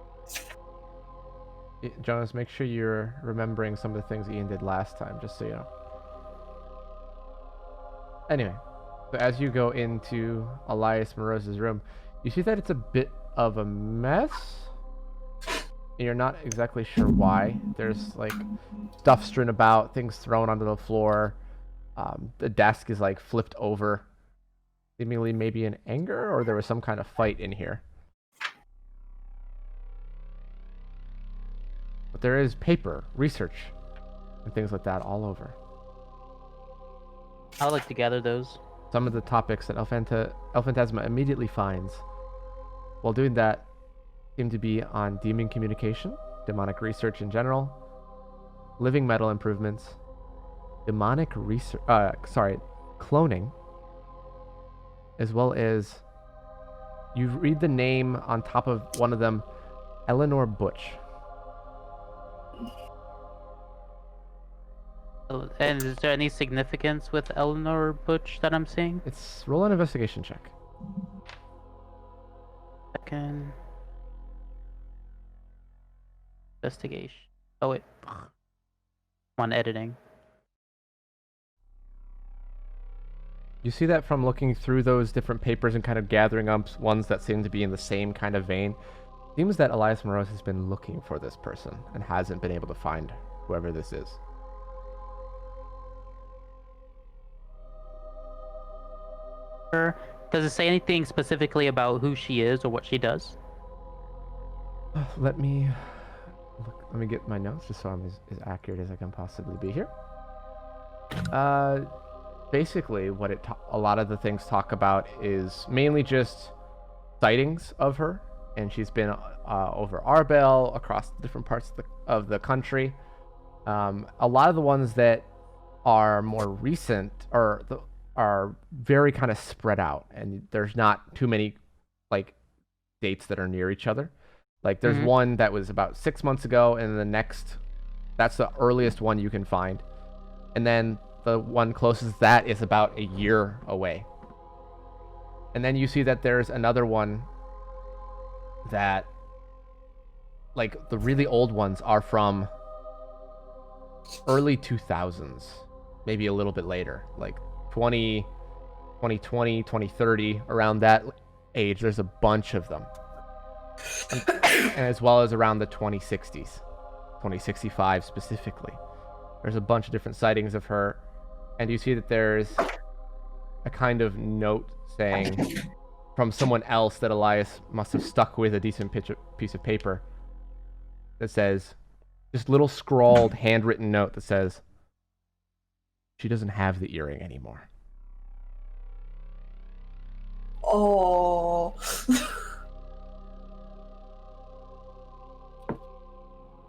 Speaker 1: Jonas, make sure you're remembering some of the things Ian did last time, just so you know. Anyway, so as you go into Elias Morose's room, you see that it's a bit of a mess. And you're not exactly sure why. There's like stuff strewn about, things thrown onto the floor. The desk is like flipped over, seemingly maybe in anger, or there was some kind of fight in here. But there is paper, research, and things like that all over.
Speaker 2: I would like to gather those.
Speaker 1: Some of the topics that Elphantasma immediately finds while doing that seem to be on demon communication, demonic research in general, living metal improvements, demonic research, cloning, as well as you read the name on top of one of them, Eleanor Butch.
Speaker 2: And is there any significance with Eleanor Butch that I'm seeing?
Speaker 1: It's roll an investigation check.
Speaker 2: Second. Investigation. Oh wait. I'm on editing.
Speaker 1: You see that from looking through those different papers and kind of gathering up ones that seem to be in the same kind of vein. It seems that Elias Morose has been looking for this person and hasn't been able to find whoever this is.
Speaker 2: Does it say anything specifically about who she is or what she does?
Speaker 1: Let me get my notes just so I'm as accurate as I can possibly be here. Basically, what a lot of the things talk about is mainly just sightings of her, and she's been over Arbel, across different parts of the country. A lot of the ones that are more recent are very kind of spread out, and there's not too many like dates that are near each other. Like there's one that was about 6 months ago, and the next, that's the earliest one you can find, and then the one closest to that is about a year away. And then you see that there's another one that, like, the really old ones are from early 2000s, maybe a little bit later, like 2020, 2030, around that age. There's a bunch of them. And as well as around the 2060s, 2065 specifically. There's a bunch of different sightings of her. And you see that there's a kind of note saying from someone else that Elias must have stuck with a decent piece of paper that says, this little scrawled handwritten note that says, she doesn't have the earring anymore.
Speaker 4: Oh.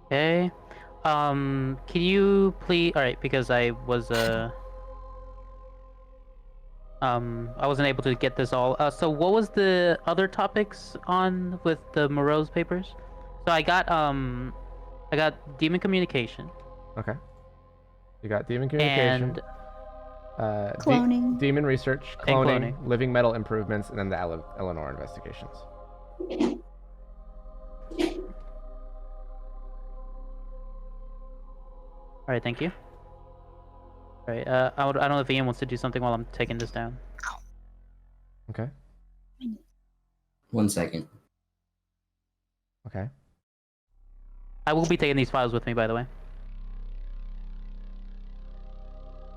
Speaker 2: Okay. Can you please? All right, because I wasn't able to get this all. So what was the other topics on with the Morose papers? So I got demon communication.
Speaker 1: Okay. You got demon communication.
Speaker 2: And
Speaker 6: cloning.
Speaker 1: Demon research, cloning, living metal improvements, and then the Eleanor investigations.
Speaker 2: All right, thank you. All right, I don't know if Ian wants to do something while I'm taking this down.
Speaker 1: Okay.
Speaker 10: 1 second.
Speaker 1: Okay.
Speaker 2: I will be taking these files with me, by the way.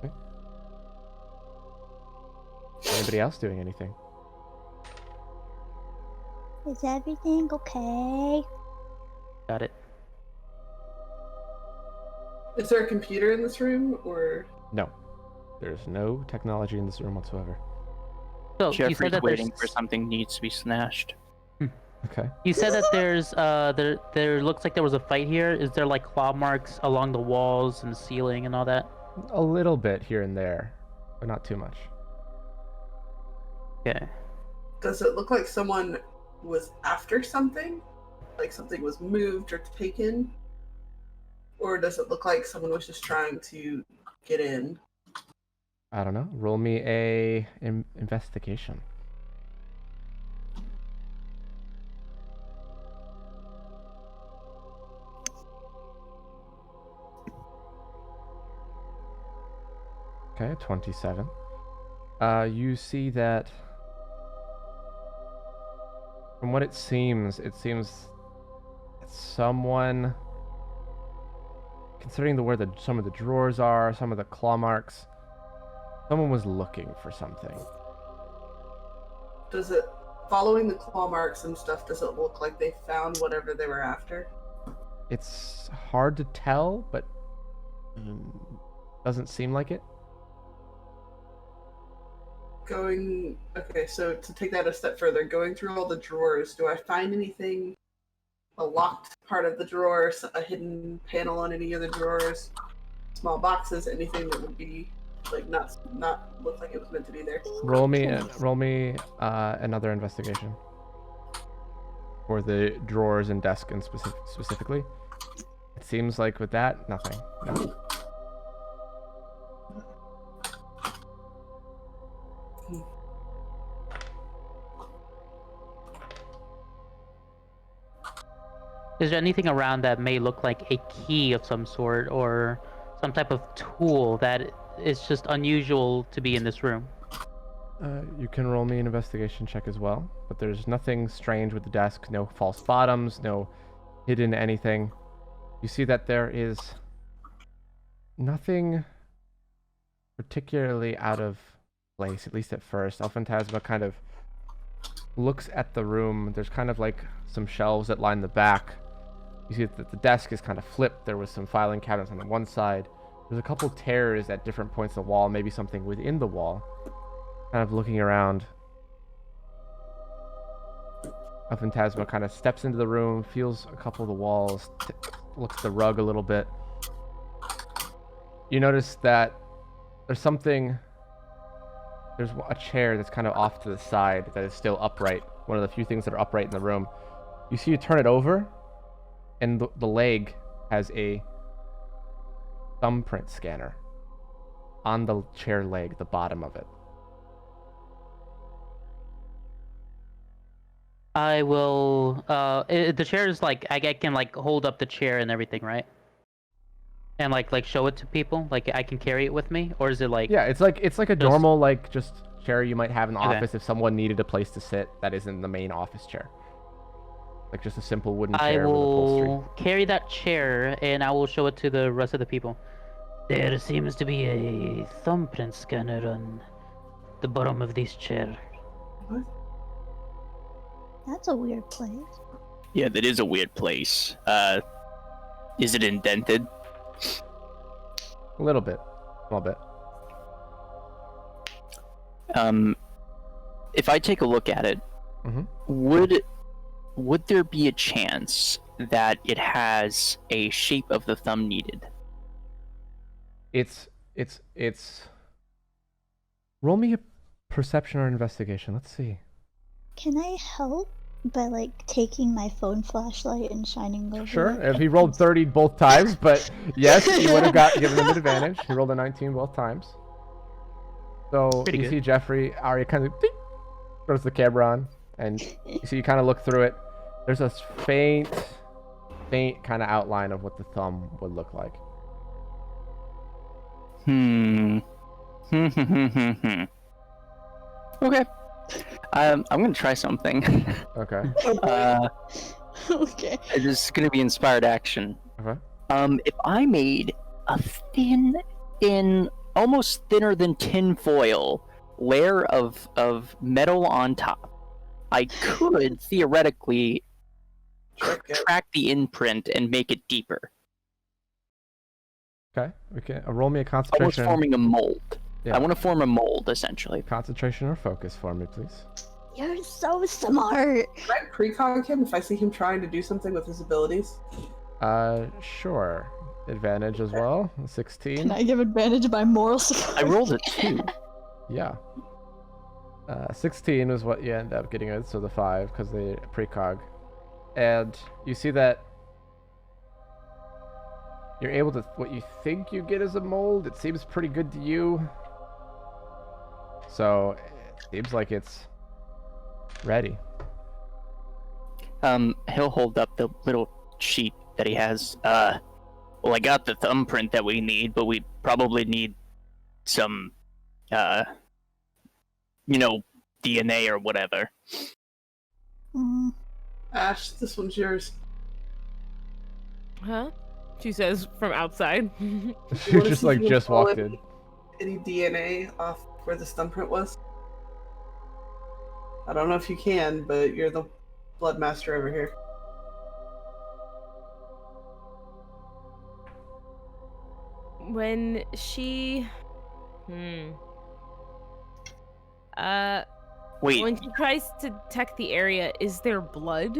Speaker 1: Okay. Anybody else doing anything?
Speaker 13: Is everything okay?
Speaker 2: Got it.
Speaker 4: Is there a computer in this room, or?
Speaker 1: No. There's no technology in this room whatsoever.
Speaker 2: So
Speaker 3: Jeffrey's
Speaker 2: you said that
Speaker 3: waiting for something needs to be snatched.
Speaker 1: Okay.
Speaker 2: You said that there's there looks like there was a fight here. Is there like claw marks along the walls and the ceiling and all that?
Speaker 1: A little bit here and there, but not too much.
Speaker 2: Okay.
Speaker 4: Does it look like someone was after something? Like something was moved or taken? Or does it look like someone was just trying to get in?
Speaker 1: I don't know. Roll me a investigation. Okay, 27. You see that from what it seems that someone, considering where some of the drawers are, some of the claw marks, someone was looking for something.
Speaker 4: Does it, following the claw marks and stuff, does it look like they found whatever they were after?
Speaker 1: It's hard to tell, but doesn't seem like it.
Speaker 4: Okay, so to take that a step further, going through all the drawers, do I find anything, a locked part of the drawers, a hidden panel on any of the drawers, small boxes, anything that would be like not look like it was meant to be there?
Speaker 1: Roll me another investigation for the drawers and desk and specifically. It seems like with that, nothing. No.
Speaker 2: Is there anything around that may look like a key of some sort or some type of tool that is just unusual to be in this room?
Speaker 1: You can roll me an investigation check as well, but there's nothing strange with the desk, no false bottoms, no hidden anything. You see that there is nothing particularly out of place, at least at first. El Phantasma kind of looks at the room. There's kind of like some shelves that line the back. You see that the desk is kind of flipped. There was some filing cabinets on the one side. There's a couple tears at different points of the wall, maybe something within the wall. Kind of looking around. El Phantasma kind of steps into the room, feels a couple of the walls, looks at the rug a little bit. You notice that there's a chair that's kind of off to the side that is still upright. One of the few things that are upright in the room. You see you turn it over, and the leg has a thumbprint scanner on the chair leg, the bottom of it.
Speaker 2: I will. The chair is like I can like hold up the chair and everything, right? And like show it to people. Like I can carry it with me, or is it like?
Speaker 1: Yeah, it's like a normal like just chair you might have in the office if someone needed a place to sit that isn't the main office chair. Like just a simple wooden chair with upholstery.
Speaker 2: Carry that chair and I will show it to the rest of the people. There seems to be a thumbprint scanner on the bottom of this chair.
Speaker 4: What?
Speaker 13: That's a weird place.
Speaker 3: Yeah, that is a weird place. Is it indented?
Speaker 1: A little bit. Small bit.
Speaker 3: If I take a look at it, would there be a chance that it has a shape of the thumb needed?
Speaker 1: It's roll me a perception or investigation. Let's see.
Speaker 13: Can I help by like taking my phone flashlight and shining over
Speaker 1: Sure.
Speaker 13: it?
Speaker 1: If he rolled 30 both times, but yes, you would have given him an advantage. He rolled a 19 both times. So
Speaker 2: Pretty
Speaker 1: you
Speaker 2: good.
Speaker 1: see Jeffrey, Arya kind of throws the camera on, and you see you kind of look through it. There's a faint kind of outline of what the thumb would look like.
Speaker 3: Okay. I'm gonna try something.
Speaker 1: Okay.
Speaker 13: Okay.
Speaker 3: This is gonna be inspired action.
Speaker 1: Okay.
Speaker 3: If I made a thin, almost thinner than tin foil layer of metal on top, I could theoretically track the imprint and make it deeper.
Speaker 1: Okay. We can roll me a
Speaker 3: Almost
Speaker 1: concentration.
Speaker 3: forming a mold.
Speaker 1: Yeah.
Speaker 3: I want to form a mold, essentially.
Speaker 1: Concentration or focus for me, please.
Speaker 13: You're so smart.
Speaker 4: Can I precog him if I see him trying to do something with his abilities?
Speaker 1: Sure. Advantage as well. 16.
Speaker 6: Can I give advantage by moral support?
Speaker 3: I rolled a 2.
Speaker 1: Yeah. 16 was what you end up getting with, so the 5 because they precog. And you see that you're able to, what you think you get as a mold, it seems pretty good to you. So it seems like it's ready.
Speaker 3: He'll hold up the little sheet that he has. Well, I got the thumbprint that we need, but we probably need some DNA or whatever.
Speaker 4: Ash, this one's yours.
Speaker 5: Huh? She says from outside.
Speaker 1: You're just like just walked in.
Speaker 4: Any DNA off where the thumbprint was? I don't know if you can, but you're the blood master over here.
Speaker 5: When she...
Speaker 3: Wait.
Speaker 5: When she tries to detect the area, is there blood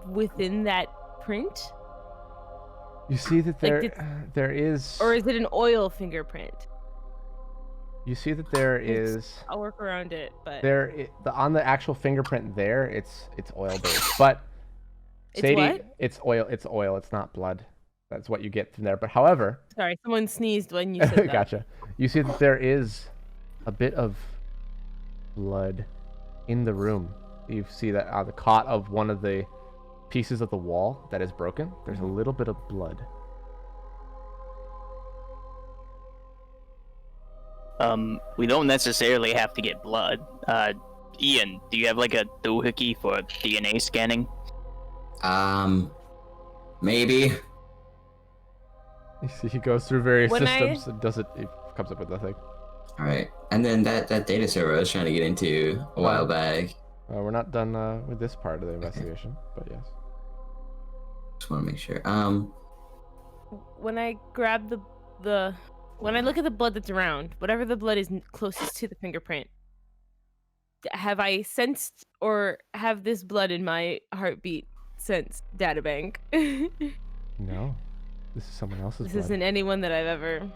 Speaker 5: within that print?
Speaker 1: You see that there is...
Speaker 5: Or is it an oil fingerprint?
Speaker 1: You see that there is...
Speaker 5: I'll work around it, but...
Speaker 1: On the actual fingerprint there, it's oil based. But Sadie,
Speaker 5: what?
Speaker 1: it's oil. It's oil. It's not blood. That's what you get from there. But however...
Speaker 5: Sorry, someone sneezed when you said that.
Speaker 1: Gotcha. You see that there is a bit of blood in the room. You see that on the cot of one of the pieces of the wall that is broken, there's a little bit of blood.
Speaker 3: We don't necessarily have to get blood. Ian, do you have like a doohickey for DNA scanning?
Speaker 10: Maybe.
Speaker 1: You see, he goes through various systems and does it. He comes up with nothing.
Speaker 10: All right, and then that data server I was trying to get into a while back.
Speaker 1: We're not done with this part of the investigation, but yes.
Speaker 10: Just want to make sure.
Speaker 5: When I grab when I look at the blood that's around, whatever the blood is closest to the fingerprint, have I sensed or have this blood in my heartbeat sense databank?
Speaker 1: No, this is someone else's
Speaker 5: This
Speaker 1: blood.
Speaker 5: isn't anyone that I've ever...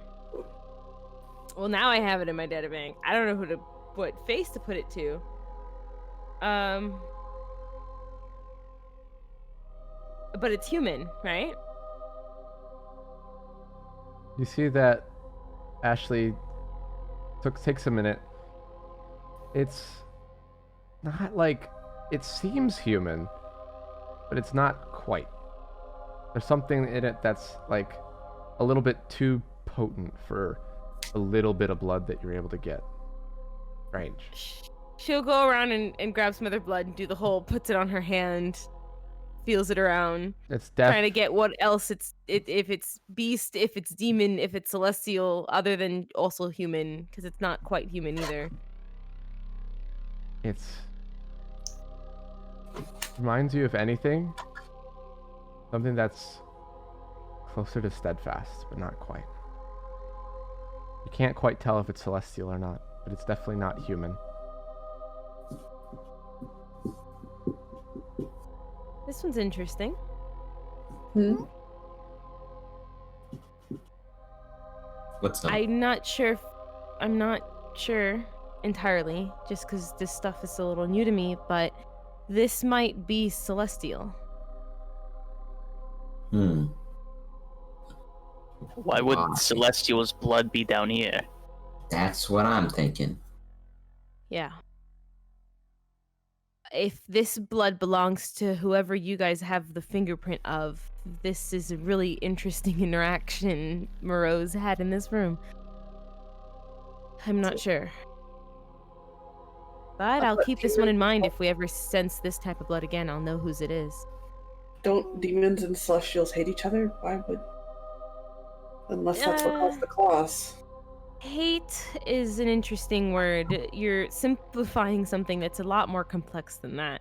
Speaker 5: Well, now I have it in my databank. I don't know what face to put it to. But it's human, right?
Speaker 1: You see that Ashley takes a minute. It's not like... It seems human, but it's not quite. There's something in it that's like a little bit too potent for a little bit of blood that you're able to get. Strange.
Speaker 5: She'll go around and grab some other blood and do the whole, puts it on her hand, feels it around.
Speaker 1: It's
Speaker 5: trying to get what else if it's beast, if it's demon, if it's celestial, other than also human, because it's not quite human either.
Speaker 1: It's reminds you, if anything, something that's closer to steadfast, but not quite. You can't quite tell if it's celestial or not, but it's definitely not human.
Speaker 5: This one's interesting.
Speaker 10: What's up?
Speaker 5: I'm not sure entirely, just because this stuff is a little new to me, but this might be celestial.
Speaker 3: Why would Celestial's blood be down here?
Speaker 10: That's what I'm thinking.
Speaker 5: Yeah. If this blood belongs to whoever you guys have the fingerprint of, this is a really interesting interaction Moreau's had in this room. I'm not sure. But I'll keep this one in mind. If we ever sense this type of blood again, I'll know whose it is.
Speaker 4: Don't demons and celestials hate each other? Why would... Unless that's what caused the claws.
Speaker 5: Hate is an interesting word. You're simplifying something that's a lot more complex than that.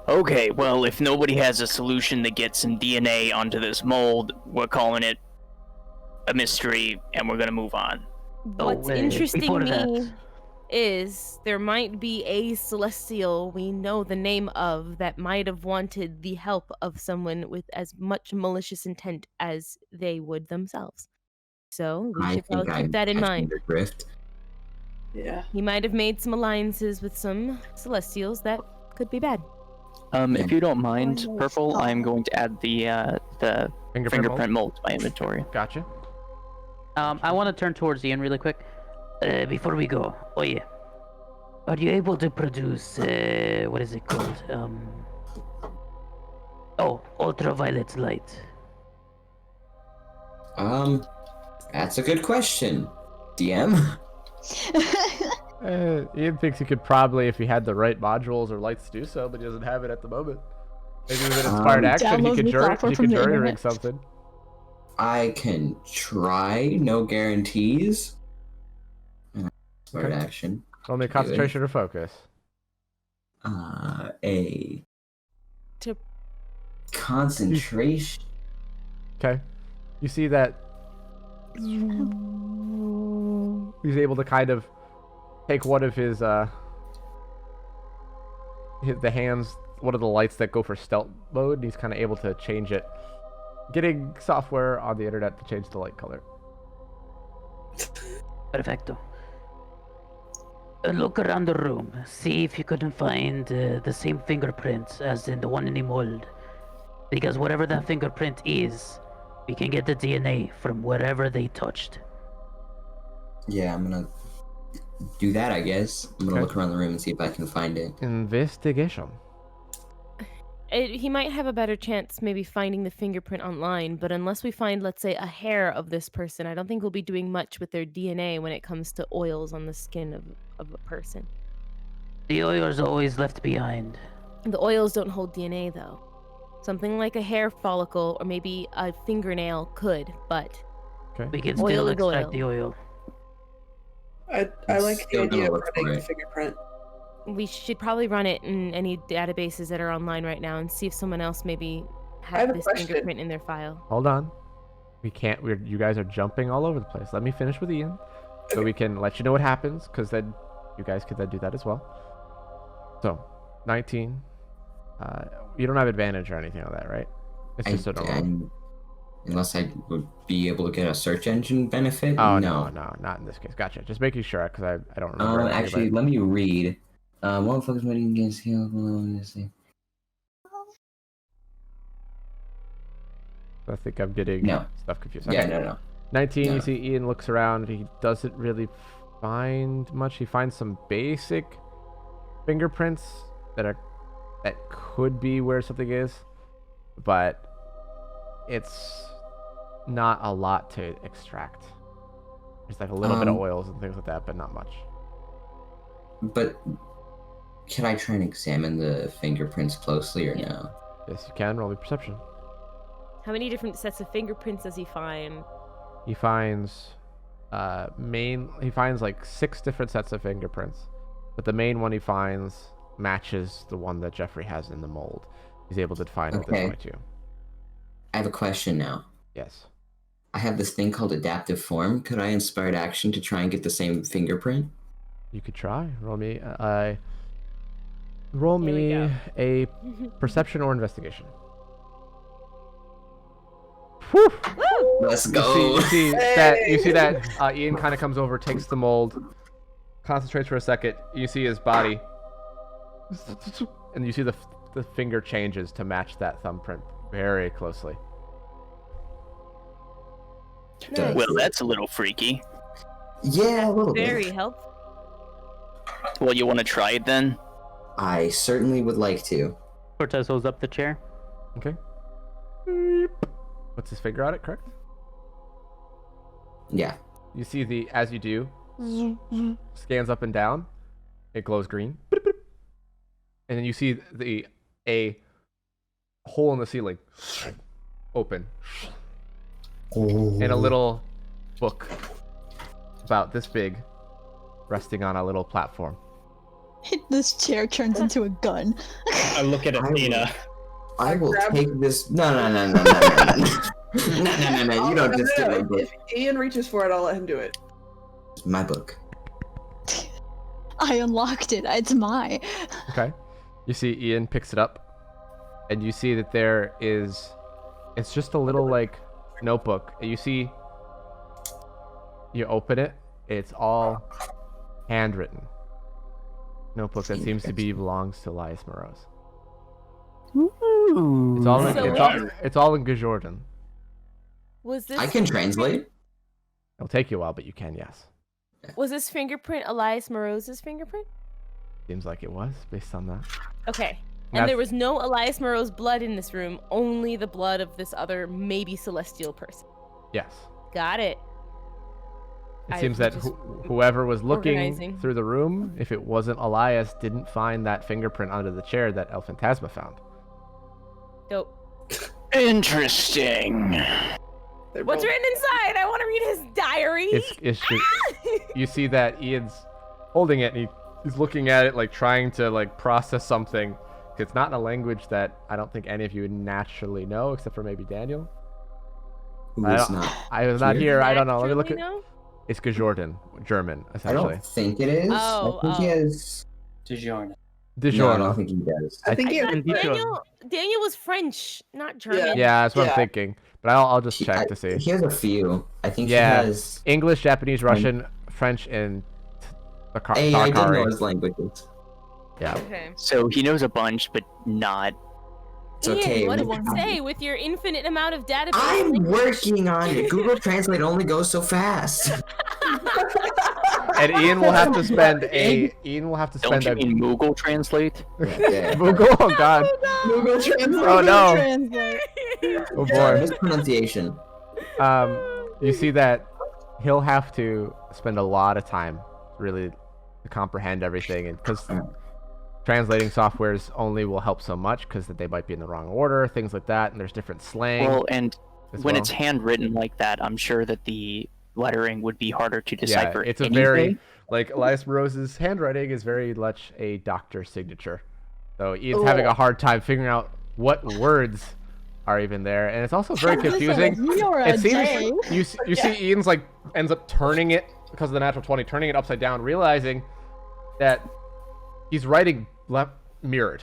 Speaker 3: Okay, well, if nobody has a solution to get some DNA onto this mold, we're calling it a mystery, and we're gonna move on.
Speaker 5: What's interesting to me is there might be a celestial we know the name of that might have wanted the help of someone with as much malicious intent as they would themselves. So we should probably keep that in mind.
Speaker 4: Yeah.
Speaker 5: He might have made some alliances with some celestials that could be bad.
Speaker 3: If you don't mind, Purple, I'm going to add the fingerprint mold to my inventory.
Speaker 1: Gotcha.
Speaker 2: I want to turn towards Ian really quick. Before we go, Oye, are you able to produce, what is it called? Ultraviolet light.
Speaker 10: That's a good question, DM.
Speaker 1: Ian thinks he could probably, if he had the right modules or lights to do so, but he doesn't have it at the moment. Maybe with an inspired action, he could jury rig something.
Speaker 10: I can try. No guarantees. Inspired action.
Speaker 1: Only concentration or focus.
Speaker 10: A concentration.
Speaker 1: Okay. You see that he's able to kind of take one of his the hands, one of the lights that go for stealth mode, and he's kind of able to change it, getting software on the internet to change the light color.
Speaker 2: Perfecto. Look around the room. See if you couldn't find the same fingerprints as in the one in the mold. Because whatever that fingerprint is, we can get the DNA from wherever they touched.
Speaker 10: Yeah, I'm gonna do that, I guess. I'm gonna look around the room and see if I can find it.
Speaker 1: Investigation.
Speaker 5: He might have a better chance maybe finding the fingerprint online, but unless we find, let's say, a hair of this person, I don't think we'll be doing much with their DNA when it comes to oils on the skin of a person.
Speaker 2: The oils are always left behind.
Speaker 5: The oils don't hold DNA, though. Something like a hair follicle or maybe a fingernail could, but
Speaker 2: we can still extract the oil.
Speaker 4: I like the idea of running the fingerprint.
Speaker 5: We should probably run it in any databases that are online right now and see if someone else maybe has this fingerprint in their file.
Speaker 1: Hold on. We can't. You guys are jumping all over the place. Let me finish with Ian, so we can let you know what happens, because then you guys could then do that as well. So, 19. You don't have advantage or anything on that, right? It's just a normal.
Speaker 10: Unless I would be able to get a search engine benefit.
Speaker 1: Oh no, not in this case. Gotcha. Just making sure, because I don't remember.
Speaker 10: Actually, let me read. One focus mode against heal.
Speaker 1: I think I'm getting stuff confused.
Speaker 10: Okay. Yeah, no.
Speaker 1: 19.
Speaker 10: No.
Speaker 1: You see Ian looks around. He doesn't really find much. He finds some basic fingerprints that could be where something is, but it's not a lot to extract. There's like a little bit of oils and things like that, but not much.
Speaker 10: But can I try and examine the fingerprints closely or no?
Speaker 1: Yes, you can. Roll me perception.
Speaker 5: How many different sets of fingerprints does he find?
Speaker 1: He finds he finds like 6 different sets of fingerprints, but the main one he finds matches the one that Jeffrey has in the mold. He's able to define it this way too.
Speaker 10: I have a question now.
Speaker 1: Yes.
Speaker 10: I have this thing called adaptive form. Could I inspired action to try and get the same fingerprint?
Speaker 1: You could try. Roll me a perception or investigation. Whew.
Speaker 10: Let's go.
Speaker 1: You see that Ian kind of comes over, takes the mold, concentrates for a second. You see his body, and you see the finger changes to match that thumbprint very closely.
Speaker 3: Nice. Well, that's a little freaky.
Speaker 10: Yeah, a little bit.
Speaker 5: Very helpful.
Speaker 3: Well, you want to try it then?
Speaker 10: I certainly would like to.
Speaker 2: Cortez holds up the chair.
Speaker 1: Okay. Puts his finger on it, correct?
Speaker 10: Yeah.
Speaker 1: You see as you do, scans up and down, it glows green. And then you see a hole in the ceiling open. And a little book about this big resting on a little platform.
Speaker 6: This chair turns into a gun.
Speaker 9: I look at Athena.
Speaker 10: I will take this. No. No. You don't just get my book.
Speaker 4: If Ian reaches for it, I'll let him do it.
Speaker 10: It's my book.
Speaker 6: I unlocked it. It's mine.
Speaker 1: Okay. You see Ian picks it up, and you see that it's just a little like notebook. You see, you open it, it's all handwritten. Notebook that seems to belongs to Elias Morose. It's all in Gajordan.
Speaker 5: Was this?
Speaker 10: I can translate.
Speaker 1: It'll take you a while, but you can, yes.
Speaker 5: Was this fingerprint Elias Morose's fingerprint?
Speaker 1: Seems like it was, based on that.
Speaker 5: Okay. And there was no Elias Morose blood in this room, only the blood of this other maybe celestial person.
Speaker 1: Yes.
Speaker 5: Got it.
Speaker 1: It
Speaker 5: I
Speaker 1: seems
Speaker 5: was
Speaker 1: that
Speaker 5: just
Speaker 1: whoever was looking
Speaker 5: organizing.
Speaker 1: through the room, if it wasn't Elias, didn't find that fingerprint under the chair that El Phantasma found.
Speaker 5: Dope.
Speaker 3: Interesting.
Speaker 5: What's written inside? I want to read his diary.
Speaker 1: You see that Ian's holding it, and he's looking at it, like trying to like process something. It's not in a language that I don't think any of you would naturally know, except for maybe Daniel.
Speaker 10: Who
Speaker 1: I
Speaker 10: is
Speaker 1: don't-
Speaker 10: not
Speaker 1: I was not here. I don't know. Let me look
Speaker 5: Naturally
Speaker 1: at.
Speaker 5: know?
Speaker 1: It's Gajordan, German,
Speaker 10: I
Speaker 1: essentially.
Speaker 10: don't think it is.
Speaker 5: Oh,
Speaker 10: I think he
Speaker 5: oh.
Speaker 10: has.
Speaker 9: DiGiorno.
Speaker 10: No, I
Speaker 1: DiGiorno.
Speaker 10: don't think he does.
Speaker 4: I think
Speaker 5: I
Speaker 4: it.
Speaker 5: thought Daniel was French, not German.
Speaker 1: Yeah, that's what I'm
Speaker 4: Yeah.
Speaker 1: thinking. But I'll just check to see.
Speaker 10: He has a few. I think
Speaker 1: Yeah.
Speaker 10: he has.
Speaker 1: English, Japanese, Russian, French, and
Speaker 10: Hey, I did know
Speaker 1: Sakari.
Speaker 10: his languages.
Speaker 1: Yeah.
Speaker 5: Okay.
Speaker 3: So he knows a bunch, but not.
Speaker 10: It's okay.
Speaker 5: Ian, what
Speaker 10: we-
Speaker 5: did you say with your infinite amount of database?
Speaker 10: I'm
Speaker 5: language?
Speaker 10: working on it. Google Translate only goes so fast.
Speaker 1: And Ian will have to spend a.
Speaker 3: Don't you mean Moogle Translate?
Speaker 1: Google? Oh god.
Speaker 4: Google Translate.
Speaker 1: Oh no.
Speaker 6: Translate.
Speaker 1: Oh
Speaker 10: Yeah,
Speaker 1: boy.
Speaker 10: mispronunciation.
Speaker 1: You see that he'll have to spend a lot of time really to comprehend everything, and because translating softwares only will help so much because they might be in the wrong order, things like that, and there's different slang.
Speaker 3: Well, and
Speaker 1: as
Speaker 3: when
Speaker 1: well.
Speaker 3: it's handwritten like that, I'm sure that the lettering would be harder to decipher.
Speaker 1: Yeah, it's a
Speaker 3: anyway.
Speaker 1: very like Elias Rose's handwriting is very much a doctor's signature. So Ian's having a hard time figuring out what words are even there, and it's also very confusing. It seems you see Ian's like ends up turning it because of the natural 20, turning it upside down, realizing that he's writing left mirrored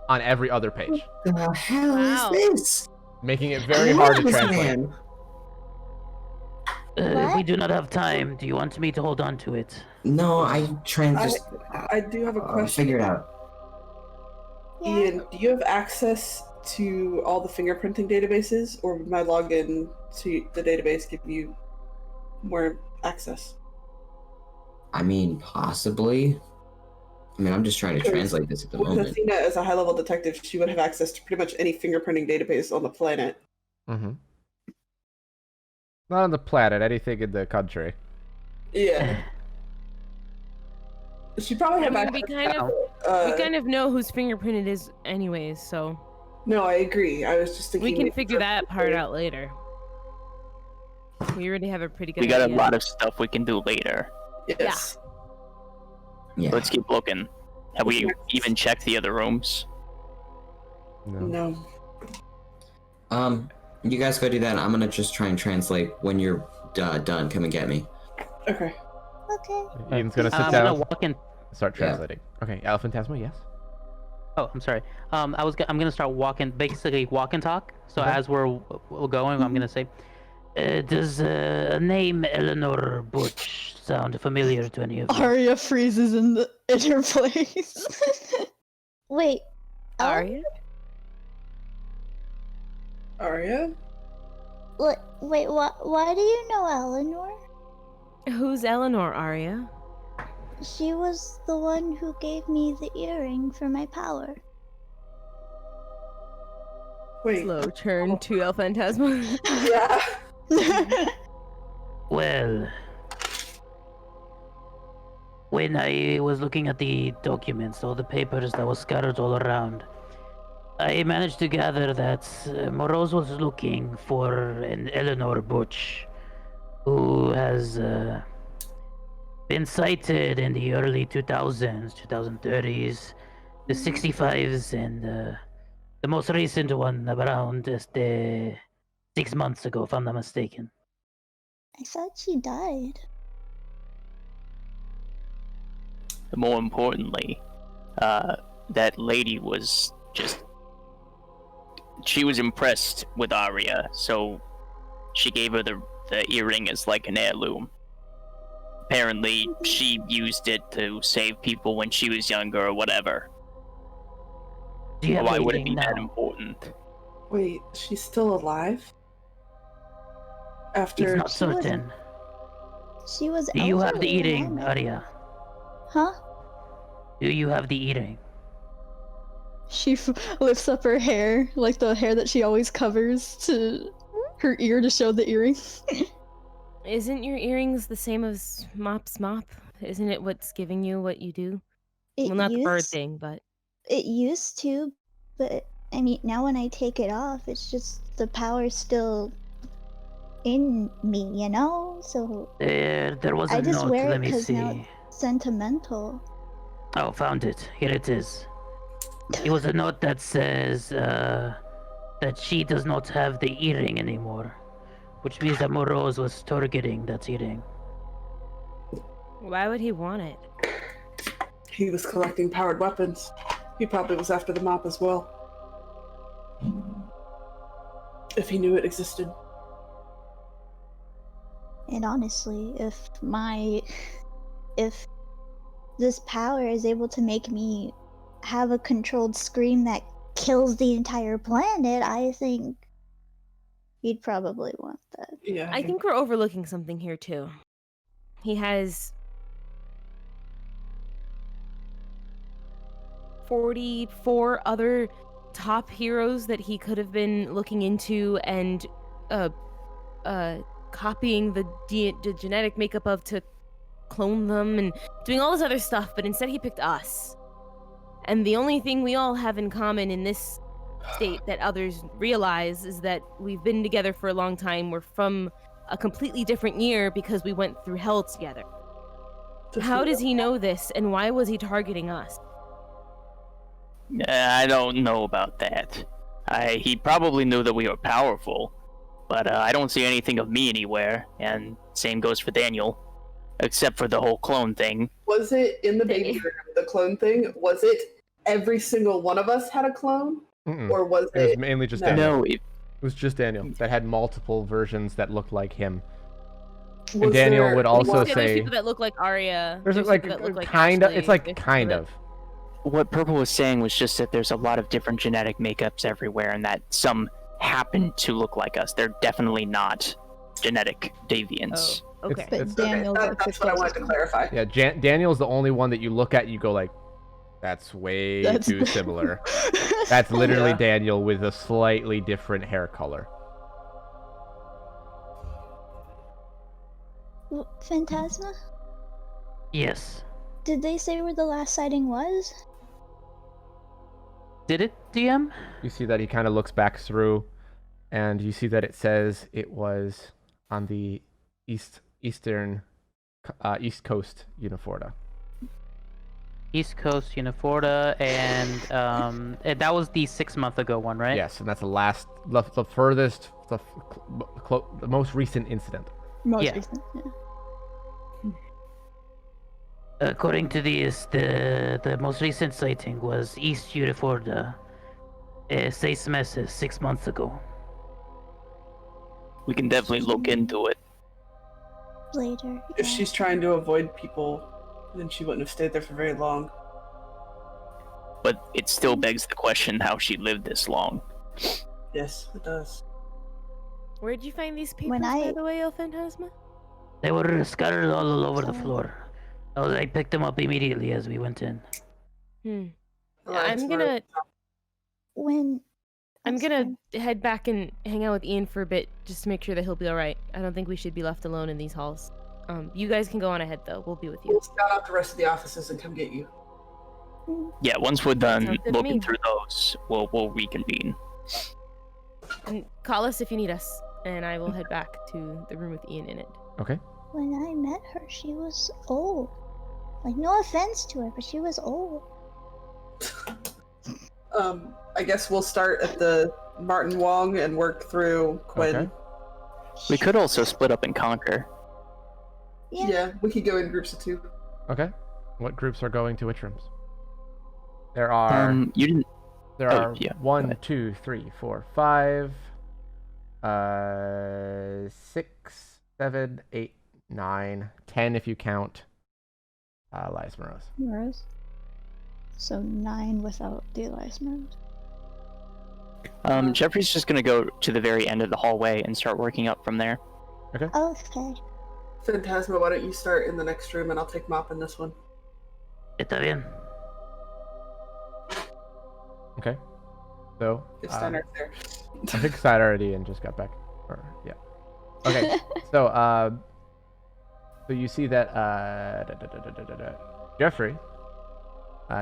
Speaker 1: on every other page,
Speaker 10: The hell
Speaker 5: Wow.
Speaker 10: is this?
Speaker 1: making it very hard to
Speaker 10: This
Speaker 1: translate.
Speaker 10: man.
Speaker 2: We do not have time. Do you want me to hold on to it?
Speaker 10: No, I just
Speaker 4: I do have a question.
Speaker 10: figure it out.
Speaker 4: Ian, do you have access to all the fingerprinting databases, or would my login to the database give you more access?
Speaker 10: I mean, possibly. I mean, I'm just trying to translate this at the
Speaker 4: With
Speaker 10: moment.
Speaker 4: Athena as a high-level detective, she would have access to pretty much any fingerprinting database on the planet.
Speaker 1: Mm-hmm. Not on the planet, anything in the country.
Speaker 4: Yeah. She probably have
Speaker 5: I mean,
Speaker 4: access.
Speaker 5: we kind of know whose fingerprint it is, anyways. So
Speaker 4: No, I agree. I was just thinking
Speaker 5: we can
Speaker 4: maybe
Speaker 5: figure that part out later. We already have a pretty good.
Speaker 3: We got a
Speaker 5: idea.
Speaker 3: lot of stuff we can do later.
Speaker 4: Yes.
Speaker 10: Yeah.
Speaker 3: Let's keep looking. Have we even checked the other rooms?
Speaker 1: No.
Speaker 10: You guys go do that. I'm gonna just try and translate. When you're done, come and get me.
Speaker 4: Okay.
Speaker 13: Okay.
Speaker 1: Ian's gonna sit
Speaker 2: I'm
Speaker 1: down,
Speaker 2: gonna walk in.
Speaker 1: start
Speaker 10: Yeah.
Speaker 1: translating. Okay, Elephant Tasma, yes.
Speaker 2: Oh, I'm sorry. I'm gonna start walking, basically walk and talk. So
Speaker 1: Okay.
Speaker 2: as we're going, I'm gonna say, does a name Eleanor Butch sound familiar to any of you?
Speaker 6: Arya freezes in her place.
Speaker 13: Wait.
Speaker 5: Arya?
Speaker 4: Arya?
Speaker 13: Wait, why do you know Eleanor?
Speaker 5: Who's Eleanor, Arya?
Speaker 13: She was the one who gave me the earring for my power.
Speaker 4: Wait.
Speaker 5: Slow turn to El Phantasma.
Speaker 4: Yeah.
Speaker 2: Well, when I was looking at the documents, all the papers that were scattered all around, I managed to gather that Moroz was looking for an Eleanor Butch, who has been sighted in the early 2000s, 2030s, the 65s, and the most recent one around just 6 months ago, if I'm not mistaken.
Speaker 13: I thought she died.
Speaker 3: More importantly, that lady was just. She was impressed with Arya, so she gave her the earring as like an heirloom. Apparently, she used it to save people when she was younger or whatever.
Speaker 2: Do you have
Speaker 3: Why
Speaker 2: the
Speaker 3: would it
Speaker 2: earring
Speaker 3: be that
Speaker 2: now?
Speaker 3: important?
Speaker 4: Wait, she's still alive?
Speaker 2: It's
Speaker 4: After
Speaker 2: not certain.
Speaker 13: She was.
Speaker 2: Do you have the
Speaker 13: elderly when I
Speaker 2: earring,
Speaker 13: met her.
Speaker 2: Arya?
Speaker 13: Huh?
Speaker 2: Do you have the earring?
Speaker 6: She lifts up her hair, like the hair that she always covers to her ear to show the earring.
Speaker 5: Isn't your earrings the same as Mop's mop? Isn't it what's giving you what you do? Well, not the bird thing, but
Speaker 13: It used to, but I mean, now when I take it off, it's just the power's still in me, you know? So
Speaker 2: There was
Speaker 13: I
Speaker 2: a
Speaker 13: just
Speaker 2: note.
Speaker 13: wear
Speaker 2: Let
Speaker 13: it
Speaker 2: me
Speaker 13: because now
Speaker 2: see.
Speaker 13: it's sentimental.
Speaker 2: Oh, found it. Here it is. It was a note that says that she does not have the earring anymore, which means that Morose was targeting that earring.
Speaker 5: why would he want it?
Speaker 4: He was collecting powered weapons. He probably was after the mop as well. If he knew it existed.
Speaker 13: And honestly, if this power is able to make me have a controlled scream that kills the entire planet, I think he'd probably want that.
Speaker 4: Yeah.
Speaker 5: I think we're overlooking something here too. He has 44 other top heroes that he could have been looking into and copying the genetic makeup of to clone them and doing all this other stuff, but instead he picked us. And the only thing we all have in common in this state that others realize is that we've been together for a long time. We're from a completely different year because we went through hell together. How does he know this, and why was he targeting us?
Speaker 3: I don't know about that. He probably knew that we were powerful, but I don't see anything of me anywhere, and same goes for Daniel, except for the whole clone thing.
Speaker 4: Was it in the baby room, the clone thing? Was it every single one of us had a clone?
Speaker 1: Mm-mm.
Speaker 4: Or was
Speaker 1: It was mainly just
Speaker 4: no.
Speaker 1: Daniel.
Speaker 3: No,
Speaker 1: It was just Daniel that had multiple versions that looked like him. And
Speaker 4: Was
Speaker 1: Daniel
Speaker 4: there-
Speaker 1: would also
Speaker 5: There's
Speaker 1: say,
Speaker 5: people that look like Arya.
Speaker 1: there's
Speaker 5: There's
Speaker 1: like
Speaker 5: people that look like
Speaker 1: kind of,
Speaker 5: Ashley,
Speaker 1: it's like
Speaker 5: there's
Speaker 1: kind
Speaker 5: people
Speaker 1: of.
Speaker 3: What Purple was saying was just that there's a lot of different genetic makeups everywhere, and that some happen to look like us. They're definitely not genetic deviants.
Speaker 5: Oh, okay.
Speaker 6: But
Speaker 1: It's-
Speaker 6: Daniel's like the
Speaker 4: That's what I wanted
Speaker 6: closest
Speaker 4: to
Speaker 6: one.
Speaker 4: clarify.
Speaker 1: Yeah, Daniel's the only one that you look at, you go like, that's way
Speaker 6: That's-
Speaker 1: too similar. That's literally
Speaker 4: Yeah.
Speaker 1: Daniel with a slightly different hair color.
Speaker 13: Phantasma?
Speaker 2: Yes.
Speaker 13: Did they say where the last sighting was?
Speaker 2: Did it, DM?
Speaker 1: You see that he kind of looks back through, and you see that it says it was on the east coast, Uniforta.
Speaker 2: East Coast, Uniforta, and that was the 6 month ago one, right?
Speaker 1: Yes, and that's the furthest, the most recent incident.
Speaker 6: Most
Speaker 2: Yeah.
Speaker 6: recent, yeah.
Speaker 2: According to these, the most recent sighting was East Uniforta, 6 meses, 6 months ago.
Speaker 3: We can definitely look into it.
Speaker 13: Later.
Speaker 4: If
Speaker 13: yeah.
Speaker 4: she's trying to avoid people, then she wouldn't have stayed there for very long.
Speaker 3: But it still begs the question how she lived this long.
Speaker 4: Yes, it does.
Speaker 5: Where'd you find these papers,
Speaker 13: When
Speaker 5: by
Speaker 13: I-
Speaker 5: the way, El Phantasma?
Speaker 2: They were scattered all over the floor. I picked them up immediately as we went in.
Speaker 5: I'm
Speaker 4: Alliance
Speaker 5: gonna
Speaker 13: When
Speaker 5: I'm
Speaker 13: That's
Speaker 5: gonna
Speaker 13: fine.
Speaker 5: head back and hang out with Ian for a bit just to make sure that he'll be all right. I don't think we should be left alone in these halls. You guys can go on ahead though. We'll be with you.
Speaker 4: We'll scout out the rest of the offices and come get you.
Speaker 3: Yeah, once we're done
Speaker 5: Sounds good to
Speaker 3: looking
Speaker 5: me.
Speaker 3: through those, we'll reconvene.
Speaker 5: And call us if you need us, and I will head back to the room with Ian in it.
Speaker 1: Okay.
Speaker 13: when I met her, she was old. Like, no offense to her, but she was old.
Speaker 4: I guess we'll start at the Martin Wong and work through Quinn.
Speaker 1: Okay.
Speaker 3: We could also split up and conquer.
Speaker 4: Yeah, we could go in groups of 2.
Speaker 1: Okay. What groups are going to which rooms? There are.
Speaker 3: You didn't.
Speaker 1: There
Speaker 3: oh,
Speaker 1: are
Speaker 3: yeah, go
Speaker 1: 1,
Speaker 3: ahead.
Speaker 1: 2, 3, 4, 5, 6, 7, 8, 9, 10 if you count Elias Morose.
Speaker 6: Morose. So 9 without the Elias Morose.
Speaker 3: Jeffrey's just gonna go to the very end of the hallway and start working up from there.
Speaker 1: Okay.
Speaker 13: Okay.
Speaker 4: Phantasma, why don't you start in the next room and I'll take Mop in this one.
Speaker 2: Está bien.
Speaker 1: Okay. So.
Speaker 4: If Steiner's there.
Speaker 1: I think Steiner already and just got back. Or, yeah. Okay. So, So you see that Jeffrey.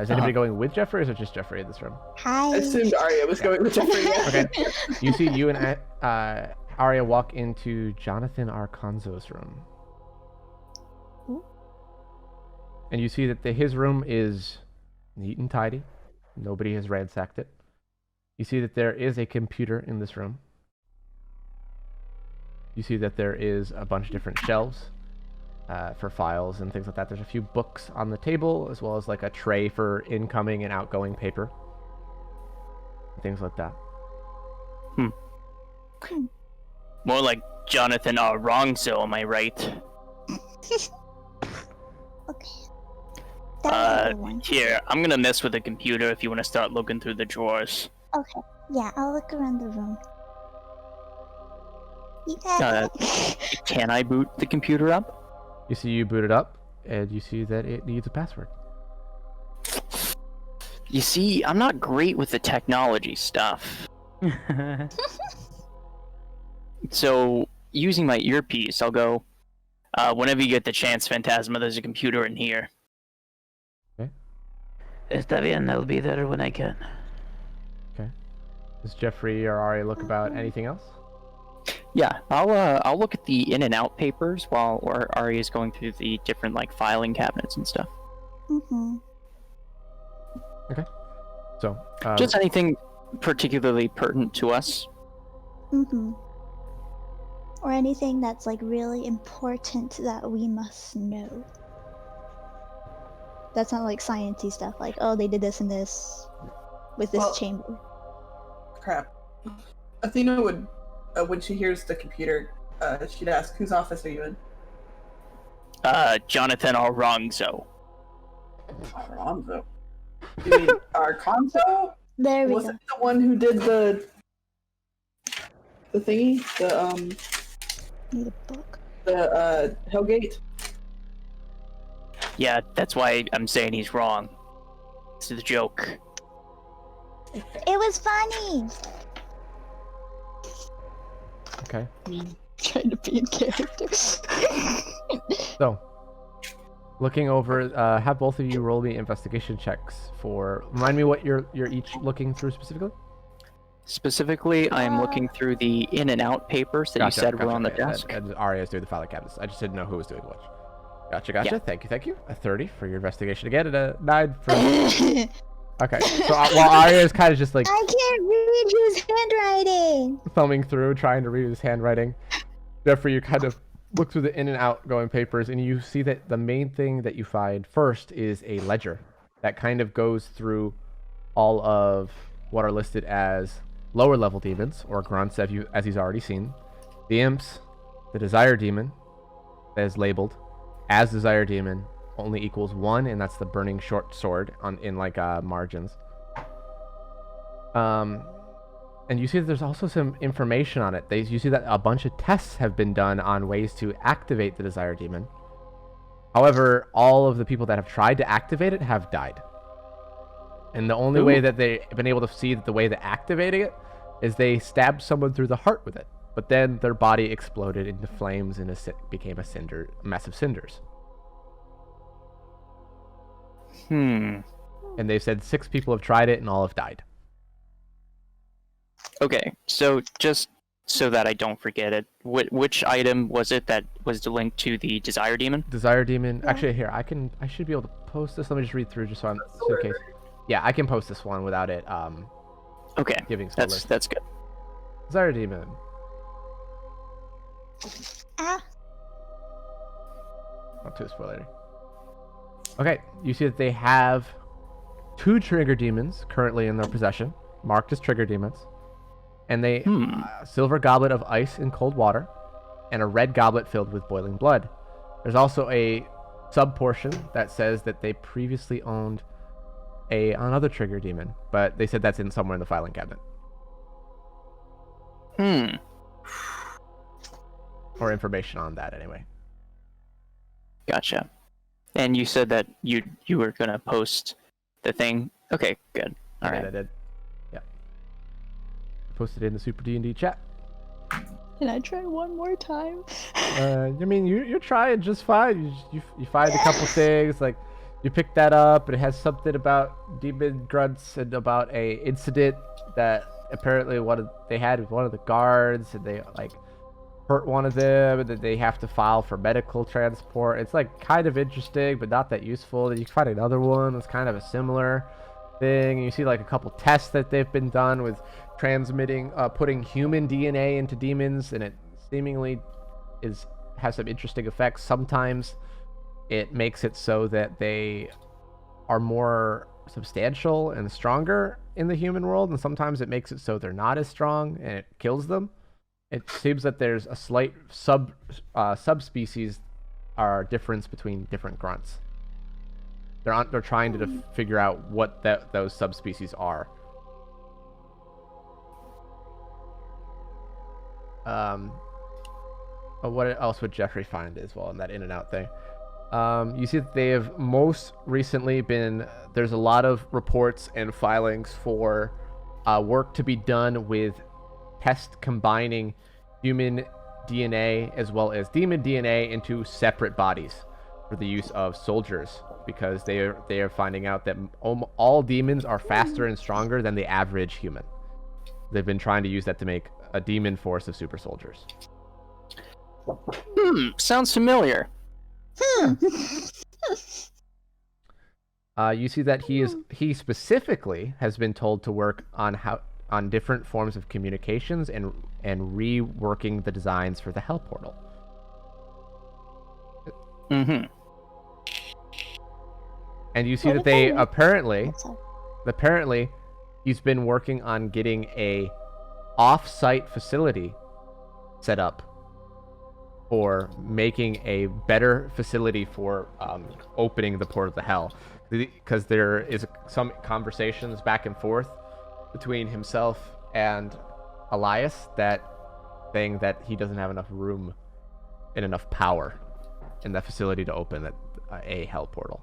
Speaker 1: Is anybody going with Jeffrey, or is it just Jeffrey in this room?
Speaker 13: Hi.
Speaker 4: I assumed Arya was going with Jeffrey.
Speaker 1: Okay. You see you and Arya walk into Jonathan Arconzo's room. And you see that his room is neat and tidy. Nobody has ransacked it. You see that there is a computer in this room. You see that there is a bunch of different shelves for files and things like that. There's a few books on the table, as well as like a tray for incoming and outgoing paper. Things like that.
Speaker 3: More like Jonathan Wrongso, am I right? Here, I'm gonna mess with the computer if you want to start looking through the drawers.
Speaker 13: Okay. Yeah, I'll look around the room.
Speaker 3: Can I boot the computer up?
Speaker 1: You see you boot it up, and you see that it needs a password.
Speaker 3: You see, I'm not great with the technology stuff. So, using my earpiece, I'll go, whenever you get the chance, Phantasma, there's a computer in here.
Speaker 1: Okay.
Speaker 2: Está bien, I'll be there when I can.
Speaker 1: Okay. Does Jeffrey or Ari look about anything else?
Speaker 3: Yeah, I'll look at the in and out papers while Ari is going through the different like filing cabinets and stuff.
Speaker 1: Okay. So
Speaker 3: just anything particularly pertinent to us.
Speaker 13: Or anything that's like really important that we must know. That's not like sciencey stuff, like, oh, they did this and this with this chamber.
Speaker 4: Crap. Athena would, when she hears the computer, she'd ask, whose office are you in?
Speaker 3: Jonathan Arconzo.
Speaker 4: Arconzo? You mean Arconzo?
Speaker 13: There we
Speaker 4: Was
Speaker 13: go.
Speaker 4: it the one who did the thingy?
Speaker 13: Need a book.
Speaker 4: The Hellgate?
Speaker 3: Yeah, that's why I'm saying he's wrong. This is a joke.
Speaker 13: It was funny.
Speaker 1: Okay.
Speaker 6: Trying to be in character.
Speaker 1: So, looking over, have both of you roll me investigation checks for. Remind me what you're each looking through specifically.
Speaker 3: Specifically, I am looking through the in and out papers that you said were on the desk.
Speaker 1: And Arya's doing the filing cabinets. I just didn't know who was doing which. Gotcha.
Speaker 3: Yeah.
Speaker 1: Thank you. A 30 for your investigation again, and a 9 for. Okay, so while Arya is kind of just like.
Speaker 13: I can't read his handwriting.
Speaker 1: Thumbing through, trying to read his handwriting. Jeffrey, you kind of look through the in and outgoing papers, and you see that the main thing that you find first is a ledger that kind of goes through all of what are listed as lower level demons, or grunts, as he's already seen. The imps, the desire demon, that is labeled as desire demon, only equals 1, and that's the burning short sword in margins. And you see that there's also some information on it. You see that a bunch of tests have been done on ways to activate the desire demon. However, all of the people that have tried to activate it have died. And the only way that they've been able to see the way that activating it is they stabbed someone through the heart with it. But then their body exploded into flames and became a mess of cinders. And they've said 6 people have tried it and all have died.
Speaker 3: Okay, so just so that I don't forget it, which item was it that was linked to the Desire Demon?
Speaker 1: Desire Demon. Actually, here I should be able to post this. Let me just read through just so in case. Yeah, I can post this one without it.
Speaker 3: Okay,
Speaker 1: giving spoilers.
Speaker 3: that's good.
Speaker 1: Desire Demon. Not too spoilery. Okay, you see that they have 2 trigger demons currently in their possession, marked as trigger demons, and they silver goblet of ice and cold water, and a red goblet filled with boiling blood. There's also a sub portion that says that they previously owned another trigger demon, but they said that's somewhere in the filing cabinet. Or information on that anyway.
Speaker 3: Gotcha. And you said that you were gonna post the thing. Okay, good. All right.
Speaker 1: I did. Yeah. I posted it in the Super D&D chat.
Speaker 6: Can I try one more time?
Speaker 1: I mean, you're trying just fine. You find a couple things, like you pick that up, and it has something about demon grunts and about a incident that apparently they had with one of the guards, and they like hurt one of them, and then they have to file for medical transport. It's like kind of interesting, but not that useful. Then you find another one that's kind of a similar thing. You see like a couple tests that they've been done with transmitting, putting human DNA into demons, and it seemingly has some interesting effects. Sometimes it makes it so that they are more substantial and stronger in the human world, and sometimes it makes it so they're not as strong and it kills them. It seems that there's a slight subspecies are difference between different grunts. They're trying to figure out what those subspecies are. What else would Jeffrey find as well in that in and out thing? You see that they have most recently there's a lot of reports and filings for work to be done with test combining human DNA as well as demon DNA into separate bodies for the use of soldiers, because they are finding out that all demons are faster and stronger than the average human. They've been trying to use that to make a demon force of super soldiers.
Speaker 3: Sounds familiar.
Speaker 1: You see that he specifically has been told to work on different forms of communications and reworking the designs for the Hell Portal. And you see that they apparently he's been working on getting a off-site facility set up for making a better facility for opening the Port of the Hell, because there is some conversations back and forth between himself and Elias that saying that he doesn't have enough room and enough power in that facility to open a Hell Portal.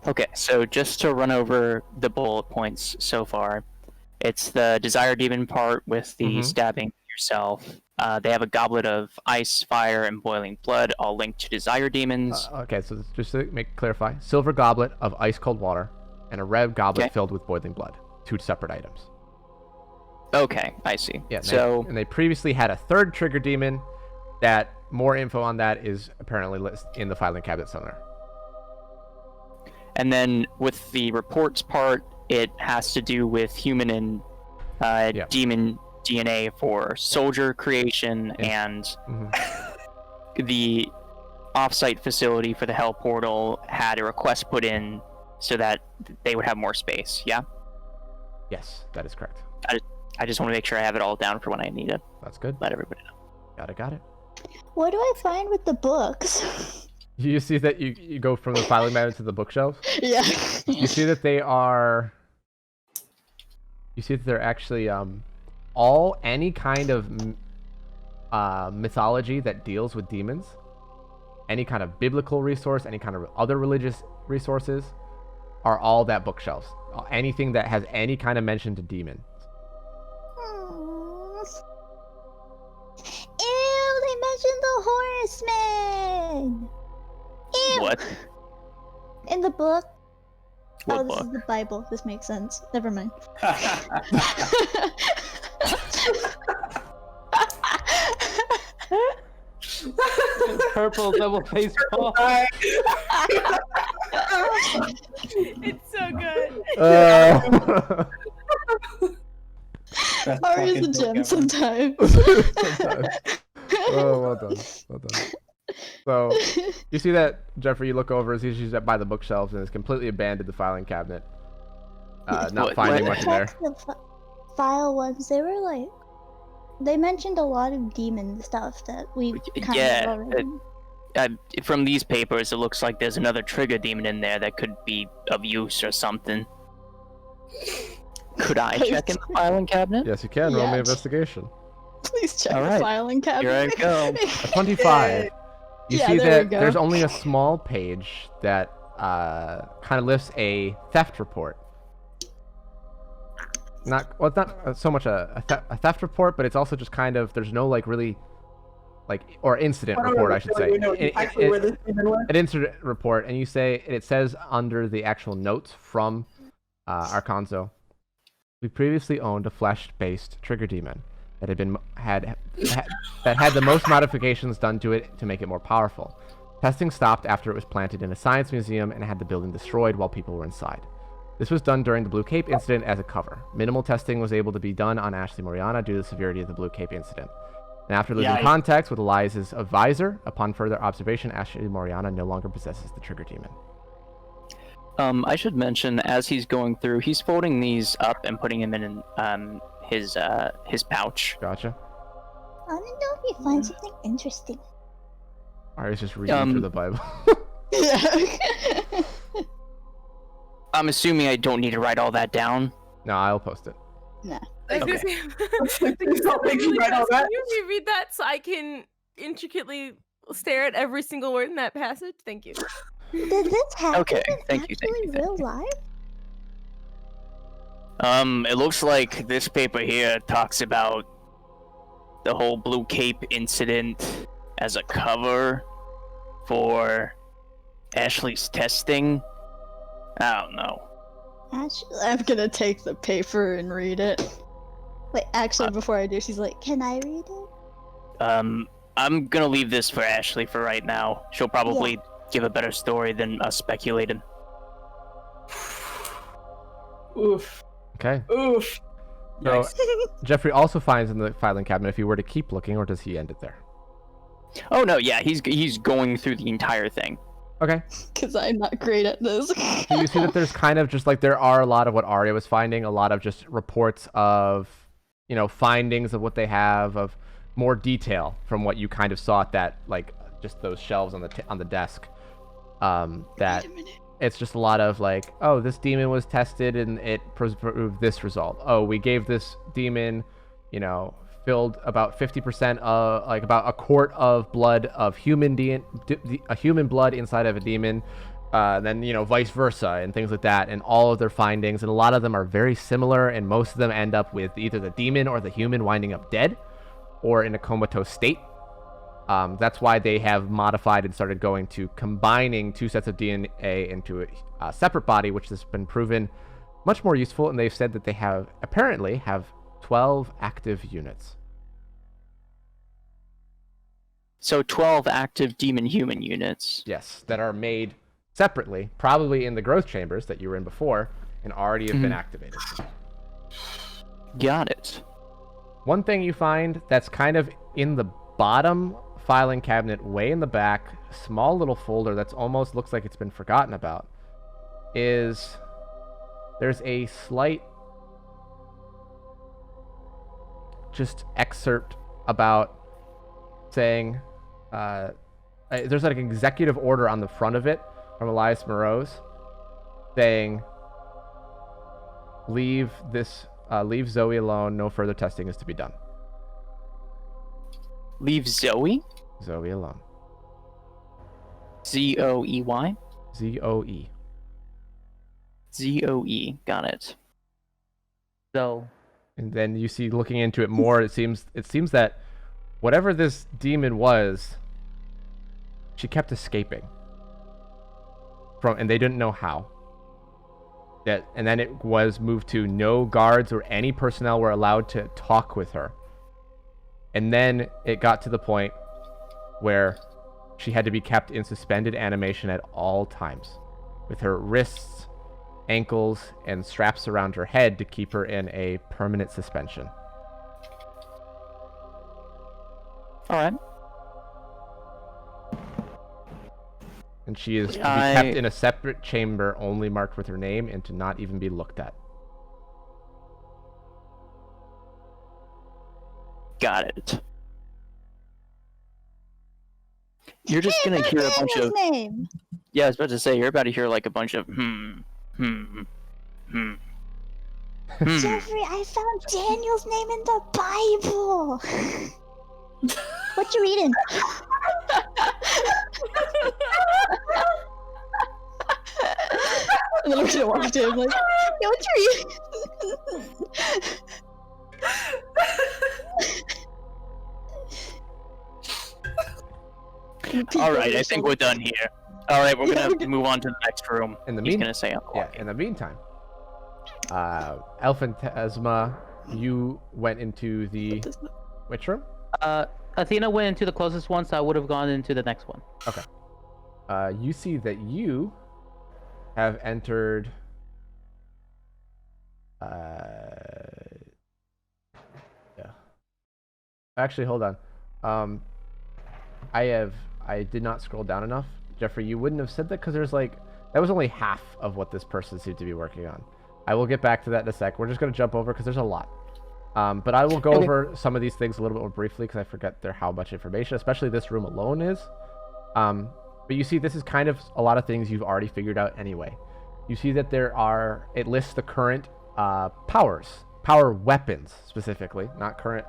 Speaker 3: Okay, so just to run over the bullet points so far, it's the Desire Demon part with the stabbing yourself. They have a goblet of ice, fire, and boiling blood, all linked to Desire Demons.
Speaker 1: Okay, so just to clarify, silver goblet of ice cold water and a red goblet filled with boiling blood. 2 separate items.
Speaker 3: Okay, I see.
Speaker 1: Yeah,
Speaker 3: and
Speaker 1: they previously had a third trigger demon. That more info on that is apparently listed in the filing cabinet somewhere.
Speaker 3: And then with the reports part, it has to do with human and demon DNA for soldier creation and the offsite facility for the Hell Portal had a request put in so that they would have more space, yeah?
Speaker 1: Yes, that is correct.
Speaker 3: I just want to make sure I have it all down for when I need it.
Speaker 1: That's good.
Speaker 3: Let everybody know.
Speaker 1: Got it.
Speaker 13: What do I find with the books?
Speaker 1: You see that you go from the filing cabinet to the bookshelves?
Speaker 6: Yeah.
Speaker 1: You see that they're actually any kind of mythology that deals with demons, any kind of biblical resource, any kind of other religious resources, are all that bookshelves. Anything that has any kind of mention to demon.
Speaker 13: Ew, they mentioned the horseman! Ew!
Speaker 3: What?
Speaker 13: In the book.
Speaker 3: What
Speaker 13: this
Speaker 3: book?
Speaker 13: is the Bible. This makes sense. Never mind.
Speaker 2: Purple double face ball.
Speaker 5: It's so good.
Speaker 6: Ari is a gem sometimes.
Speaker 1: Oh, well done. So, you see that, Jeffrey, you look over as he's by the bookshelves and has completely abandoned the filing cabinet. Not finding much in there.
Speaker 13: The file ones, they mentioned a lot of demon stuff that we kind of already...
Speaker 3: From these papers, it looks like there's another trigger demon in there that could be of use or something. Could I check in the filing cabinet?
Speaker 1: Yes, you can. Roll me investigation.
Speaker 6: Please check the filing cabinet.
Speaker 3: Here I go.
Speaker 1: A 25. You see that there's only a small page that kind of lists a theft report. it's not so much a theft report, but it's also just kind of there's no like really like or incident report I should say. An incident report, and it says under the actual notes from Arconzo, we previously owned a flesh-based trigger demon that had the most modifications done to it to make it more powerful. Testing stopped after it was planted in a science museum and had the building destroyed while people were inside. This was done during the Blue Cape incident as a cover. Minimal testing was able to be done on Ashley Moriana due to the severity of the Blue Cape incident. And after losing contact with Eliza's advisor, upon further observation, Ashley Moriana no longer possesses the trigger demon.
Speaker 3: I should mention, as he's going through, he's folding these up and putting them in his pouch.
Speaker 1: Gotcha.
Speaker 13: I want to know if you find something interesting.
Speaker 1: Ari's just reading through the Bible.
Speaker 6: Yeah.
Speaker 3: I'm assuming I don't need to write all that down.
Speaker 1: No, I'll post it.
Speaker 6: Nah.
Speaker 5: Can you reread that so I can intricately stare at every single word in that passage? Thank you.
Speaker 13: Did this happen?
Speaker 3: Okay, thank you.
Speaker 13: Real life?
Speaker 3: It looks like this paper here talks about the whole Blue Cape incident as a cover for Ashley's testing. I don't know.
Speaker 13: Actually,
Speaker 6: I'm gonna take the paper and read it.
Speaker 13: wait, actually, before I do, she's like, "Can I read it?"
Speaker 3: I'm gonna leave this for Ashley for right now. She'll probably give a better story than us speculating.
Speaker 4: Oof.
Speaker 1: Okay.
Speaker 4: Oof.
Speaker 1: So, Jeffrey also finds in the filing cabinet if he were to keep looking, or does he end it there?
Speaker 3: Oh no, yeah, he's going through the entire thing.
Speaker 1: Okay.
Speaker 6: Because I'm not great at this.
Speaker 1: So you see that there's kind of just like there are a lot of what Arya was finding, a lot of just reports of, findings of what they have, of more detail from what you kind of saw at that, like just those shelves on the desk. That it's just a lot of like, oh, this demon was tested and it proved this result. Oh, we gave this demon, filled about 50% of, like about a quart of blood of human blood inside of a demon, then vice versa and things like that, and all of their findings, and a lot of them are very similar, and most of them end up with either the demon or the human winding up dead or in a comatose state. That's why they have modified and started going to combining two sets of DNA into a separate body, which has been proven much more useful, and they've said that they apparently have 12 active units.
Speaker 3: So 12 active demon-human units.
Speaker 1: Yes, that are made separately, probably in the growth chambers that you were in before, and already have been activated.
Speaker 3: Got it.
Speaker 1: One thing you find that's kind of in the bottom filing cabinet, way in the back, small little folder that's almost looks like it's been forgotten about, is there's a slight just excerpt about saying there's like an executive order on the front of it from Elias Morose saying leave Zoe alone, no further testing is to be done.
Speaker 3: Leave Zoe?
Speaker 1: Zoe alone.
Speaker 3: Z-O-E-Y?
Speaker 1: Z-O-E.
Speaker 3: Z-O-E, got it.
Speaker 2: So,
Speaker 1: and then you see, looking into it more, it seems that whatever this demon was, she kept escaping from, and they didn't know how. And then it was moved to no guards or any personnel were allowed to talk with her. And then it got to the point where she had to be kept in suspended animation at all times, with her wrists, ankles, and straps around her head to keep her in a permanent suspension.
Speaker 3: All right.
Speaker 1: And she is to be kept in a separate chamber, only marked with her name, and to not even be looked at.
Speaker 3: Got it. You're just gonna hear a bunch of
Speaker 13: name.
Speaker 3: Yeah, I was about to say, you're about to hear like a bunch of
Speaker 13: Jeffrey, I found Daniel's name in the Bible. What you reading?
Speaker 6: And then I'm gonna walk to him like,
Speaker 13: Yo, what you reading?
Speaker 3: All right, I think we're done here. All right, we're gonna move on to the next room. He's gonna say,
Speaker 1: in the meantime, Elphantasma, you went into the which room?
Speaker 2: Athena went into the closest one, so I would have gone into the next one.
Speaker 1: Okay. You see that you have entered. Yeah. Actually, hold on. I did not scroll down enough. Jeffrey, you wouldn't have said that because there's like that was only half of what this person seemed to be working on. I will get back to that in a sec. We're just gonna jump over because there's a lot. But I will go over some of these things a little bit more briefly because I forget how much information, especially this room alone is. But you see, this is kind of a lot of things you've already figured out anyway. You see that it lists the current power weapons specifically, not current,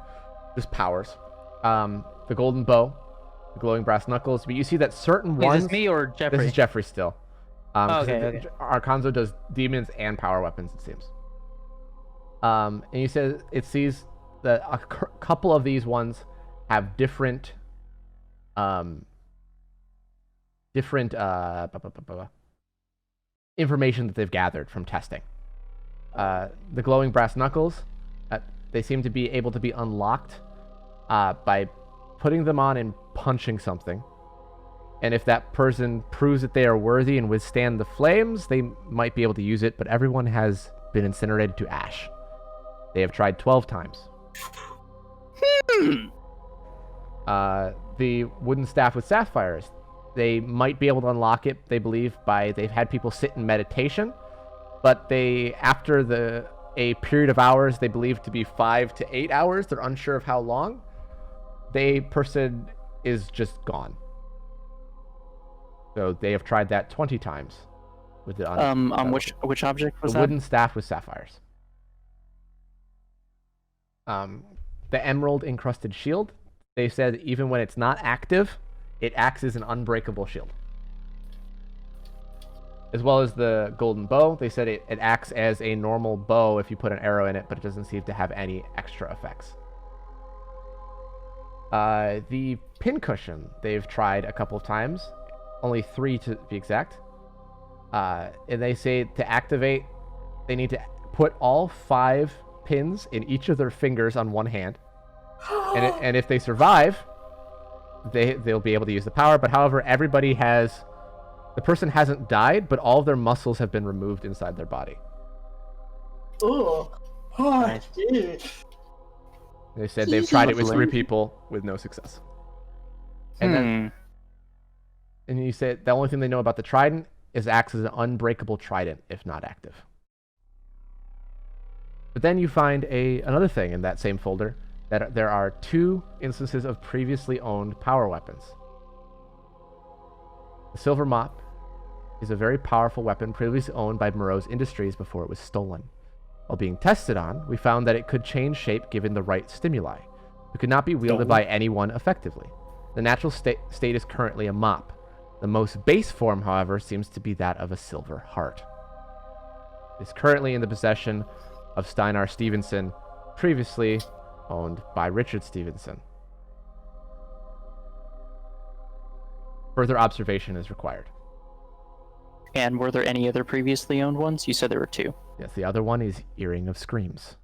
Speaker 1: just powers. The golden bow, the glowing brass knuckles. But you see that certain ones.
Speaker 2: Is this me or Jeffrey?
Speaker 1: This is Jeffrey still.
Speaker 2: Okay.
Speaker 1: Arkanzo does demons and power weapons, it seems. And you said it sees that a couple of these ones have different information that they've gathered from testing. The glowing brass knuckles, they seem to be able to be unlocked by putting them on and punching something. And if that person proves that they are worthy and withstand the flames, they might be able to use it, but everyone has been incinerated to ash. They have tried 12 times. The wooden staff with sapphires, they might be able to unlock it, they believe, they've had people sit in meditation, but after a period of hours they believe to be 5 to 8 hours, they're unsure of how long, the person is just gone. So they have tried that 20 times with the
Speaker 3: which object was
Speaker 1: the
Speaker 3: that?
Speaker 1: Wooden staff with sapphires. The emerald encrusted shield, they said even when it's not active, it acts as an unbreakable shield. As well as the golden bow, they said it acts as a normal bow if you put an arrow in it, but it doesn't seem to have any extra effects. The pincushion, they've tried a couple of times, only 3 to be exact. And they say to activate, they need to put all 5 pins in each of their fingers on one hand. And if they survive, they'll be able to use the power. But however, the person hasn't died, but all of their muscles have been removed inside their body.
Speaker 4: Oh,
Speaker 3: Nice.
Speaker 4: dude.
Speaker 1: They said they've tried it with 3 people with no success. And you said the only thing they know about the trident is acts as an unbreakable trident if not active. But then you find another thing in that same folder, that there are 2 instances of previously owned power weapons. The silver mop is a very powerful weapon previously owned by Moreau's Industries before it was stolen. While being tested on, we found that it could change shape given the right stimuli. It could not be wielded by anyone effectively. The natural state is currently a mop. The most base form, however, seems to be that of a silver heart. It is currently in the possession of Steinar Stevenson, previously owned by Richard Stevenson. Further observation is required.
Speaker 3: And were there any other previously owned ones? You said there were 2.
Speaker 1: Yes, the other one is Earring of Screams.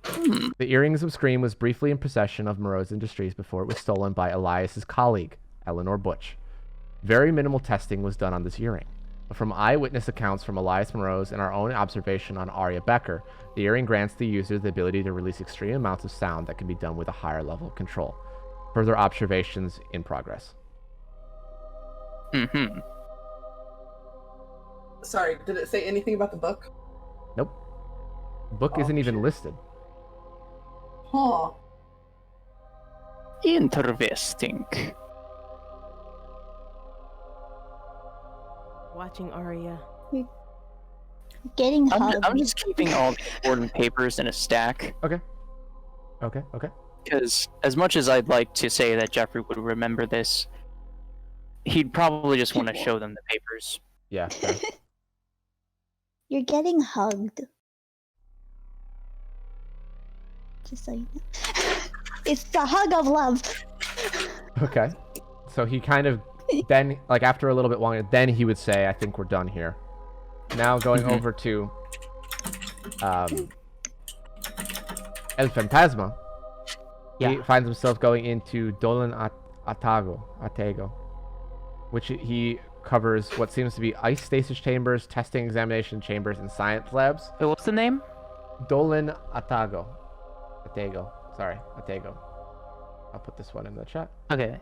Speaker 1: The Earrings of Scream was briefly in possession of Moreau's Industries before it was stolen by Elias's colleague, Eleanor Butch. Very minimal testing was done on this earring, but from eyewitness accounts from Elias Moreau's and our own observation on Arya Becker, the earring grants the user the ability to release extreme amounts of sound that can be done with a higher level of control. Further observations in progress.
Speaker 4: Sorry, did it say anything about the book?
Speaker 1: Nope. The book isn't even listed.
Speaker 4: Huh.
Speaker 3: Interesting.
Speaker 5: Watching Arya.
Speaker 13: Getting hugged.
Speaker 3: I'm just keeping all the important papers in a stack.
Speaker 1: Okay.
Speaker 3: Because as much as I'd like to say that Jeffrey would remember this, he'd probably just want to show them the papers.
Speaker 1: Yeah.
Speaker 13: You're getting hugged. just so you know. It's the hug of love.
Speaker 1: Okay. So he kind of then, like after a little bit longer, then he would say, "I think we're done here." Now going over to El Fantasma. He finds himself going into Dolan Atego, which he covers what seems to be ice stasis chambers, testing examination chambers, and science labs.
Speaker 2: Wait, what's the name?
Speaker 1: Dolan Atego. Sorry, Atego. I'll put this one in the chat.
Speaker 2: Okay.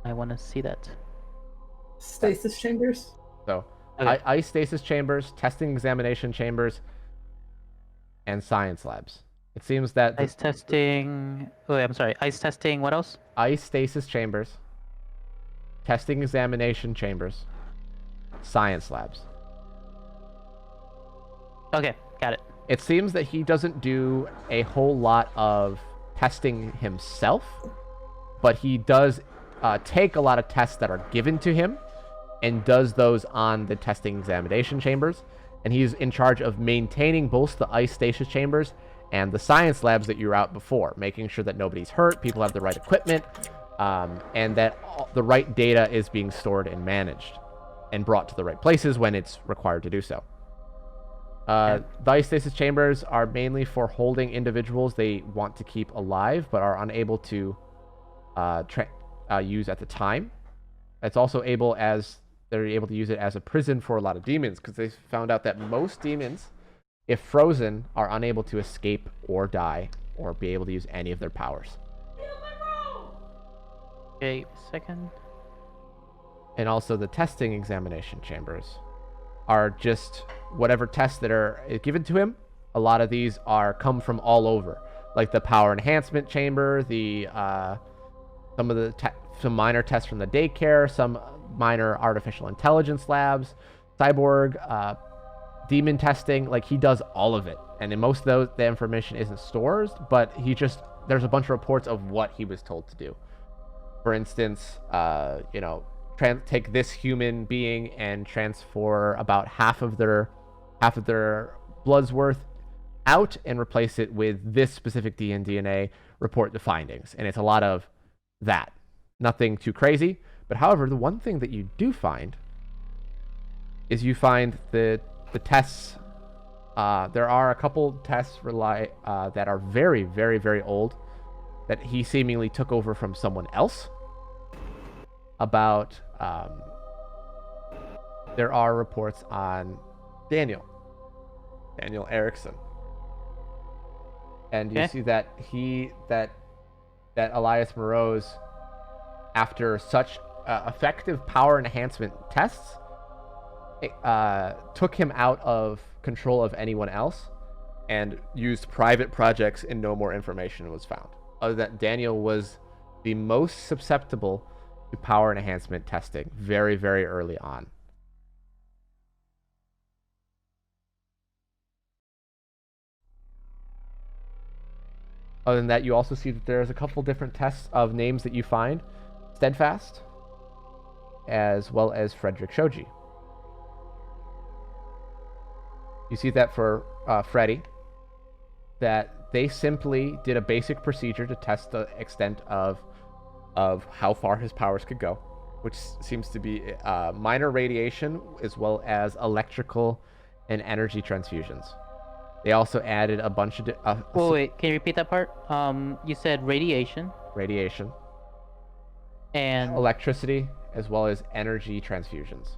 Speaker 2: I want to see that.
Speaker 4: Stasis chambers?
Speaker 1: So,
Speaker 2: Okay.
Speaker 1: ice stasis chambers, testing examination chambers, and science labs. It seems that
Speaker 2: Ice testing. Wait, I'm sorry. Ice testing. What else?
Speaker 1: ice stasis chambers, testing examination chambers, science labs.
Speaker 2: Okay, got it.
Speaker 1: It seems that he doesn't do a whole lot of testing himself, but he does take a lot of tests that are given to him and does those on the testing examination chambers. And he's in charge of maintaining both the ice stasis chambers and the science labs that you were out before, making sure that nobody's hurt, people have the right equipment, and that the right data is being stored and managed and brought to the right places when it's required to do so. The ice stasis chambers are mainly for holding individuals they want to keep alive but are unable to use at the time. It's also they're able to use it as a prison for a lot of demons, because they found out that most demons, if frozen, are unable to escape or die or be able to use any of their powers.
Speaker 2: Okay, second.
Speaker 1: And also the testing examination chambers are just whatever tests that are given to him. A lot of these come from all over, like the power enhancement chamber, some minor tests from the daycare, some minor artificial intelligence labs, cyborg, demon testing. Like, he does all of it, and in most of those, the information isn't stored, but there's a bunch of reports of what he was told to do. For instance, take this human being and transfer about half of their blood's worth out and replace it with this specific DNA, report the findings. And it's a lot of that. Nothing too crazy. But however, the one thing that you do find is you find the tests. There are a couple tests that are very, very, very old that he seemingly took over from someone else. There are reports on Daniel Erickson, and you see that that Elias Moreau's, after such effective power enhancement tests, took him out of control of anyone else and used private projects, and no more information was found. Other than that, Daniel was the most susceptible to power enhancement testing very, very early on. Other than that, you also see that there's a couple different tests of names that you find. Steadfast, as well as Frederick Shoji. You see that for Freddy, that they simply did a basic procedure to test the extent of how far his powers could go, which seems to be minor radiation as well as electrical and energy transfusions. They also added a bunch of...
Speaker 2: wait, can you repeat that part? You said radiation.
Speaker 1: Radiation.
Speaker 2: And...
Speaker 1: electricity, as well as energy transfusions.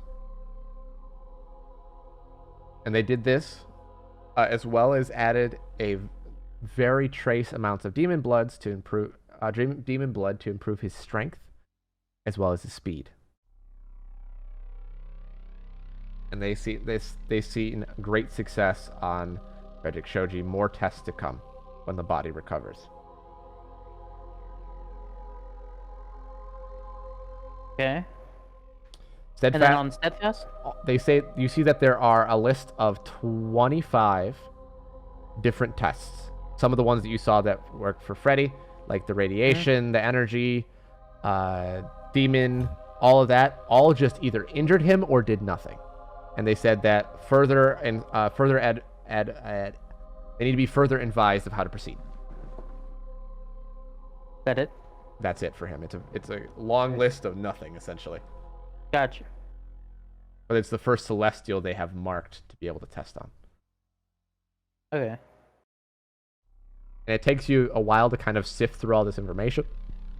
Speaker 1: And they did this, as well as added a very trace amounts of demon blood to improve his strength, as well as his speed. And they see great success on Frederick Shoji. More tests to come when the body recovers.
Speaker 2: Okay.
Speaker 1: Steadfast,
Speaker 2: and then on Steadfast?
Speaker 1: They say you see that there are a list of 25 different tests. Some of the ones that you saw that worked for Freddy, like the radiation, the energy, demon, all of that, all just either injured him or did nothing. And they said that further They need to be further advised of how to proceed.
Speaker 2: Is that it?
Speaker 1: That's it for him. It's a long list of nothing, essentially.
Speaker 2: Gotcha.
Speaker 1: But it's the first celestial they have marked to be able to test on.
Speaker 2: Okay.
Speaker 1: And it takes you a while to kind of sift through all this information,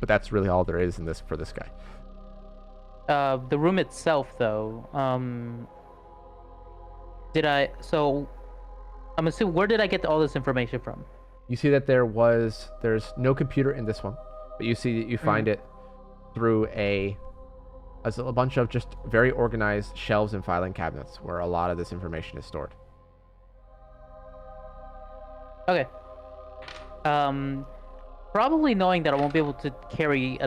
Speaker 1: but that's really all there is in this for this guy.
Speaker 2: The room itself, though. So I'm assuming, where did I get all this information from?
Speaker 1: You see that there's no computer in this one, but you see that you find it through a bunch of just very organized shelves and filing cabinets where a lot of this information is stored.
Speaker 2: Okay. Probably knowing that I won't be able to carry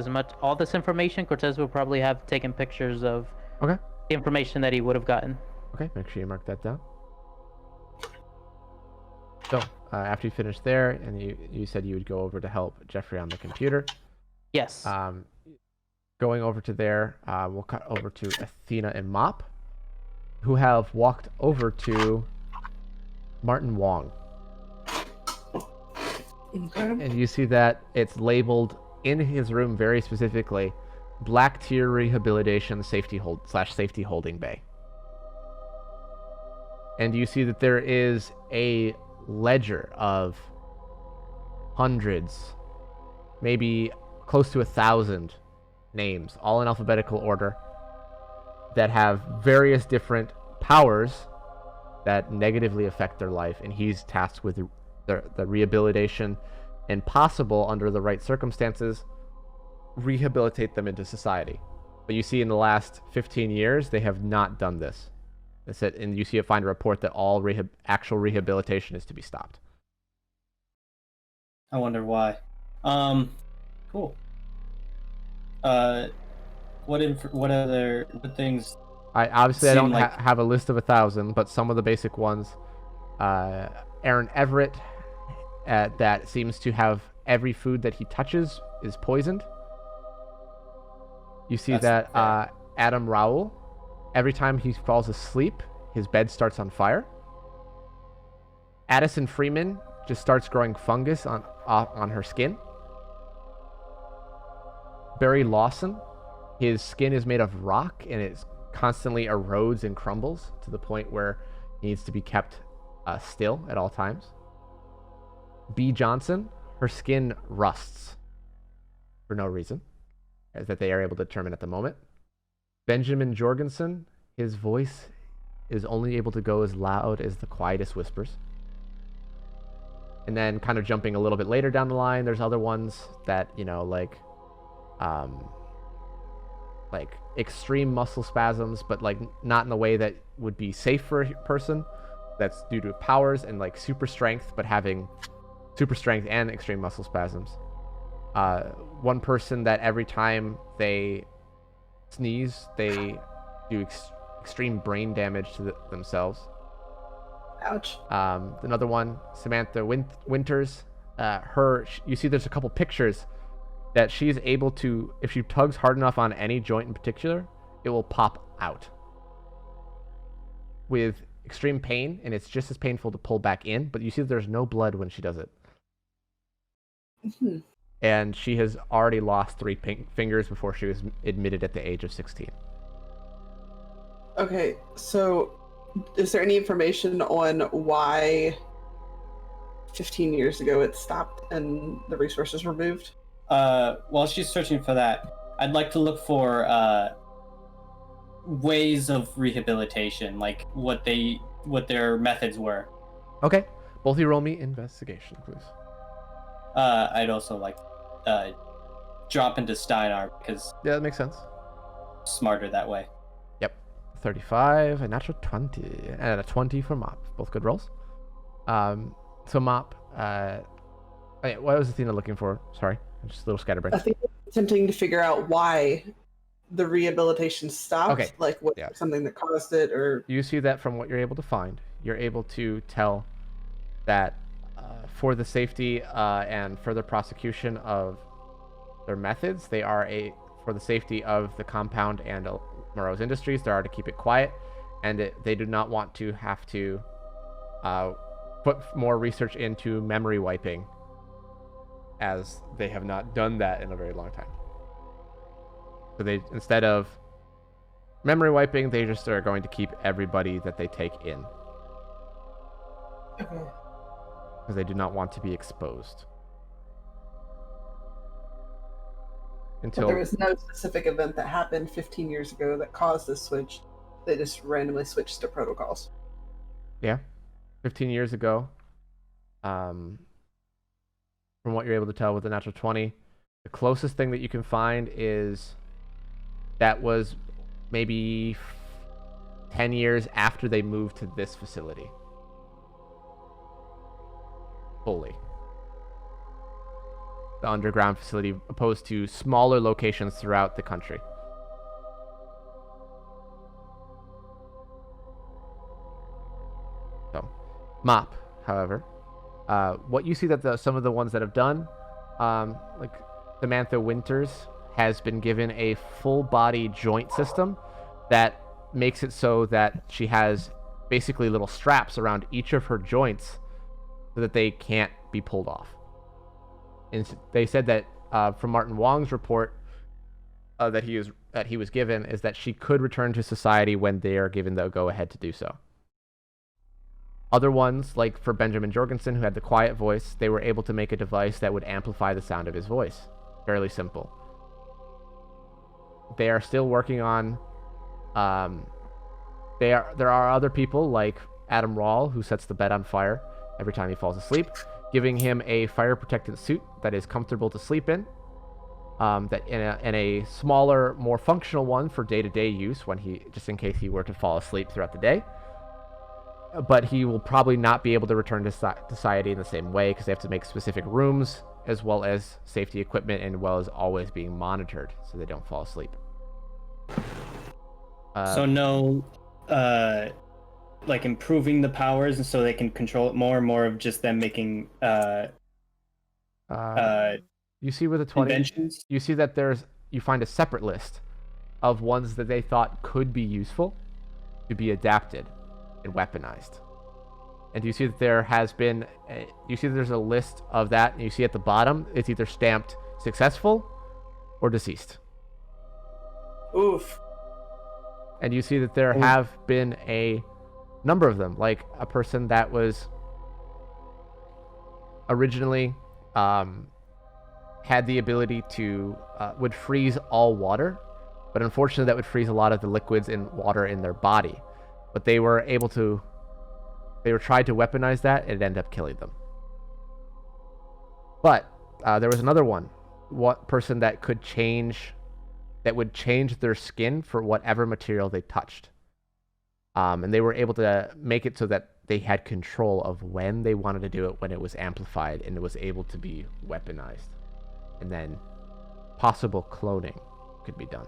Speaker 2: all this information, Cortez will probably have taken pictures of
Speaker 1: the
Speaker 2: information that he would have gotten.
Speaker 1: Okay, make sure you mark that down. So, after you finish there, and you said you would go over to help Jeffrey on the computer.
Speaker 2: Yes.
Speaker 1: Going over to there, we'll cut over to Athena and Mop, who have walked over to Martin Wong.
Speaker 4: Okay.
Speaker 1: And you see that it's labeled in his room very specifically, Black Tier Rehabilitation Safety Holding Bay. And you see that there is a ledger of hundreds, maybe close to 1,000 names, all in alphabetical order, that have various different powers that negatively affect their life, and he's tasked with the rehabilitation and possible, under the right circumstances, rehabilitate them into society. But you see in the last 15 years, they have not done this. That's it, and you see find a report that all actual rehabilitation is to be stopped.
Speaker 9: I wonder why. Cool. What other things?
Speaker 1: I don't have a list of 1,000, but some of the basic ones. Aaron Everett, that seems to have every food that he touches is poisoned. You see Adam Rowell, every time he falls asleep, his bed starts on fire. Addison Freeman just starts growing fungus on her skin. Barry Lawson, his skin is made of rock and it constantly erodes and crumbles to the point where he needs to be kept still at all times. B. Johnson, her skin rusts for no reason, as that they are able to determine at the moment. Benjamin Jorgensen, his voice is only able to go as loud as the quietest whispers. And then kind of jumping a little bit later down the line, there's other ones that, like extreme muscle spasms, but not in the way that would be safe for a person. That's due to powers, and super strength, but having super strength and extreme muscle spasms. One person that every time they sneeze, they do extreme brain damage to themselves.
Speaker 4: Ouch.
Speaker 1: Another one, Samantha Winters. You see there's a couple pictures that she's able to, if she tugs hard enough on any joint in particular, it will pop out with extreme pain, and it's just as painful to pull back in, but you see that there's no blood when she does it.
Speaker 4: Mm-hmm.
Speaker 1: And she has already lost 3 fingers before she was admitted at the age of 16.
Speaker 4: Okay, so is there any information on why 15 years ago it stopped and the resources were moved?
Speaker 9: While she's searching for that, I'd like to look for ways of rehabilitation, like what their methods were.
Speaker 1: Okay, both of you roll me investigation, please.
Speaker 9: I'd also like drop into Steinar because
Speaker 1: that makes sense.
Speaker 9: Smarter that way.
Speaker 1: Yep, 35, a natural 20, and a 20 for Mop. Both good rolls. So Mop, what was Athena looking for? Sorry, I'm just a little scatterbrained.
Speaker 4: I think attempting to figure out why the rehabilitation stopped.
Speaker 1: Okay.
Speaker 4: Something that caused it, or
Speaker 1: you see that from what you're able to find, you're able to tell that for the safety and further prosecution of their methods, they are for the safety of the compound and Moreau's Industries, they are to keep it quiet, and they do not want to have to put more research into memory wiping, as they have not done that in a very long time. So they, instead of memory wiping, they just are going to keep everybody that they take in.
Speaker 4: Okay.
Speaker 1: Because they do not want to be exposed.
Speaker 4: But there was no specific event that happened 15 years ago that caused this switch. They just randomly switched to protocols.
Speaker 1: Yeah. 15 years ago, from what you're able to tell with the natural 20, the closest thing that you can find is that was maybe 10 years after they moved to this facility. Fully. The underground facility, opposed to smaller locations throughout the country. So, Mop, however, what you see that some of the ones that have done, like Samantha Winters, has been given a full body joint system that makes it so that she has basically little straps around each of her joints so that they can't be pulled off. And they said that from Martin Wong's report that he was given is that she could return to society when they are given the go-ahead to do so. Other ones, like for Benjamin Jorgensen, who had the quiet voice, they were able to make a device that would amplify the sound of his voice. Fairly simple. They are still working on. There are other people like Adam Rawl, who sets the bed on fire every time he falls asleep, giving him a fire protectant suit that is comfortable to sleep in. That in a smaller, more functional one for day-to-day use, just in case he were to fall asleep throughout the day. But he will probably not be able to return to society in the same way, because they have to make specific rooms as well as safety equipment, and well as always being monitored so they don't fall asleep.
Speaker 9: So no, like improving the powers, and so they can control it more of just them making
Speaker 1: you see with the 20
Speaker 9: inventions?
Speaker 1: You see that you find a separate list of ones that they thought could be useful to be adapted and weaponized. And you see that there's a list of that, and you see at the bottom it's either stamped successful or deceased.
Speaker 4: Oof.
Speaker 1: And you see that there have been a number of them, like a person that was originally had the ability to would freeze all water, but unfortunately that would freeze a lot of the liquids and water in their body. But they were tried to weaponize that, and it ended up killing them. But there was another person that would change their skin for whatever material they touched. And they were able to make it so that they had control of when they wanted to do it, when it was amplified, and it was able to be weaponized. And then possible cloning could be done.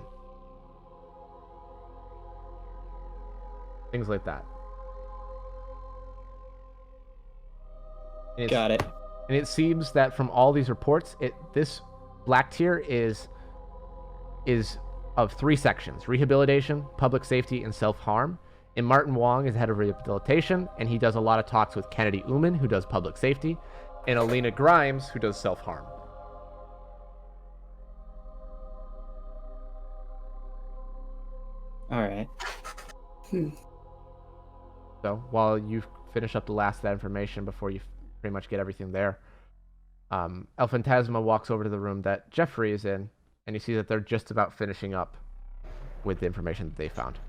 Speaker 1: Things like that.
Speaker 9: Got it.
Speaker 1: And it seems that from all these reports, this black tier is of 3 sections: rehabilitation, public safety, and self-harm. And Martin Wong is head of rehabilitation, and he does a lot of talks with Kennedy Uman, who does public safety, and Alina Grimes, who does self-harm.
Speaker 9: All right.
Speaker 1: So while you finish up the last of that information before you pretty much get everything there, El Fantasma walks over to the room that Jeffrey is in, and you see that they're just about finishing up with the information that they found.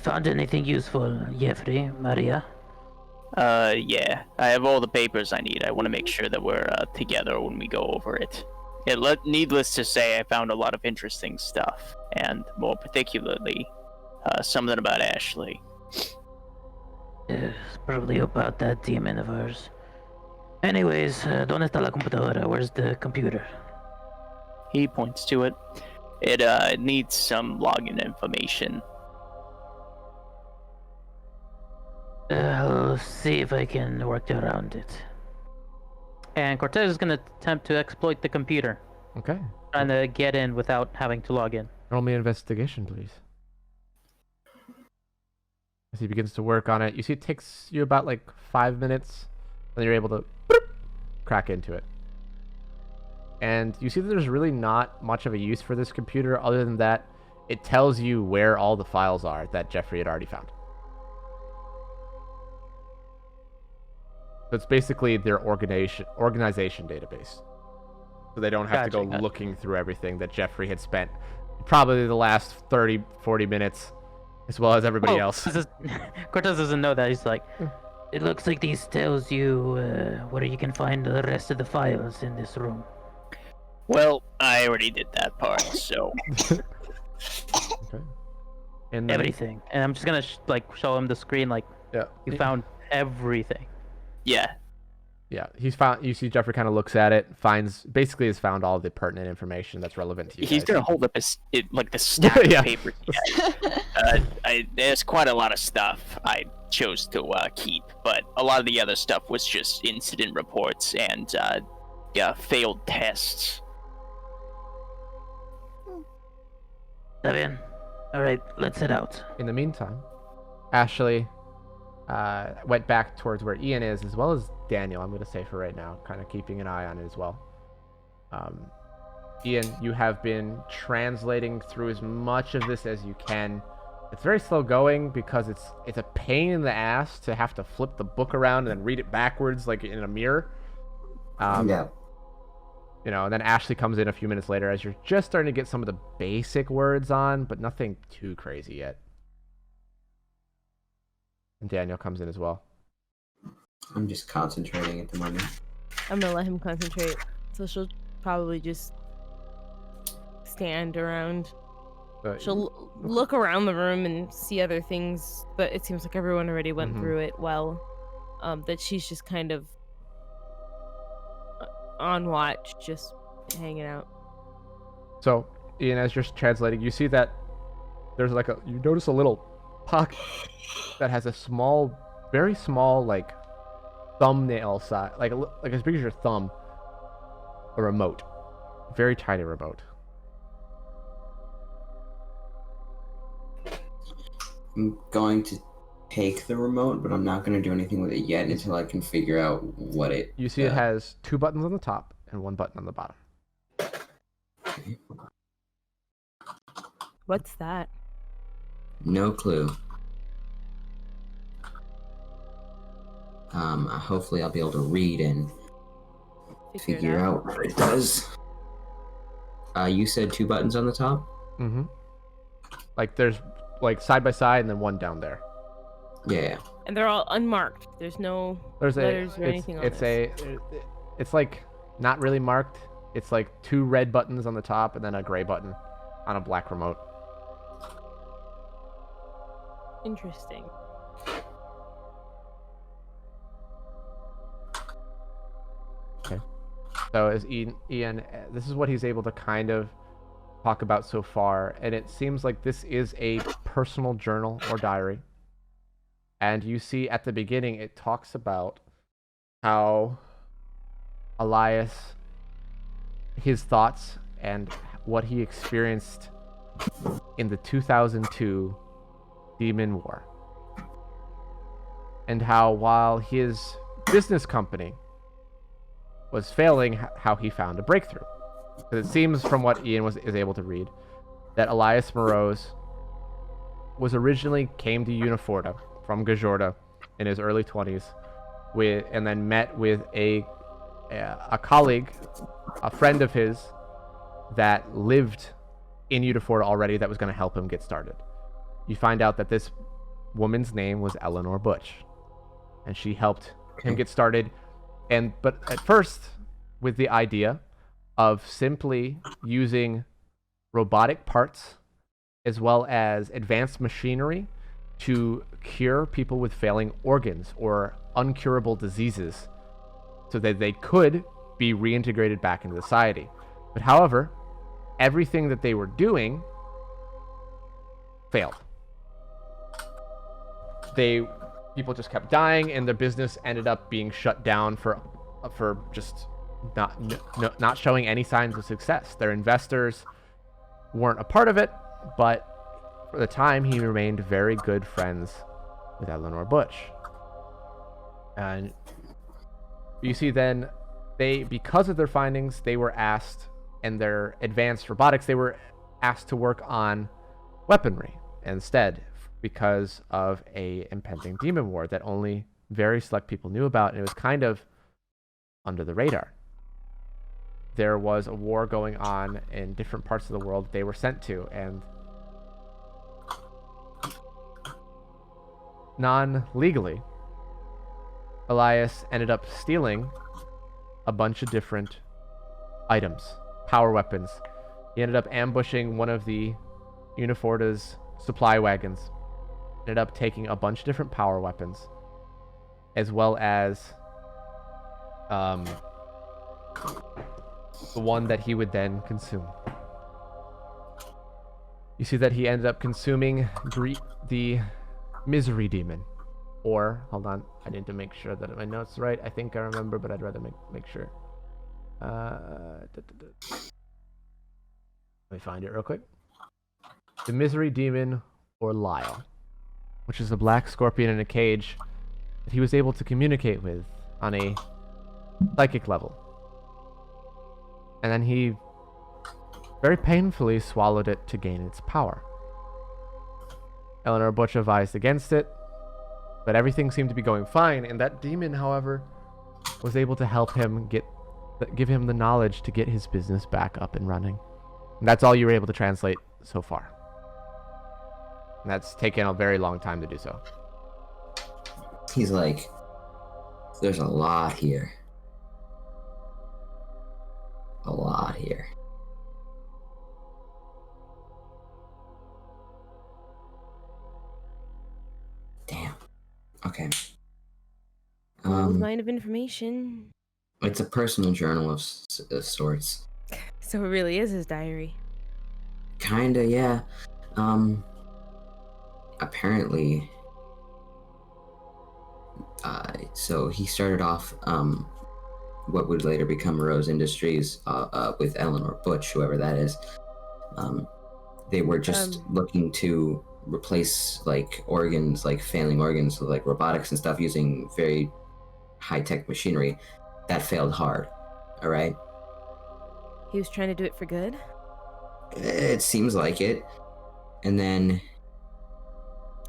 Speaker 2: Found anything useful, Jeffrey, Maria?
Speaker 3: Yeah. I have all the papers I need. I want to make sure that we're together when we go over it. Needless to say, I found a lot of interesting stuff, and more particularly, something about Ashley.
Speaker 2: Yes, probably about that demon of hers. Anyways, ¿dónde está la computadora? Where's the computer?
Speaker 3: He points to it. It needs some login information.
Speaker 2: I'll see if I can work around it. And Cortez is going to attempt to exploit the computer.
Speaker 1: Okay.
Speaker 2: Trying to get in without having to log in.
Speaker 1: Roll me an investigation, please. as he begins to work on it. You see it takes you about like 5 minutes, and you're able to crack into it. And you see that there's really not much of a use for this computer other than that it tells you where all the files are that Jeffrey had already found. So it's basically their organization database. So they don't have to go looking through everything that Jeffrey had spent probably the last 30, 40 minutes, as well as everybody else.
Speaker 2: Cortez doesn't know that. He's like, it looks like this tells you where you can find the rest of the files in this room.
Speaker 3: Well, I already did that part, so.
Speaker 1: Okay. And then,
Speaker 2: everything. And I'm just gonna show him the screen, like, you found everything.
Speaker 3: Yeah.
Speaker 1: Yeah, he's found. You see, Jeffrey kind of looks at it, basically has found all the pertinent information that's relevant to you.
Speaker 3: He's
Speaker 1: guys.
Speaker 3: gonna hold up the stack of papers. There's quite a lot of stuff I chose to keep, but a lot of the other stuff was just incident reports and failed tests.
Speaker 2: Davian, all right, let's head out.
Speaker 1: In the meantime, Ashley went back towards where Ian is, as well as Daniel, I'm going to say for right now, kind of keeping an eye on it as well. Ian, you have been translating through as much of this as you can. It's very slow going because it's a pain in the ass to have to flip the book around and then read it backwards like in a mirror. You know, and then Ashley comes in a few minutes later as you're just starting to get some of the basic words on, but nothing too crazy yet. And Daniel comes in as well.
Speaker 10: I'm just concentrating at the moment.
Speaker 5: I'm gonna let him concentrate. So she'll probably just stand around. She'll look around the room and see other things, but it seems like everyone already went through it well. That she's just kind of on watch, just hanging out.
Speaker 1: So, Ian, as you're translating, you see that there's you notice a little pocket that has a small, very small, like thumbnail size, like as big as your thumb, a remote, very tiny remote.
Speaker 10: I'm going to take the remote, but I'm not going to do anything with it yet until I can figure out what it...
Speaker 1: You see it has 2 buttons on the top and 1 button on the bottom.
Speaker 5: What's that?
Speaker 10: No clue. Hopefully I'll be able to read and figure out what it does. You said 2 buttons on the top?
Speaker 1: Mm-hmm. Like there's side by side and then 1 down there.
Speaker 10: Yeah.
Speaker 5: And they're all unmarked. There's no letters or anything on this.
Speaker 1: It's like not really marked. It's like 2 red buttons on the top and then a gray button on a black remote.
Speaker 5: Interesting.
Speaker 1: Okay. So as Ian, this is what he's able to kind of talk about so far, and it seems like this is a personal journal or diary. And you see at the beginning it talks about how Elias, his thoughts and what he experienced in the 2002 Demon War. And how while his business company was failing, how he found a breakthrough. Because it seems from what Ian is able to read that Elias Morose was originally came to Uniforta from Gajorda in his early 20s, and then met with a colleague, a friend of his that lived in Uniforta already that was going to help him get started. You find out that this woman's name was Eleanor Butch, and she helped him get started. But at first, with the idea of simply using robotic parts as well as advanced machinery to cure people with failing organs or uncurable diseases so that they could be reintegrated back into society. But however, everything that they were doing failed. People just kept dying, and their business ended up being shut down for just not showing any signs of success. Their investors weren't a part of it, but for the time he remained very good friends with Eleanor Butch. And you see then, because of their findings, they were asked, and their advanced robotics, they were asked to work on weaponry instead, because of a impending demon war that only very select people knew about, and it was kind of under the radar. There was a war going on in different parts of the world they were sent to, and non-legally, Elias ended up stealing a bunch of different items, power weapons. He ended up ambushing one of the Uniforta's supply wagons, ended up taking a bunch of different power weapons, as well as the one that he would then consume. You see that he ended up consuming the Misery Demon. Or, hold on, I need to make sure that my notes are right. I think I remember, but I'd rather make sure. Let me find it real quick. The Misery Demon, or Lyle, which is a black scorpion in a cage that he was able to communicate with on a psychic level. And then he very painfully swallowed it to gain its power. Eleanor Butch advised against it, but everything seemed to be going fine, and that demon, however, was able to help him give him the knowledge to get his business back up and running. And that's all you were able to translate so far. And that's taken a very long time to do so.
Speaker 10: He's like, there's a lot here. A lot here. Damn. Okay.
Speaker 5: Line of information.
Speaker 10: It's a personal journal of sorts.
Speaker 5: So it really is his diary.
Speaker 10: Kinda, yeah. Apparently, so he started off, what would later become Rose Industries, with Eleanor Butch, whoever that is. They were just looking to replace, like, organs, like failing organs, with, like, robotics and stuff using very high-tech machinery. That failed hard, alright?
Speaker 5: He was trying to do it for good?
Speaker 10: It seems like it. And then...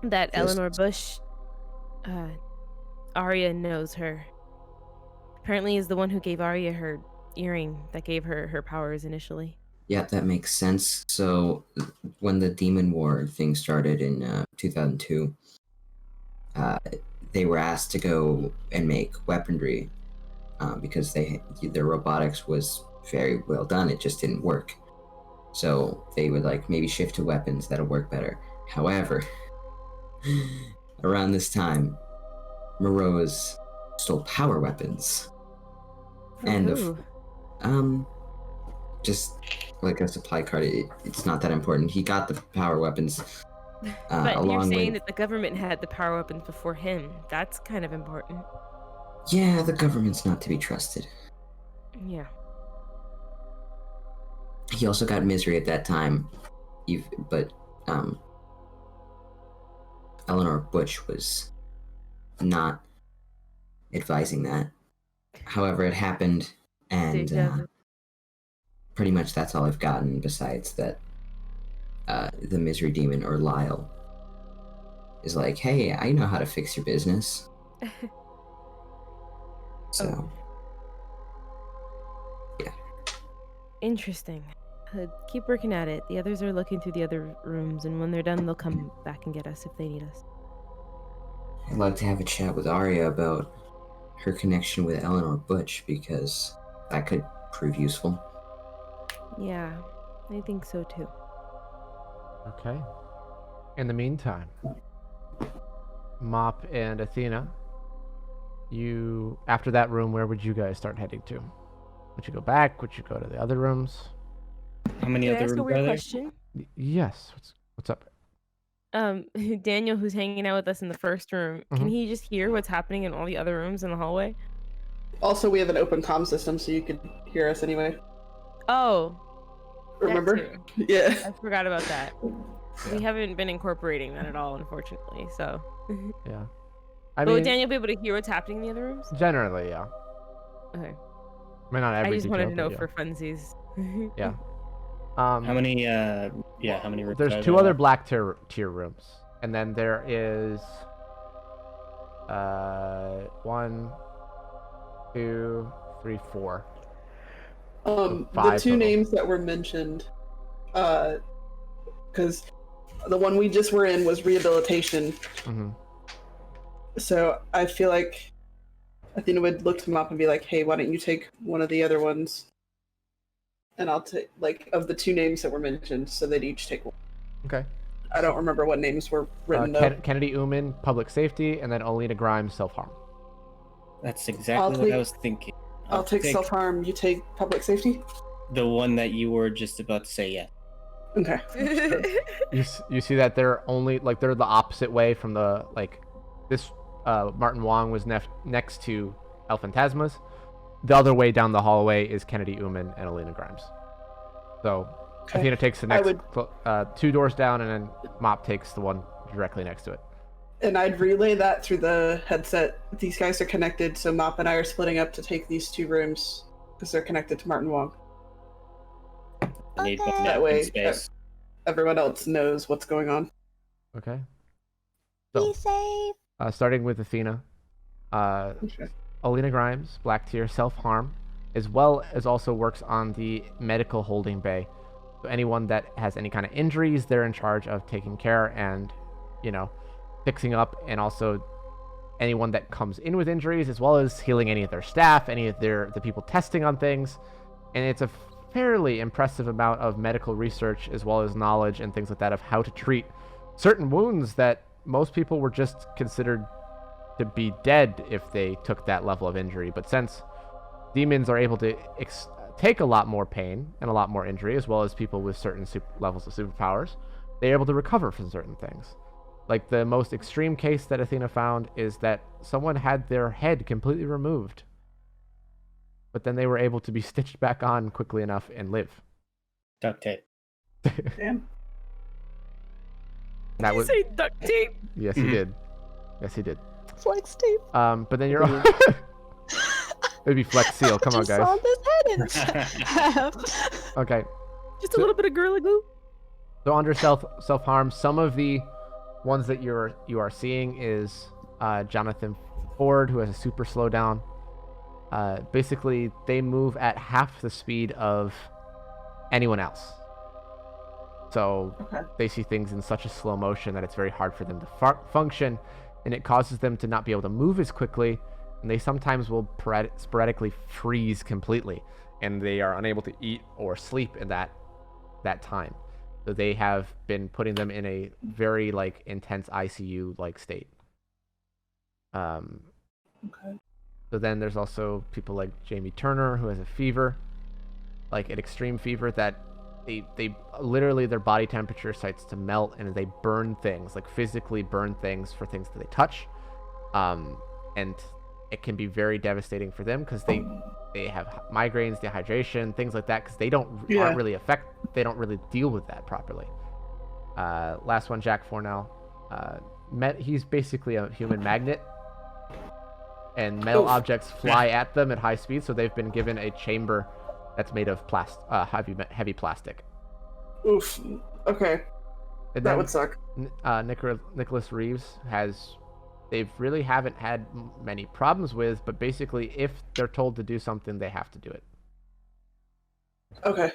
Speaker 5: That Eleanor Butch, Arya knows her. Apparently is the one who gave Arya her earring that gave her her powers initially.
Speaker 10: Yeah, that makes sense. So when the Demon War thing started in 2002, they were asked to go and make weaponry because their robotics was very well done. It just didn't work. So they would like maybe shift to weapons that'll work better. However, around this time, Morose stole power weapons. Just like a supply card. It's not that important. He got the power weapons.
Speaker 5: But you're saying that the government had the power weapons before him. That's kind of important.
Speaker 10: Yeah, the government's not to be trusted.
Speaker 5: Yeah.
Speaker 10: He also got Misery at that time, but Eleanor Butch was not advising that. However, it happened, and pretty much that's all I've gotten besides that the Misery Demon, or Lyle, is like, hey, I know how to fix your business. So, yeah.
Speaker 5: Interesting. Keep working at it. The others are looking through the other rooms, and when they're done, they'll come back and get us if they need us.
Speaker 10: I'd like to have a chat with Arya about her connection with Eleanor Butch, because that could prove useful.
Speaker 5: Yeah, I think so too.
Speaker 1: Okay. In the meantime, Mop and Athena, after that room, where would you guys start heading to? Would you go back? Would you go to the other rooms?
Speaker 9: How many other rooms are there?
Speaker 5: Question?
Speaker 1: Yes. What's up?
Speaker 5: Daniel, who's hanging out with us in the first room, can he just hear what's happening in all the other rooms in the hallway?
Speaker 4: Also, we have an open comm system, so you could hear us anyway.
Speaker 5: Oh.
Speaker 4: Remember? Yeah.
Speaker 5: I forgot about that. We haven't been incorporating that at all, unfortunately. So.
Speaker 1: Yeah. I
Speaker 5: Will
Speaker 1: mean,
Speaker 5: Daniel be able to hear what's happening in the other rooms?
Speaker 1: generally, yeah.
Speaker 5: Okay.
Speaker 1: I mean, not every
Speaker 5: I just wanted to
Speaker 1: detail,
Speaker 5: know
Speaker 1: but
Speaker 5: for funsies.
Speaker 1: yeah.
Speaker 9: How many? How many rooms?
Speaker 1: There's
Speaker 9: are
Speaker 1: 2
Speaker 9: there?
Speaker 1: other black tier rooms, and then there is 1, 2, 3, 4.
Speaker 4: The
Speaker 1: 5
Speaker 4: 2
Speaker 1: total.
Speaker 4: names that were mentioned, because the one we just were in was rehabilitation.
Speaker 1: Mm-hmm.
Speaker 4: So I feel like Athena would look them up and be like, "Hey, why don't you take one of the other ones?" And I'll take of the 2 names that were mentioned, so they'd each take one.
Speaker 1: Okay.
Speaker 4: I don't remember what names were written though.
Speaker 1: Kennedy Uman, public safety, and then Alina Grimes, self-harm.
Speaker 9: That's exactly what I was thinking.
Speaker 4: I'll take self-harm. You take public safety.
Speaker 9: The one that you were just about to say, yeah.
Speaker 4: Okay.
Speaker 1: You see that they're only they're the opposite way from the this. Martin Wong was next to El Phantasmas. The other way down the hallway is Kennedy Uman and Alina Grimes. So Athena takes the next 2 doors down, and then Mop takes the one directly next to it.
Speaker 4: And I'd relay that through the headset. These guys are connected, so Mop and I are splitting up to take these 2 rooms because they're connected to Martin Wong.
Speaker 13: Okay.
Speaker 4: That way, everyone else knows what's going on.
Speaker 1: Okay.
Speaker 13: Be safe.
Speaker 1: Starting with Athena, Alina Grimes, black tier, self-harm, as well as also works on the medical holding bay. So anyone that has any kind of injuries, they're in charge of taking care and, fixing up, and also anyone that comes in with injuries, as well as healing any of their staff, any of the people testing on things. And it's a fairly impressive amount of medical research, as well as knowledge and things like that, of how to treat certain wounds that most people were just considered to be dead if they took that level of injury. But since demons are able to take a lot more pain and a lot more injury, as well as people with certain levels of superpowers, they're able to recover from certain things. Like the most extreme case that Athena found is that someone had their head completely removed, but then they were able to be stitched back on quickly enough and live.
Speaker 9: Duct tape.
Speaker 4: Damn.
Speaker 5: Did you say duct tape?
Speaker 1: Yes, he did. Yes, he did.
Speaker 6: Flex tape.
Speaker 1: But then you're maybe Flex Seal. Come on, guys.
Speaker 6: Saw this head in half.
Speaker 1: Okay.
Speaker 5: Just a little bit of Gorilla Glue.
Speaker 1: So under self-harm, some of the ones that you are seeing is Jonathan Ford, who has a super slowdown. Basically, they move at half the speed of anyone else. So they see things in such a slow motion that it's very hard for them to function, and it causes them to not be able to move as quickly, and they sometimes will sporadically freeze completely, and they are unable to eat or sleep in that time. So they have been putting them in a very intense ICU state. So then there's also people like Jamie Turner, who has a fever, an extreme fever that they literally, their body temperature starts to melt, and they burn things, physically burn things for things that they touch. And it can be very devastating for them because they have migraines, dehydration, things like that, because they don't really deal with that properly. Last one, Jack Fornell. He's basically a human magnet, and metal objects fly at them at high speed, so they've been given a chamber that's made of heavy plastic.
Speaker 4: Oof. Okay.
Speaker 1: And
Speaker 4: that would suck.
Speaker 1: Nicholas Reeves they really haven't had many problems with, but basically if they're told to do something, they have to do it.
Speaker 4: Okay.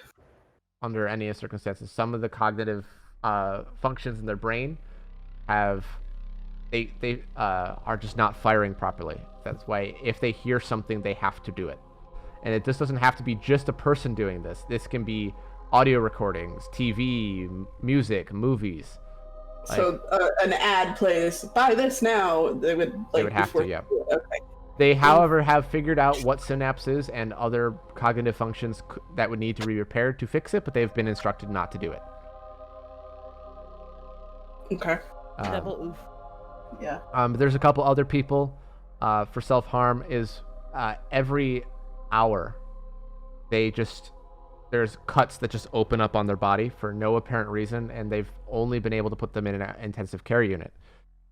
Speaker 1: Under any circumstances. Some of the cognitive functions in their brain are just not firing properly. That's why if they hear something, they have to do it. And this doesn't have to be just a person doing this. This can be audio recordings, TV, music, movies.
Speaker 4: So an ad plays, buy this now. They would
Speaker 1: have to, yeah.
Speaker 4: Okay.
Speaker 1: They, however, have figured out what synapses and other cognitive functions that would need to be repaired to fix it, but they've been instructed not to do it.
Speaker 4: Okay.
Speaker 5: Double oof.
Speaker 4: Yeah.
Speaker 1: There's a couple other people for self-harm is every hour there's there's cuts that just open up on their body for no apparent reason, and they've only been able to put them in an intensive care unit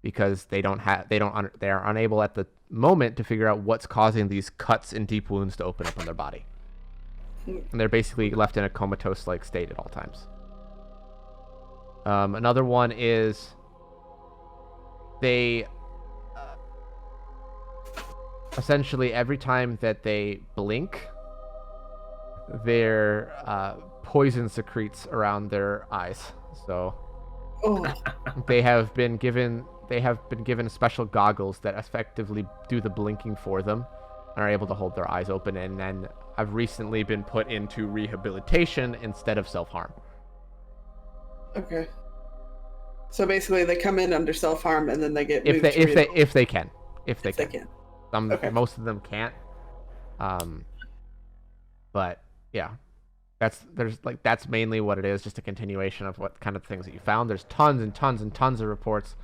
Speaker 1: because they are unable at the moment to figure out what's causing these cuts and deep wounds to open up on their body. And they're basically left in a comatose-like state at all times. Another one is they essentially every time that they blink, their poison secretes around their eyes. So they have been given special goggles that effectively do the blinking for them and are able to hold their eyes open, and then have recently been put into rehabilitation instead of self-harm.
Speaker 4: Okay. So basically, they come in under self-harm and then they get moved
Speaker 1: if they can.
Speaker 4: Okay.
Speaker 1: Most of them can't. But yeah, that's mainly what it is. Just a continuation of what kind of things that you found. There's tons and tons and tons of reports.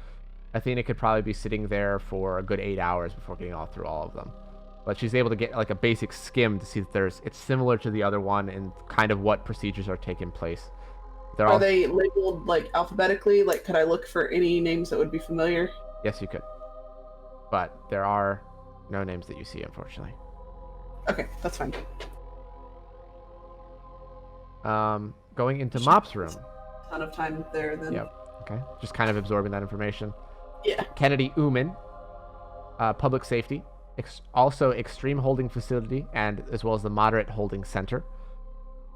Speaker 1: Athena could probably be sitting there for a good 8 hours before getting through all of them. But she's able to get like a basic skim to see that it's similar to the other one and kind of what procedures are taking place.
Speaker 4: Are they labeled like alphabetically? Like, could I look for any names that would be familiar?
Speaker 1: Yes, you could. But there are no names that you see, unfortunately.
Speaker 4: Okay, that's fine.
Speaker 1: Going into Mop's room.
Speaker 4: Ton of time there then.
Speaker 1: Yep. Okay. Just kind of absorbing that information.
Speaker 4: Yeah.
Speaker 1: Kennedy Uman, Public Safety, also Extreme Holding Facility, and as well as the Moderate Holding Center.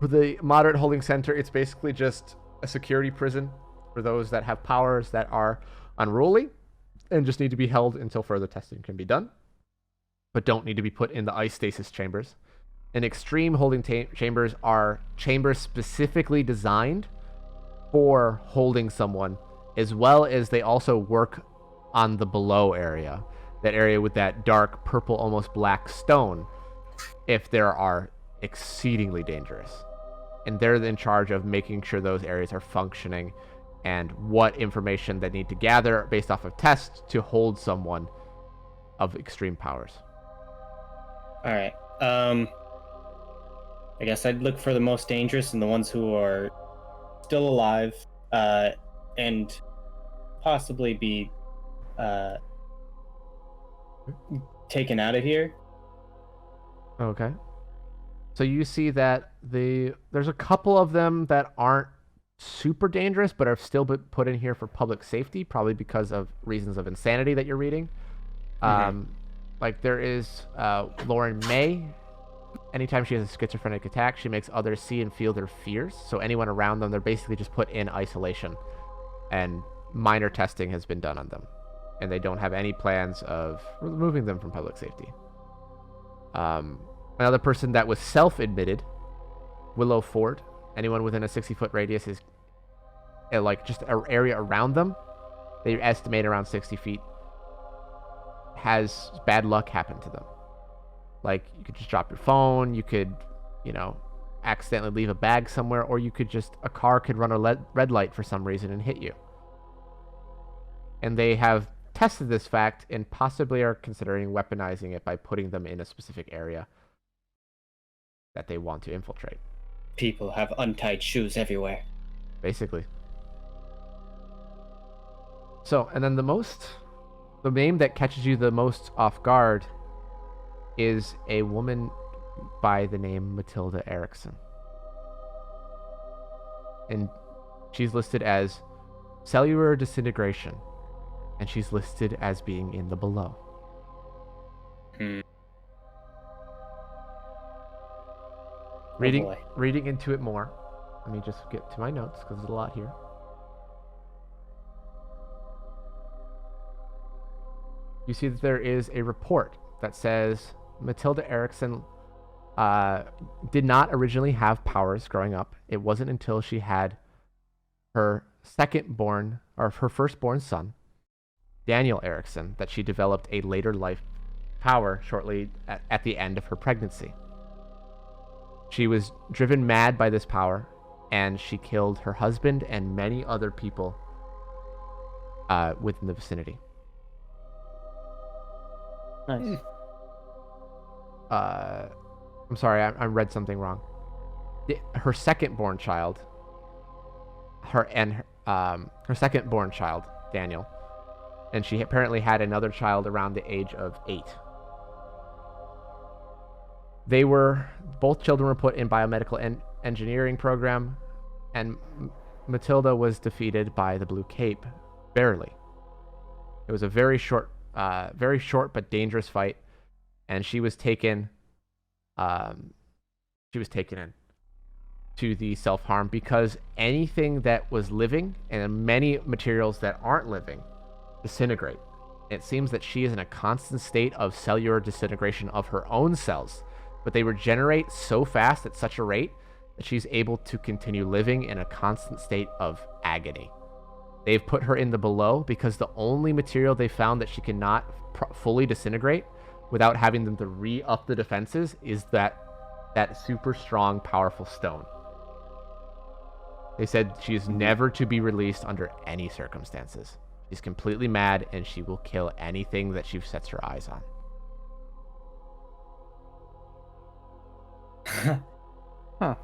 Speaker 1: For the Moderate Holding Center, it's basically just a security prison for those that have powers that are unruly and just need to be held until further testing can be done, but don't need to be put in the ice stasis chambers. And Extreme Holding Chambers are chambers specifically designed for holding someone, as well as they also work on the below area, that area with that dark purple, almost black stone, if there are exceedingly dangerous. And they're in charge of making sure those areas are functioning and what information they need to gather based off of tests to hold someone of extreme powers.
Speaker 9: All right. I guess I'd look for the most dangerous and the ones who are still alive, and possibly be taken out of here.
Speaker 1: Okay. So you see that there's a couple of them that aren't super dangerous, but are still put in here for public safety, probably because of reasons of insanity that you're reading. Like there is Lauren May. Anytime she has a schizophrenic attack, she makes others see and feel their fears. So anyone around them, they're basically just put in isolation, and minor testing has been done on them, and they don't have any plans of removing them from public safety. Another person that was self-admitted, Willow Ford. Anyone within a 60-foot radius is like just an area around them. They estimate around 60 feet. Has bad luck happen to them. Like you could just drop your phone. You could, accidentally leave a bag somewhere, or a car could run a red light for some reason and hit you. And they have tested this fact and possibly are considering weaponizing it by putting them in a specific area that they want to infiltrate.
Speaker 9: People have untied shoes everywhere.
Speaker 1: Basically. So, and then the name that catches you the most off guard is a woman by the name Matilda Erickson. And she's listed as cellular disintegration, and she's listed as being in the below. Reading into it more. Let me just get to my notes because there's a lot here. You see that there is a report that says Matilda Erickson did not originally have powers growing up. It wasn't until she had her firstborn son, Daniel Erickson, that she developed a later life power shortly at the end of her pregnancy. She was driven mad by this power, and she killed her husband and many other people within the vicinity.
Speaker 2: Nice.
Speaker 1: I'm sorry, I read something wrong. her second-born child, her second-born child, Daniel, and she apparently had another child around the age of 8. Both children were put in biomedical engineering program, and Matilda was defeated by the Blue Cape, barely. It was a very short but dangerous fight, and she was taken in to the self-harm because anything that was living and many materials that aren't living disintegrate. It seems that she is in a constant state of cellular disintegration of her own cells, but they regenerate so fast at such a rate that she's able to continue living in a constant state of agony. They've put her in the below because the only material they found that she cannot fully disintegrate without having them to re-up the defenses is that super strong, powerful stone. They said she is never to be released under any circumstances. She's completely mad, and she will kill anything that she sets her eyes on.
Speaker 9: Huh.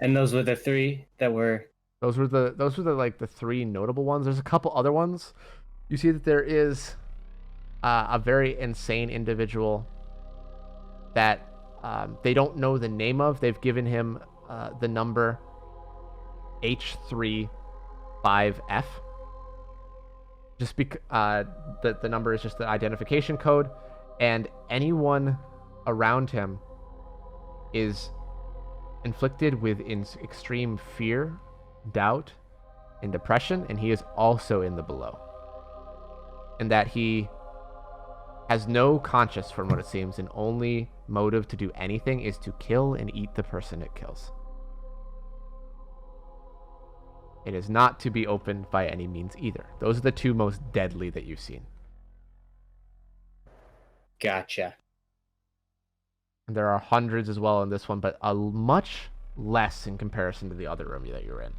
Speaker 9: And those were the three that were...
Speaker 1: Those were the three notable ones. There's a couple other ones. You see that there is a very insane individual that they don't know the name of. They've given him the number H35F. Just the number is just the identification code, and anyone around him is inflicted with extreme fear, doubt, and depression, and he is also in the below. And that he has no conscience, from what it seems, and only motive to do anything is to kill and eat the person it kills. It is not to be opened by any means either. Those are the two most deadly that you've seen.
Speaker 9: Gotcha.
Speaker 1: And there are hundreds as well in this one, but a much less in comparison to the other room that you're in.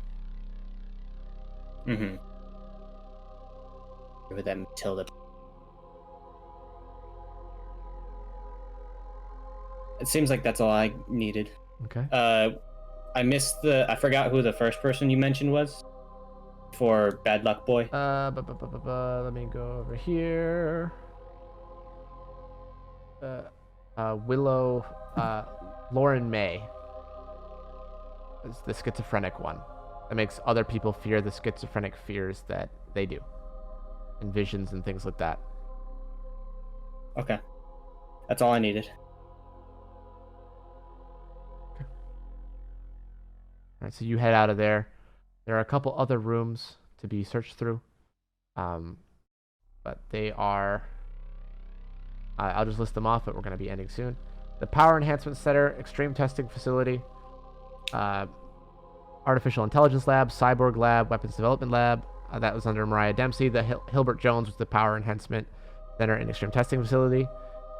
Speaker 9: Mm-hmm. With that Matilda. It seems like that's all I needed.
Speaker 1: Okay.
Speaker 9: I forgot who the first person you mentioned was for Bad Luck Boy.
Speaker 1: Let me go over here. Willow, Lauren May is the schizophrenic one that makes other people fear the schizophrenic fears that they do, and visions and things like that.
Speaker 9: Okay, that's all I needed.
Speaker 1: Okay. All right, so you head out of there. There are a couple other rooms to be searched through, but they are. I'll just list them off, but we're going to be ending soon. The Power Enhancement Center, Extreme Testing Facility, Artificial Intelligence Lab, Cyborg Lab, Weapons Development Lab. That was under Mariah Dempsey. The Hilbert Jones was the Power Enhancement Center and Extreme Testing Facility.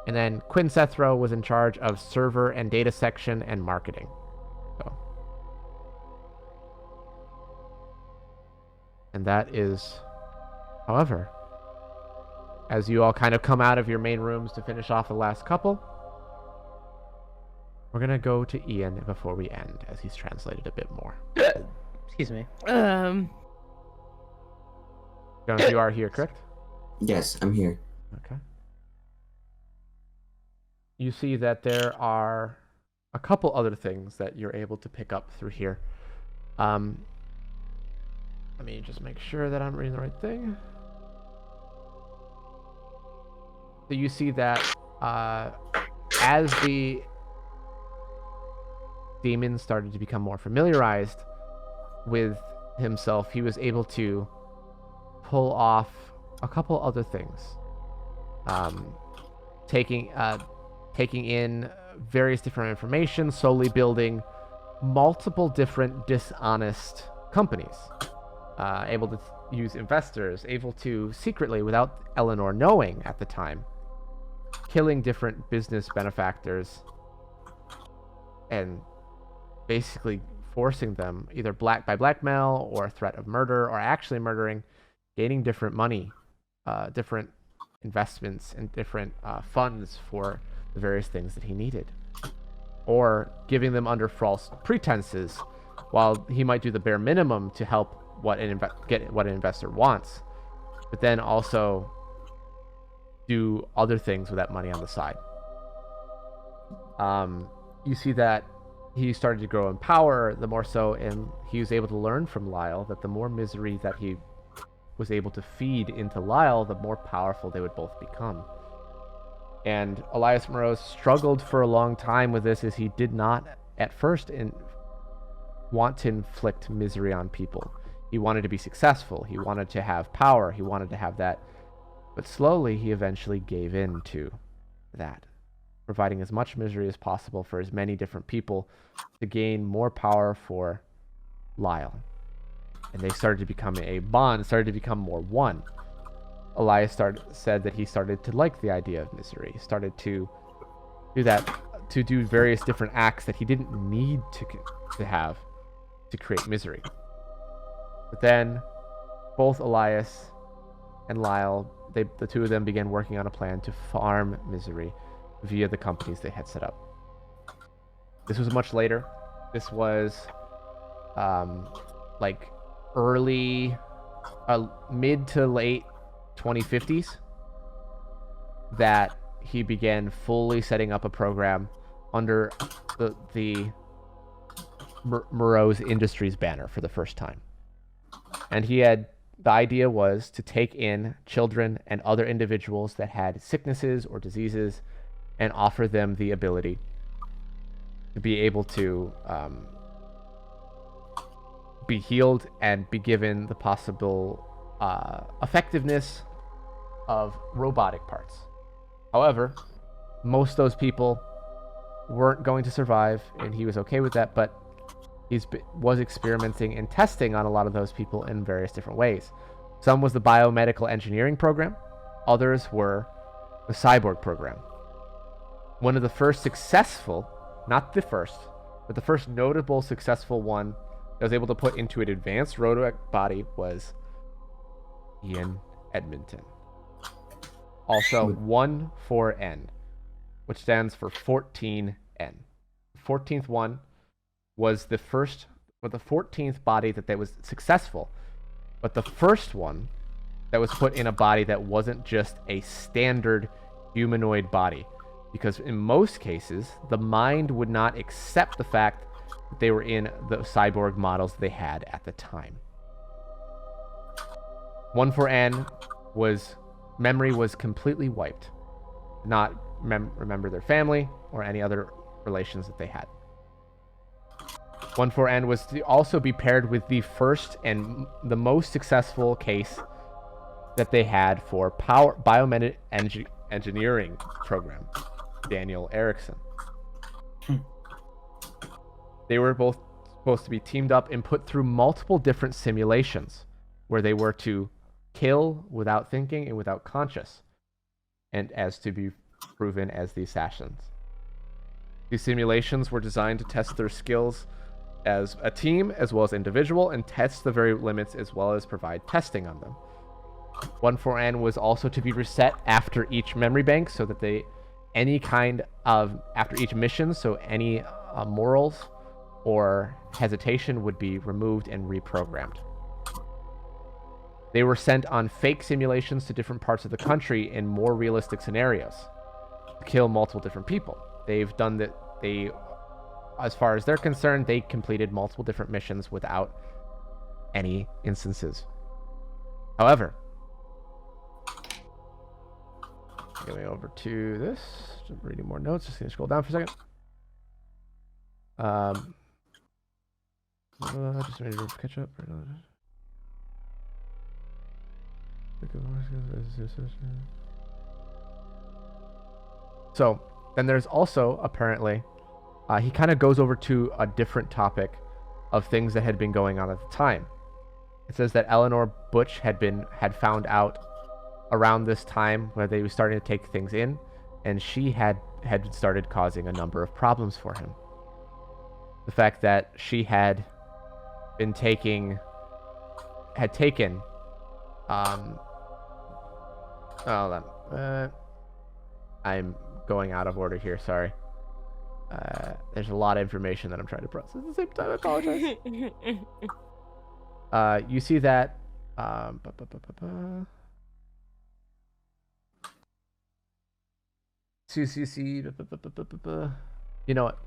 Speaker 1: And then Quinn Sethrow was in charge of Server and Data Section and Marketing. So. And that is, however, as you all kind of come out of your main rooms to finish off the last couple, we're going to go to Ian before we end, as he's translated a bit more.
Speaker 2: Excuse me.
Speaker 1: Jonas, you are here, correct?
Speaker 10: Yes, I'm here.
Speaker 1: Okay. You see that there are a couple other things that you're able to pick up through here. Let me just make sure that I'm reading the right thing. So you see that as the demon started to become more familiarized with himself, he was able to pull off a couple other things. Taking in various different information, slowly building multiple different dishonest companies. Able to use investors, able to secretly, without Eleanor knowing at the time, killing different business benefactors and basically forcing them either by blackmail or threat of murder, or actually murdering, gaining different money, different investments, and different funds for the various things that he needed. or giving them under false pretenses, while he might do the bare minimum to help get what an investor wants, but then also do other things with that money on the side. You see that he started to grow in power, the more so, and he was able to learn from Lyle that the more misery that he was able to feed into Lyle, the more powerful they would both become. And Elias Morose struggled for a long time with this, as he did not at first want to inflict misery on people. He wanted to be successful, he wanted to have power, he wanted to have that. But slowly he eventually gave in to that, providing as much misery as possible for as many different people to gain more power for Lyle. And they started to become a bond, started to become more one. Elias said that he started to like the idea of misery, started to do that, to do various different acts that he didn't need to have to create misery. But then both Elias and Lyle, the two of them began working on a plan to farm misery via the companies they had set up. This was much later. This was like early, mid to late 2050s, that he began fully setting up a program under the Morose Industries banner for the first time. And the idea was to take in children and other individuals that had sicknesses or diseases and offer them the ability to be able to be healed and be given the possible effectiveness of robotic parts. However, most of those people weren't going to survive, and he was okay with that, but he was experimenting and testing on a lot of those people in various different ways. Some was the biomedical engineering program, others were the cyborg program. One of the first successful, not the first, but the first notable successful one that was able to put into an advanced robotic body was Ian Edmonton. Also 14N, which stands for 14N. The 14th one was the 14th body that was successful, but the first one that was put in a body that wasn't just a standard humanoid body, because in most cases the mind would not accept the fact that they were in the cyborg models they had at the time. 14N memory was completely wiped, not remember their family or any other relations that they had. 14N was to also be paired with the first and the most successful case that they had for biomedical engineering program, Daniel Erickson. They were both supposed to be teamed up and put through multiple different simulations where they were to kill without thinking and without conscious, and as to be proven as the assassins. These simulations were designed to test their skills as a team as well as individual, and test the very limits as well as provide testing on them. 14N was also to be reset after each memory bank, so that after each mission, so any morals or hesitation would be removed and reprogrammed. They were sent on fake simulations to different parts of the country in more realistic scenarios to kill multiple different people. They've done that. As far as they're concerned, they completed multiple different missions without any instances. However, going over to this, just reading more notes, just gonna scroll down for a second. Just ready to catch up. So then there's also apparently he kind of goes over to a different topic of things that had been going on at the time. It says that Eleanor Butch had found out around this time where they were starting to take things in, and she had started causing a number of problems for him. The fact that she had taken hold on. I'm going out of order here, sorry. There's a lot of information that I'm trying to process at the same time. I apologize. You see that. You know what?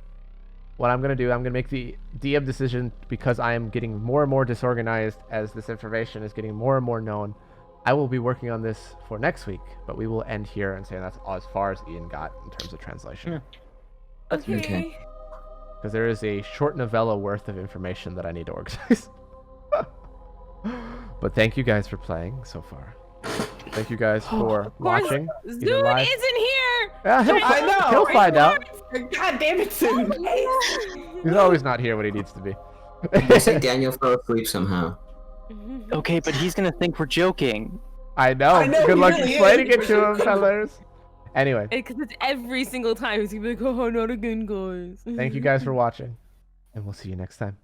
Speaker 1: What I'm going to do, I'm going to make the DM decision because I am getting more and more disorganized as this information is getting more and more known. I will be working on this for next week, but we will end here and say that's as far as Ian got in terms of translation.
Speaker 5: Okay.
Speaker 1: Because there is a short novella worth of information that I need to organize. But thank you guys for playing so far. Thank you guys for watching. either
Speaker 5: Zoon
Speaker 1: live-
Speaker 5: isn't here.
Speaker 1: Yeah, he'll find out.
Speaker 4: God damn it, Zoon.
Speaker 1: He's always not here when he needs to be.
Speaker 10: I think Daniel fell asleep somehow.
Speaker 3: Okay, but he's gonna think we're joking.
Speaker 1: I know. Good luck explaining it to him, fellas. Anyway,
Speaker 5: Because it's every single time he's gonna be like, oh, not again, guys.
Speaker 1: thank you guys for watching, and we'll see you next time.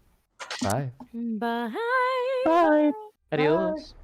Speaker 1: Bye.
Speaker 5: Bye.
Speaker 2: Bye. Adios.